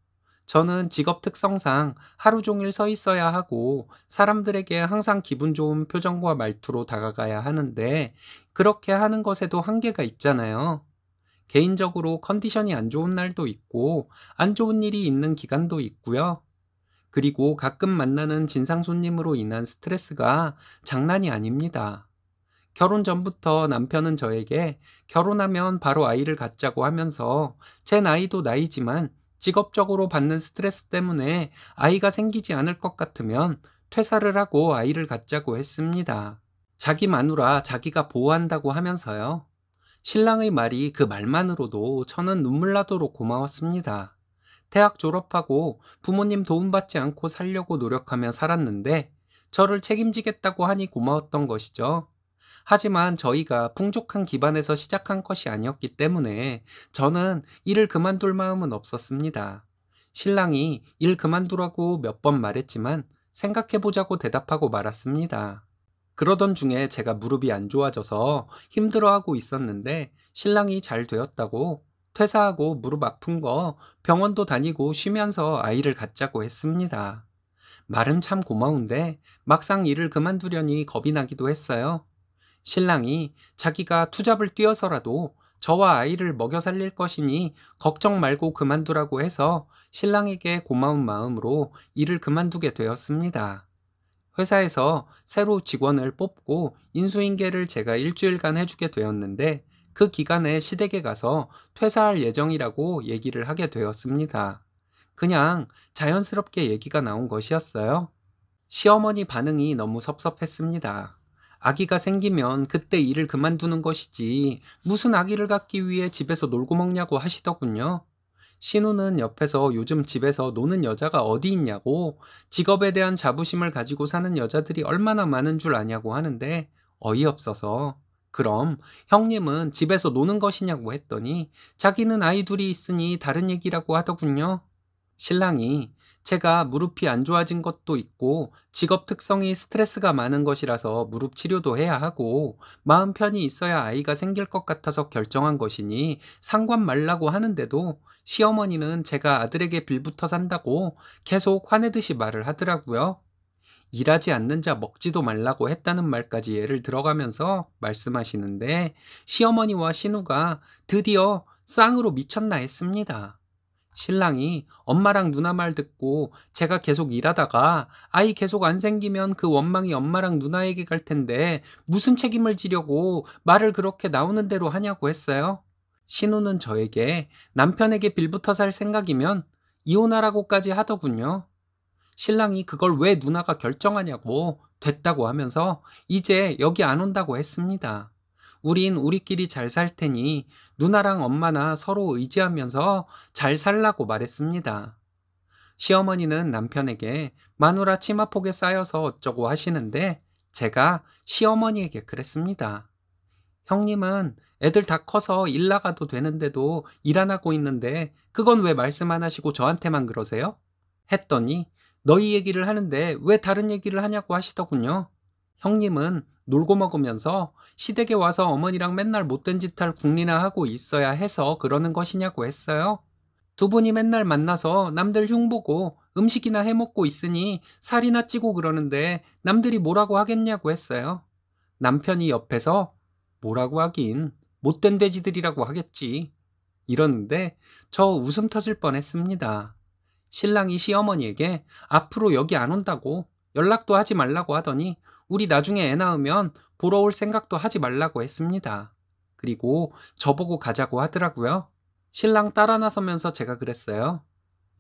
저는 직업 특성상 하루 종일 서 있어야 하고 사람들에게 항상 기분 좋은 표정과 말투로 다가가야 하는데 그렇게 하는 것에도 한계가 있잖아요. 개인적으로 컨디션이 안 좋은 날도 있고 안 좋은 일이 있는 기간도 있고요. 그리고 가끔 만나는 진상 손님으로 인한 스트레스가 장난이 아닙니다. 결혼 전부터 남편은 저에게 결혼하면 바로 아이를 갖자고 하면서 제 나이도 나이지만 직업적으로 받는 스트레스 때문에 아이가 생기지 않을 것 같으면 퇴사를 하고 아이를 갖자고 했습니다. 자기 마누라 자기가 보호한다고 하면서요. 신랑의 말이 그 말만으로도 저는 눈물 나도록 고마웠습니다. 대학 졸업하고 부모님 도움받지 않고 살려고 노력하며 살았는데 저를 책임지겠다고 하니 고마웠던 것이죠. 하지만 저희가 풍족한 기반에서 시작한 것이 아니었기 때문에 저는 일을 그만둘 마음은 없었습니다. 신랑이 일 그만두라고 몇 번 말했지만 생각해보자고 대답하고 말았습니다. 그러던 중에 제가 무릎이 안 좋아져서 힘들어하고 있었는데 신랑이 잘 되었다고 퇴사하고 무릎 아픈 거 병원도 다니고 쉬면서 아이를 갖자고 했습니다. 말은 참 고마운데 막상 일을 그만두려니 겁이 나기도 했어요. 신랑이 자기가 투잡을 뛰어서라도 저와 아이를 먹여 살릴 것이니 걱정 말고 그만두라고 해서 신랑에게 고마운 마음으로 일을 그만두게 되었습니다. 회사에서 새로 직원을 뽑고 인수인계를 제가 일주일간 해주게 되었는데 그 기간에 시댁에 가서 퇴사할 예정이라고 얘기를 하게 되었습니다. 그냥 자연스럽게 얘기가 나온 것이었어요. 시어머니 반응이 너무 섭섭했습니다. 아기가 생기면 그때 일을 그만두는 것이지 무슨 아기를 갖기 위해 집에서 놀고 먹냐고 하시더군요. 신우는 옆에서 요즘 집에서 노는 여자가 어디 있냐고 직업에 대한 자부심을 가지고 사는 여자들이 얼마나 많은 줄 아냐고 하는데 어이없어서 그럼 형님은 집에서 노는 것이냐고 했더니 자기는 아이 둘이 있으니 다른 얘기라고 하더군요. 신랑이 제가 무릎이 안 좋아진 것도 있고 직업 특성이 스트레스가 많은 것이라서 무릎 치료도 해야 하고 마음 편히 있어야 아이가 생길 것 같아서 결정한 것이니 상관 말라고 하는데도 시어머니는 제가 아들에게 빌붙어 산다고 계속 화내듯이 말을 하더라고요. 일하지 않는 자 먹지도 말라고 했다는 말까지 예를 들어가면서 말씀하시는데 시어머니와 신우가 드디어 쌍으로 미쳤나 했습니다. 신랑이 엄마랑 누나 말 듣고 제가 계속 일하다가 아이 계속 안 생기면 그 원망이 엄마랑 누나에게 갈 텐데 무슨 책임을 지려고 말을 그렇게 나오는 대로 하냐고 했어요. 신우는 저에게 남편에게 빌붙어 살 생각이면 이혼하라고까지 하더군요. 신랑이 그걸 왜 누나가 결정하냐고 됐다고 하면서 이제 여기 안 온다고 했습니다. 우린 우리끼리 잘 살 테니 누나랑 엄마나 서로 의지하면서 잘 살라고 말했습니다. 시어머니는 남편에게 마누라 치마폭에 쌓여서 어쩌고 하시는데 제가 시어머니에게 그랬습니다. 형님은 애들 다 커서 일 나가도 되는데도 일 안 하고 있는데 그건 왜 말씀 안 하시고 저한테만 그러세요? 했더니 너희 얘기를 하는데 왜 다른 얘기를 하냐고 하시더군요. 형님은 놀고 먹으면서 시댁에 와서 어머니랑 맨날 못된 짓 할 궁리나 하고 있어야 해서 그러는 것이냐고 했어요. 두 분이 맨날 만나서 남들 흉보고 음식이나 해먹고 있으니 살이나 찌고 그러는데 남들이 뭐라고 하겠냐고 했어요. 남편이 옆에서 뭐라고 하긴 못된 돼지들이라고 하겠지. 이러는데 저 웃음 터질 뻔했습니다. 신랑이 시어머니에게 앞으로 여기 안 온다고 연락도 하지 말라고 하더니 우리 나중에 애 낳으면 보러 올 생각도 하지 말라고 했습니다. 그리고 저보고 가자고 하더라고요. 신랑 따라 나서면서 제가 그랬어요.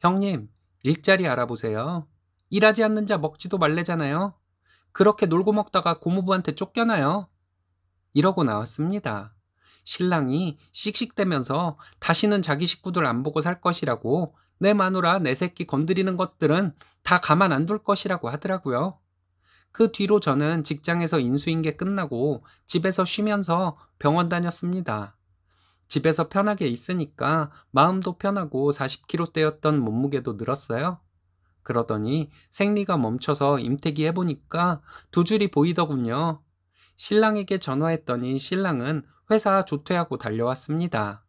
형님, 일자리 알아보세요. 일하지 않는 자 먹지도 말래잖아요. 그렇게 놀고 먹다가 고모부한테 쫓겨나요. 이러고 나왔습니다. 신랑이 씩씩대면서 다시는 자기 식구들 안 보고 살 것이라고 내 마누라 내 새끼 건드리는 것들은 다 가만 안 둘 것이라고 하더라고요. 그 뒤로 저는 직장에서 인수인계 끝나고 집에서 쉬면서 병원 다녔습니다. 집에서 편하게 있으니까 마음도 편하고 40kg대였던 몸무게도 늘었어요. 그러더니 생리가 멈춰서 임태기 해보니까 두 줄이 보이더군요. 신랑에게 전화했더니 신랑은 회사 조퇴하고 달려왔습니다.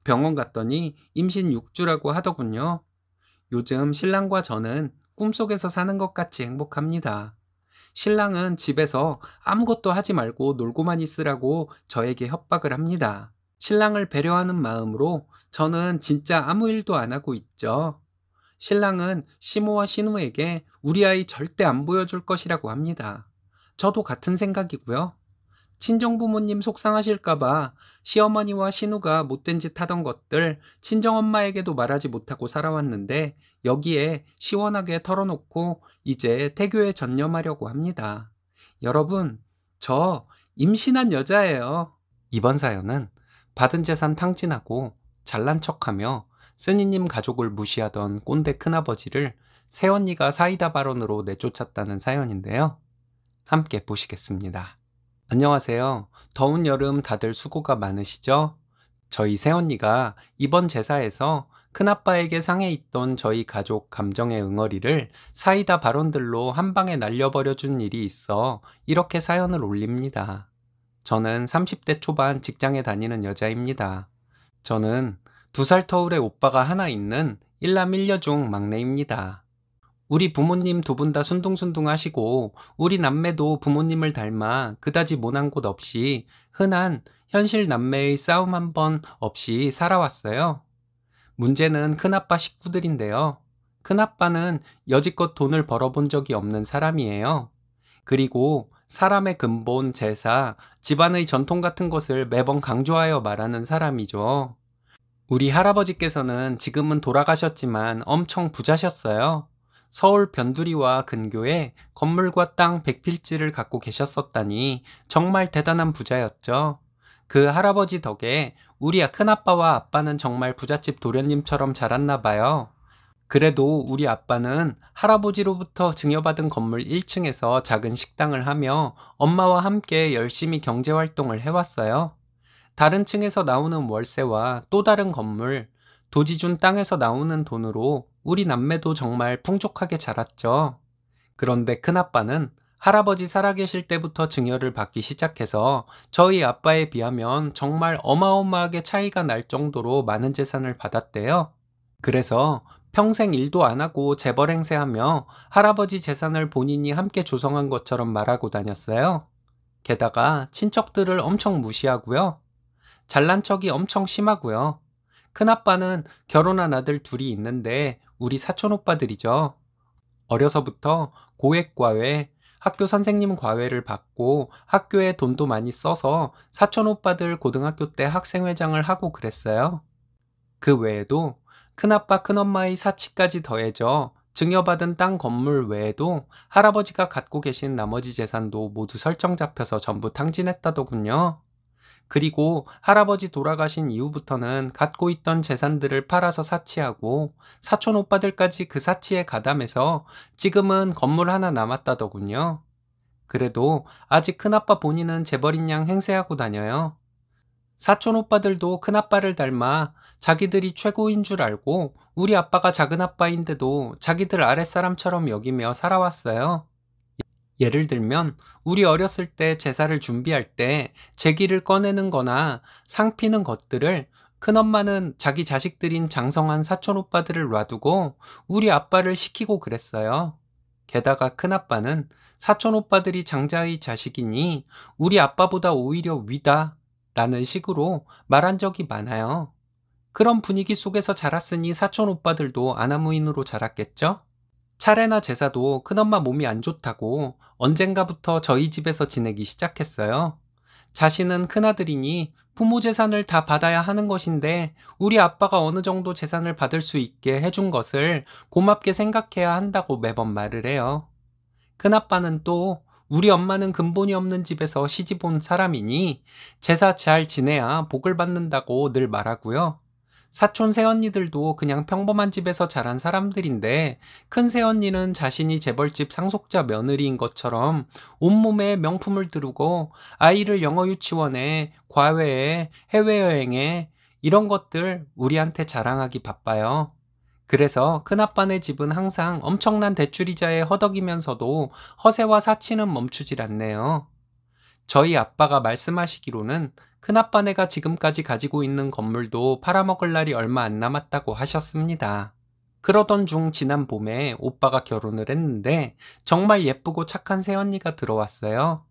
병원 갔더니 임신 6주라고 하더군요. 요즘 신랑과 저는 꿈속에서 사는 것 같이 행복합니다. 신랑은 집에서 아무것도 하지 말고 놀고만 있으라고 저에게 협박을 합니다. 신랑을 배려하는 마음으로 저는 진짜 아무 일도 안 하고 있죠. 신랑은 시모와 신우에게 우리 아이 절대 안 보여줄 것이라고 합니다. 저도 같은 생각이고요. 친정부모님 속상하실까봐 시어머니와 신우가 못된 짓 하던 것들 친정엄마에게도 말하지 못하고 살아왔는데 여기에 시원하게 털어놓고 이제 태교에 전념하려고 합니다. 여러분, 저 임신한 여자예요. 이번 사연은 받은 재산 탕진하고 잘난 척하며 스니님 가족을 무시하던 꼰대 큰아버지를 새언니가 사이다 발언으로 내쫓았다는 사연인데요. 함께 보시겠습니다. 안녕하세요. 더운 여름 다들 수고가 많으시죠? 저희 새언니가 이번 제사에서 큰아빠에게 상해 있던 저희 가족 감정의 응어리를 사이다 발언들로 한 방에 날려버려 준 일이 있어 이렇게 사연을 올립니다. 저는 30대 초반 직장에 다니는 여자입니다. 저는 2살 터울의 오빠가 하나 있는 일남 일녀 중 막내입니다. 우리 부모님 두 분 다 순둥순둥하시고 우리 남매도 부모님을 닮아 그다지 모난 곳 없이 흔한 현실 남매의 싸움 한 번 없이 살아왔어요. 문제는 큰아빠 식구들인데요. 큰아빠는 여지껏 돈을 벌어본 적이 없는 사람이에요. 그리고 사람의 근본, 제사, 집안의 전통 같은 것을 매번 강조하여 말하는 사람이죠. 우리 할아버지께서는 지금은 돌아가셨지만 엄청 부자셨어요. 서울 변두리와 근교에 건물과 땅 100필지를 갖고 계셨었다니 정말 대단한 부자였죠. 그 할아버지 덕에 우리 큰아빠와 아빠는 정말 부잣집 도련님처럼 자랐나 봐요. 그래도 우리 아빠는 할아버지로부터 증여받은 건물 1층에서 작은 식당을 하며 엄마와 함께 열심히 경제활동을 해왔어요. 다른 층에서 나오는 월세와 또 다른 건물, 도지 준 땅에서 나오는 돈으로 우리 남매도 정말 풍족하게 자랐죠. 그런데 큰아빠는 할아버지 살아계실 때부터 증여를 받기 시작해서 저희 아빠에 비하면 정말 어마어마하게 차이가 날 정도로 많은 재산을 받았대요. 그래서 평생 일도 안 하고 재벌 행세하며 할아버지 재산을 본인이 함께 조성한 것처럼 말하고 다녔어요. 게다가 친척들을 엄청 무시하고요. 잘난 척이 엄청 심하고요. 큰아빠는 결혼한 아들 둘이 있는데 우리 사촌 오빠들이죠. 어려서부터 고액과외, 학교 선생님 과외를 받고 학교에 돈도 많이 써서 사촌 오빠들 고등학교 때 학생회장을 하고 그랬어요. 그 외에도 큰아빠 큰엄마의 사치까지 더해져 증여받은 땅 건물 외에도 할아버지가 갖고 계신 나머지 재산도 모두 설정 잡혀서 전부 탕진했다더군요. 그리고 할아버지 돌아가신 이후부터는 갖고 있던 재산들을 팔아서 사치하고 사촌 오빠들까지 그 사치에 가담해서 지금은 건물 하나 남았다더군요. 그래도 아직 큰아빠 본인은 재벌인 양 행세하고 다녀요. 사촌 오빠들도 큰아빠를 닮아 자기들이 최고인 줄 알고 우리 아빠가 작은 아빠인데도 자기들 아랫사람처럼 여기며 살아왔어요. 예를 들면 우리 어렸을 때 제사를 준비할 때 제기를 꺼내는 거나 상 피는 것들을 큰엄마는 자기 자식들인 장성한 사촌 오빠들을 놔두고 우리 아빠를 시키고 그랬어요. 게다가 큰아빠는 사촌 오빠들이 장자의 자식이니 우리 아빠보다 오히려 위다 라는 식으로 말한 적이 많아요. 그런 분위기 속에서 자랐으니 사촌 오빠들도 아나무인으로 자랐겠죠? 차례나 제사도 큰엄마 몸이 안 좋다고 언젠가부터 저희 집에서 지내기 시작했어요. 자신은 큰아들이니 부모 재산을 다 받아야 하는 것인데 우리 아빠가 어느 정도 재산을 받을 수 있게 해준 것을 고맙게 생각해야 한다고 매번 말을 해요. 큰아빠는 또 우리 엄마는 근본이 없는 집에서 시집 온 사람이니 제사 잘 지내야 복을 받는다고 늘 말하고요. 사촌 새언니들도 그냥 평범한 집에서 자란 사람들인데 큰 새언니는 자신이 재벌집 상속자 며느리인 것처럼 온몸에 명품을 두르고 아이를 영어 유치원에 과외에 해외여행에 이런 것들 우리한테 자랑하기 바빠요. 그래서 큰아빠네 집은 항상 엄청난 대출이자에 허덕이면서도 허세와 사치는 멈추질 않네요. 저희 아빠가 말씀하시기로는 큰아빠네가 지금까지 가지고 있는 건물도 팔아먹을 날이 얼마 안 남았다고 하셨습니다. 그러던 중 지난 봄에 오빠가 결혼을 했는데 정말 예쁘고 착한 새언니가 들어왔어요.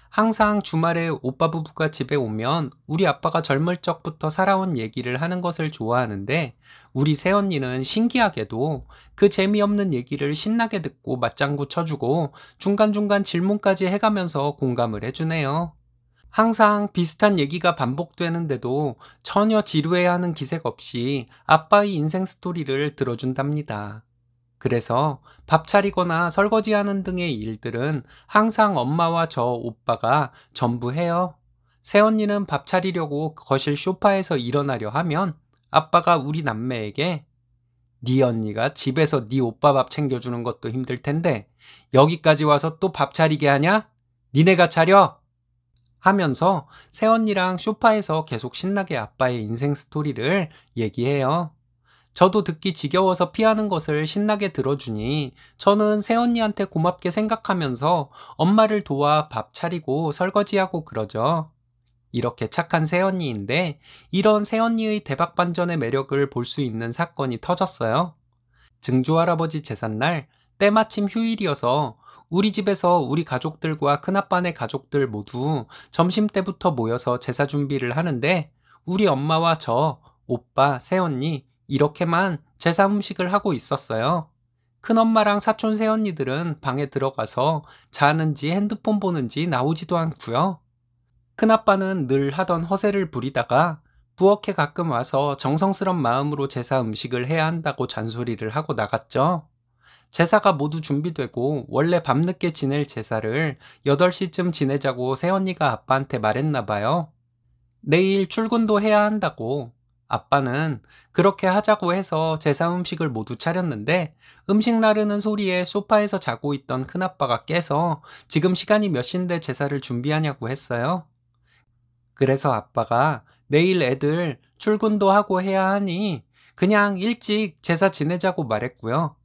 항상 주말에 오빠 부부가 집에 오면 우리 아빠가 젊을 적부터 살아온 얘기를 하는 것을 좋아하는데 우리 새언니는 신기하게도 그 재미없는 얘기를 신나게 듣고 맞장구 쳐주고 중간중간 질문까지 해가면서 공감을 해주네요. 항상 비슷한 얘기가 반복되는데도 전혀 지루해하는 기색 없이 아빠의 인생 스토리를 들어준답니다. 그래서 밥 차리거나 설거지하는 등의 일들은 항상 엄마와 저 오빠가 전부 해요. 새언니는 밥 차리려고 거실 소파에서 일어나려 하면 아빠가 우리 남매에게 네 언니가 집에서 네 오빠 밥 챙겨주는 것도 힘들 텐데 여기까지 와서 또 밥 차리게 하냐? 니네가 차려! 하면서 새언니랑 소파에서 계속 신나게 아빠의 인생 스토리를 얘기해요. 저도 듣기 지겨워서 피하는 것을 신나게 들어주니 저는 새언니한테 고맙게 생각하면서 엄마를 도와 밥 차리고 설거지하고 그러죠. 이렇게 착한 새언니인데 이런 새언니의 대박 반전의 매력을 볼 수 있는 사건이 터졌어요. 증조할아버지 제삿날 때마침 휴일이어서 우리 집에서 우리 가족들과 큰아빠네 가족들 모두 점심때부터 모여서 제사 준비를 하는데 우리 엄마와 저, 오빠, 새언니 이렇게만 제사 음식을 하고 있었어요. 큰엄마랑 사촌 새언니들은 방에 들어가서 자는지 핸드폰 보는지 나오지도 않고요. 큰아빠는 늘 하던 허세를 부리다가 부엌에 가끔 와서 정성스런 마음으로 제사 음식을 해야 한다고 잔소리를 하고 나갔죠. 제사가 모두 준비되고 원래 밤늦게 지낼 제사를 8시쯤 지내자고 새언니가 아빠한테 말했나 봐요. 내일 출근도 해야 한다고. 아빠는 그렇게 하자고 해서 제사 음식을 모두 차렸는데 음식 나르는 소리에 소파에서 자고 있던 큰아빠가 깨서 지금 시간이 몇 시인데 제사를 준비하냐고 했어요. 그래서 아빠가 내일 애들 출근도 하고 해야 하니 그냥 일찍 제사 지내자고 말했고요.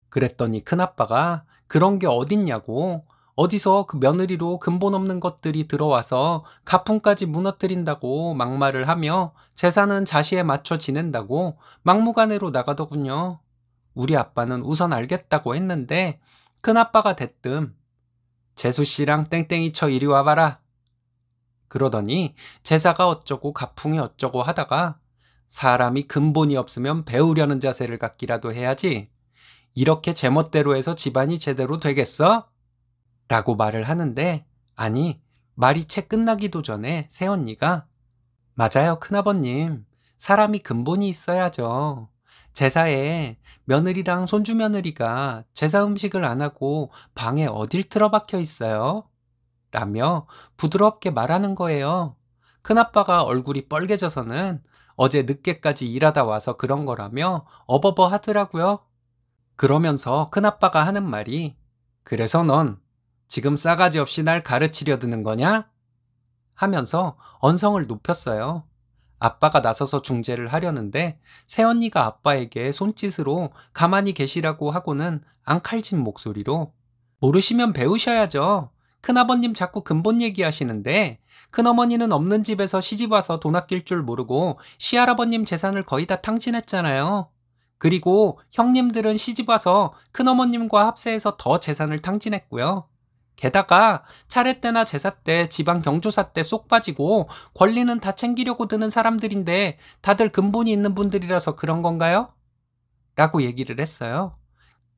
그랬더니 큰아빠가 그런 게 어딨냐고, 어디서 그 며느리로 근본 없는 것들이 들어와서 가풍까지 무너뜨린다고 막말을 하며 제사는 자시에 맞춰 지낸다고 막무가내로 나가더군요. 우리 아빠는 우선 알겠다고 했는데 큰아빠가 대뜸 재수씨랑 땡땡이 쳐 이리 와봐라 그러더니 제사가 어쩌고 가풍이 어쩌고 하다가 사람이 근본이 없으면 배우려는 자세를 갖기라도 해야지 이렇게 제멋대로 해서 집안이 제대로 되겠어? 라고 말을 하는데 아니 말이 채 끝나기도 전에 새언니가 맞아요 큰아버님 사람이 근본이 있어야죠. 제사에 며느리랑 손주며느리가 제사 음식을 안 하고 방에 어딜 틀어박혀 있어요? 라며 부드럽게 말하는 거예요. 큰아빠가 얼굴이 빨개져서는 어제 늦게까지 일하다 와서 그런 거라며 어버버 하더라고요. 그러면서 큰아빠가 하는 말이 그래서 넌 지금 싸가지 없이 날 가르치려 드는 거냐? 하면서 언성을 높였어요. 아빠가 나서서 중재를 하려는데 새언니가 아빠에게 손짓으로 가만히 계시라고 하고는 앙칼진 목소리로 모르시면 배우셔야죠. 큰아버님 자꾸 근본 얘기하시는데 큰어머니는 없는 집에서 시집와서 돈 아낄 줄 모르고 시할아버님 재산을 거의 다 탕진했잖아요. 그리고 형님들은 시집와서 큰어머님과 합세해서 더 재산을 탕진했고요. 게다가 차례 때나 제사 때 지방 경조사 때 쏙 빠지고 권리는 다 챙기려고 드는 사람들인데 다들 근본이 있는 분들이라서 그런 건가요? 라고 얘기를 했어요.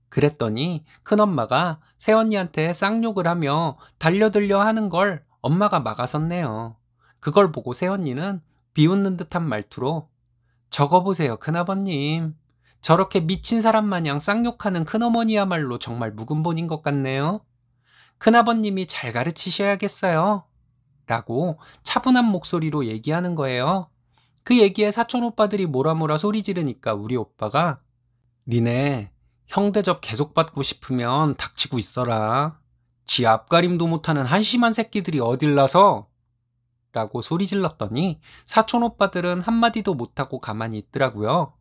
그랬더니 큰엄마가 새언니한테 쌍욕을 하며 달려들려 하는 걸 엄마가 막아섰네요. 그걸 보고 새언니는 비웃는 듯한 말투로 저거 보세요 큰아버님. 저렇게 미친 사람 마냥 쌍욕하는 큰어머니야말로 정말 묵은본인 것 같네요. 큰아버님이 잘 가르치셔야겠어요. 라고 차분한 목소리로 얘기하는 거예요. 그 얘기에 사촌 오빠들이 뭐라 소리 지르니까 우리 오빠가 니네 형 대접 계속 받고 싶으면 닥치고 있어라. 지 앞가림도 못하는 한심한 새끼들이 어딜 나서? 라고 소리 질렀더니 사촌 오빠들은 한마디도 못하고 가만히 있더라고요.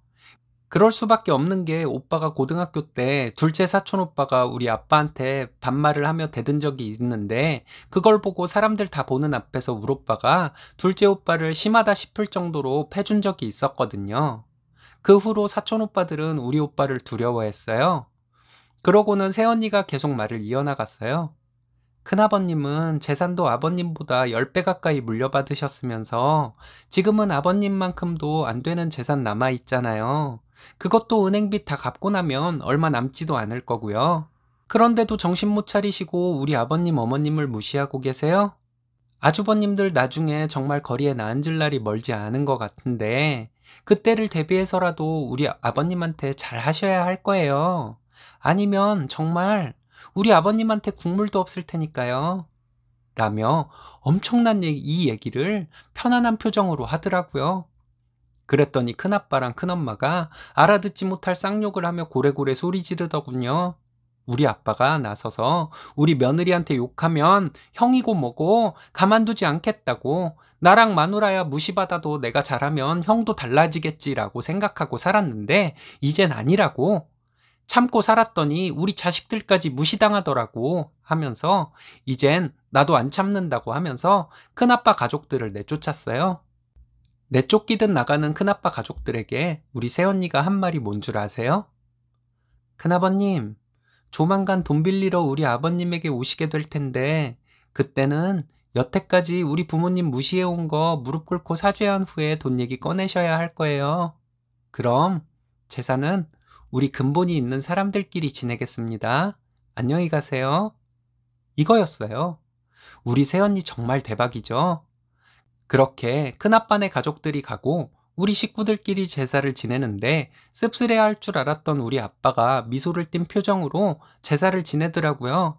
그럴 수밖에 없는 게 오빠가 고등학교 때 둘째 사촌 오빠가 우리 아빠한테 반말을 하며 대든 적이 있는데 그걸 보고 사람들 다 보는 앞에서 우리 오빠가 둘째 오빠를 심하다 싶을 정도로 패준 적이 있었거든요. 그 후로 사촌 오빠들은 우리 오빠를 두려워했어요. 그러고는 새언니가 계속 말을 이어나갔어요. 큰아버님은 재산도 아버님보다 10배 가까이 물려받으셨으면서 지금은 아버님만큼도 안 되는 재산 남아있잖아요. 그것도 은행빚 다 갚고 나면 얼마 남지도 않을 거고요. 그런데도 정신 못 차리시고 우리 아버님 어머님을 무시하고 계세요? 아주버님들 나중에 정말 거리에 나앉을 날이 멀지 않은 것 같은데 그때를 대비해서라도 우리 아버님한테 잘 하셔야 할 거예요. 아니면 정말 우리 아버님한테 국물도 없을 테니까요. 라며 엄청난 이 얘기를 편안한 표정으로 하더라고요. 그랬더니 큰아빠랑 큰엄마가 알아듣지 못할 쌍욕을 하며 고래고래 소리 지르더군요. 우리 아빠가 나서서 우리 며느리한테 욕하면 형이고 뭐고 가만두지 않겠다고, 나랑 마누라야 무시받아도 내가 잘하면 형도 달라지겠지라고 생각하고 살았는데 이젠 아니라고, 참고 살았더니 우리 자식들까지 무시당하더라고 하면서 이젠 나도 안 참는다고 하면서 큰아빠 가족들을 내쫓았어요. 내쫓기듯 나가는 큰아빠 가족들에게 우리 새언니가 한 말이 뭔 줄 아세요? 큰아버님, 조만간 돈 빌리러 우리 아버님에게 오시게 될 텐데 그때는 여태까지 우리 부모님 무시해온 거 무릎 꿇고 사죄한 후에 돈 얘기 꺼내셔야 할 거예요. 그럼 제사는 우리 근본이 있는 사람들끼리 지내겠습니다. 안녕히 가세요. 이거였어요. 우리 새언니 정말 대박이죠? 그렇게 큰아빠네 가족들이 가고 우리 식구들끼리 제사를 지내는데 씁쓸해할 줄 알았던 우리 아빠가 미소를 띤 표정으로 제사를 지내더라고요.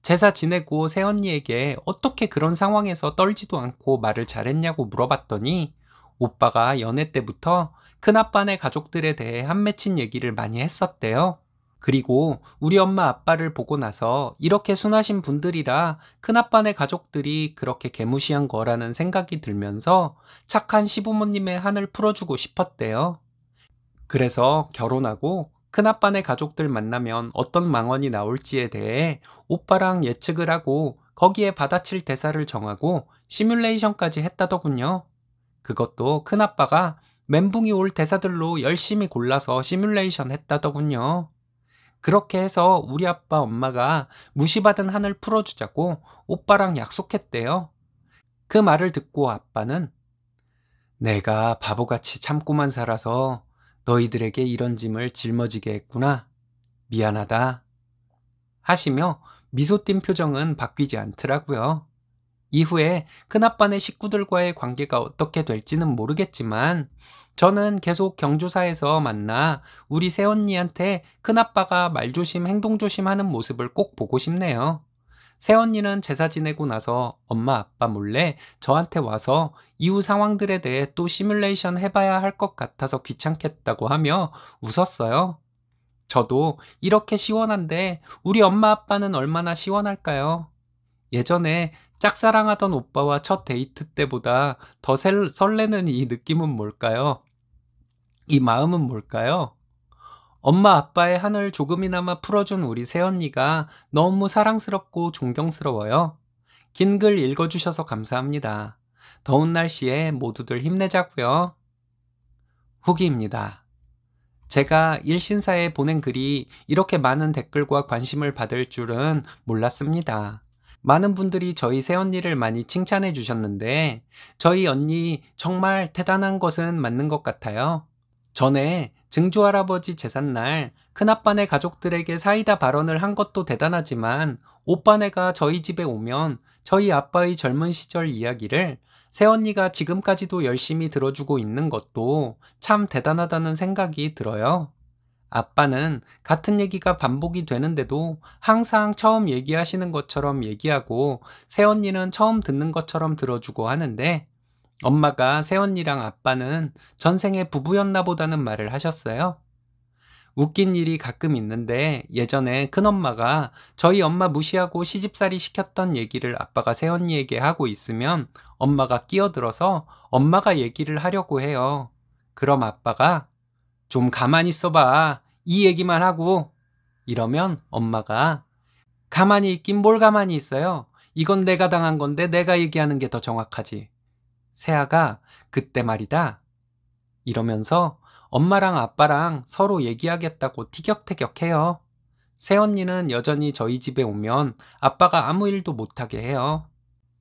제사 지내고 새언니에게 어떻게 그런 상황에서 떨지도 않고 말을 잘했냐고 물어봤더니 오빠가 연애 때부터 큰아빠네 가족들에 대해 한 맺힌 얘기를 많이 했었대요. 그리고 우리 엄마 아빠를 보고 나서 이렇게 순하신 분들이라 큰아빠네 가족들이 그렇게 개무시한 거라는 생각이 들면서 착한 시부모님의 한을 풀어주고 싶었대요. 그래서 결혼하고 큰아빠네 가족들 만나면 어떤 망언이 나올지에 대해 오빠랑 예측을 하고 거기에 받아칠 대사를 정하고 시뮬레이션까지 했다더군요. 그것도 큰아빠가 멘붕이 올 대사들로 열심히 골라서 시뮬레이션 했다더군요. 그렇게 해서 우리 아빠 엄마가 무시받은 한을 풀어주자고 오빠랑 약속했대요. 그 말을 듣고 아빠는 내가 바보같이 참고만 살아서 너희들에게 이런 짐을 짊어지게 했구나. 미안하다. 하시며 미소 띈 표정은 바뀌지 않더라고요. 이후에 큰아빠네 식구들과의 관계가 어떻게 될지는 모르겠지만 저는 계속 경조사에서 만나 우리 새언니한테 큰아빠가 말조심 행동조심 하는 모습을 꼭 보고 싶네요. 새언니는 제사 지내고 나서 엄마 아빠 몰래 저한테 와서 이후 상황들에 대해 또 시뮬레이션 해봐야 할 것 같아서 귀찮겠다고 하며 웃었어요. 저도 이렇게 시원한데 우리 엄마 아빠는 얼마나 시원할까요? 예전에 짝사랑하던 오빠와 첫 데이트 때보다 더 설레는 이 느낌은 뭘까요? 이 마음은 뭘까요? 엄마 아빠의 한을 조금이나마 풀어준 우리 새언니가 너무 사랑스럽고 존경스러워요. 긴 글 읽어주셔서 감사합니다. 더운 날씨에 모두들 힘내자고요. 후기입니다. 제가 일신사에 보낸 글이 이렇게 많은 댓글과 관심을 받을 줄은 몰랐습니다. 많은 분들이 저희 새언니를 많이 칭찬해 주셨는데 저희 언니 정말 대단한 것은 맞는 것 같아요. 전에 증조할아버지 제삿날 큰아빠네 가족들에게 사이다 발언을 한 것도 대단하지만 오빠네가 저희 집에 오면 저희 아빠의 젊은 시절 이야기를 새언니가 지금까지도 열심히 들어주고 있는 것도 참 대단하다는 생각이 들어요. 아빠는 같은 얘기가 반복이 되는데도 항상 처음 얘기하시는 것처럼 얘기하고 새언니는 처음 듣는 것처럼 들어주고 하는데 엄마가 새언니랑 아빠는 전생에 부부였나 보다는 말을 하셨어요. 웃긴 일이 가끔 있는데 예전에 큰엄마가 저희 엄마 무시하고 시집살이 시켰던 얘기를 아빠가 새언니에게 하고 있으면 엄마가 끼어들어서 엄마가 얘기를 하려고 해요. 그럼 아빠가 좀 가만히 있어봐. 이 얘기만 하고. 이러면 엄마가 가만히 있긴 뭘 가만히 있어요. 이건 내가 당한 건데 내가 얘기하는 게 더 정확하지. 세아가 그때 말이다. 이러면서 엄마랑 아빠랑 서로 얘기하겠다고 티격태격해요. 새언니는 여전히 저희 집에 오면 아빠가 아무 일도 못하게 해요.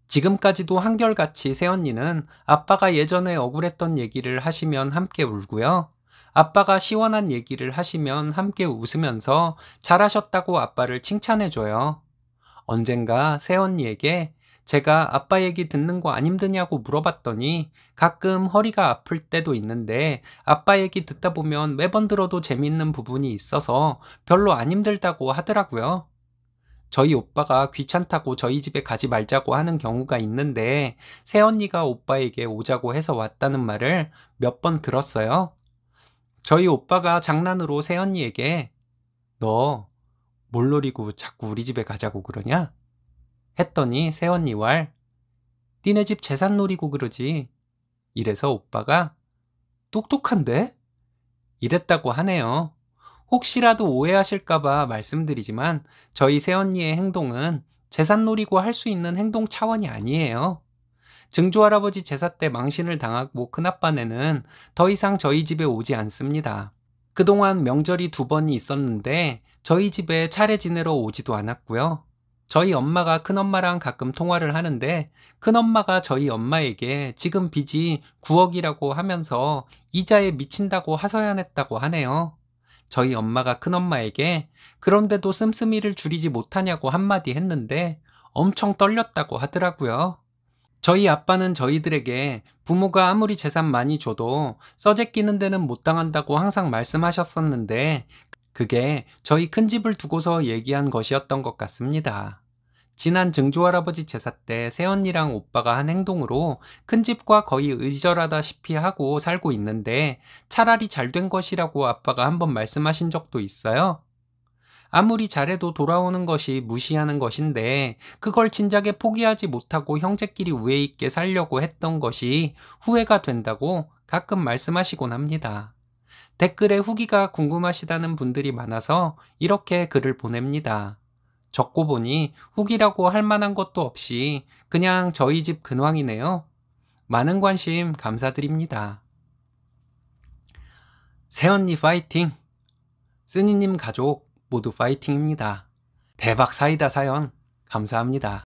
지금까지도 한결같이 새언니는 아빠가 예전에 억울했던 얘기를 하시면 함께 울고요. 아빠가 시원한 얘기를 하시면 함께 웃으면서 잘하셨다고 아빠를 칭찬해줘요. 언젠가 새언니에게 제가 아빠 얘기 듣는 거 안 힘드냐고 물어봤더니 가끔 허리가 아플 때도 있는데 아빠 얘기 듣다 보면 매번 들어도 재밌는 부분이 있어서 별로 안 힘들다고 하더라고요. 저희 오빠가 귀찮다고 저희 집에 가지 말자고 하는 경우가 있는데 새언니가 오빠에게 오자고 해서 왔다는 말을 몇 번 들었어요. 저희 오빠가 장난으로 새언니에게 너 뭘 노리고 자꾸 우리 집에 가자고 그러냐? 했더니 새언니 왈, 니네 집 재산 노리고 그러지. 이래서 오빠가 똑똑한데? 이랬다고 하네요. 혹시라도 오해하실까봐 말씀드리지만 저희 새언니의 행동은 재산 노리고 할 수 있는 행동 차원이 아니에요. 증조할아버지 제사 때 망신을 당하고 큰아빠네는 더 이상 저희 집에 오지 않습니다. 그동안 명절이 2번이 있었는데 저희 집에 차례 지내러 오지도 않았고요. 저희 엄마가 큰엄마랑 가끔 통화를 하는데 큰엄마가 저희 엄마에게 지금 빚이 9억이라고 하면서 이자에 미친다고 하소연했다고 하네요. 저희 엄마가 큰엄마에게 그런데도 씀씀이를 줄이지 못하냐고 한마디 했는데 엄청 떨렸다고 하더라고요. 저희 아빠는 저희들에게 부모가 아무리 재산 많이 줘도 써재 끼는 데는 못 당한다고 항상 말씀하셨었는데 그게 저희 큰 집을 두고서 얘기한 것이었던 것 같습니다. 지난 증조할아버지 제사 때 새언니랑 오빠가 한 행동으로 큰 집과 거의 의절하다시피 하고 살고 있는데 차라리 잘된 것이라고 아빠가 한번 말씀하신 적도 있어요. 아무리 잘해도 돌아오는 것이 무시하는 것인데 그걸 진작에 포기하지 못하고 형제끼리 우애 있게 살려고 했던 것이 후회가 된다고 가끔 말씀하시곤 합니다. 댓글에 후기가 궁금하시다는 분들이 많아서 이렇게 글을 보냅니다. 적고 보니 후기라고 할 만한 것도 없이 그냥 저희 집 근황이네요. 많은 관심 감사드립니다. 새언니 파이팅! 쓰니님 가족 모두 파이팅입니다. 대박 사이다 사연 감사합니다.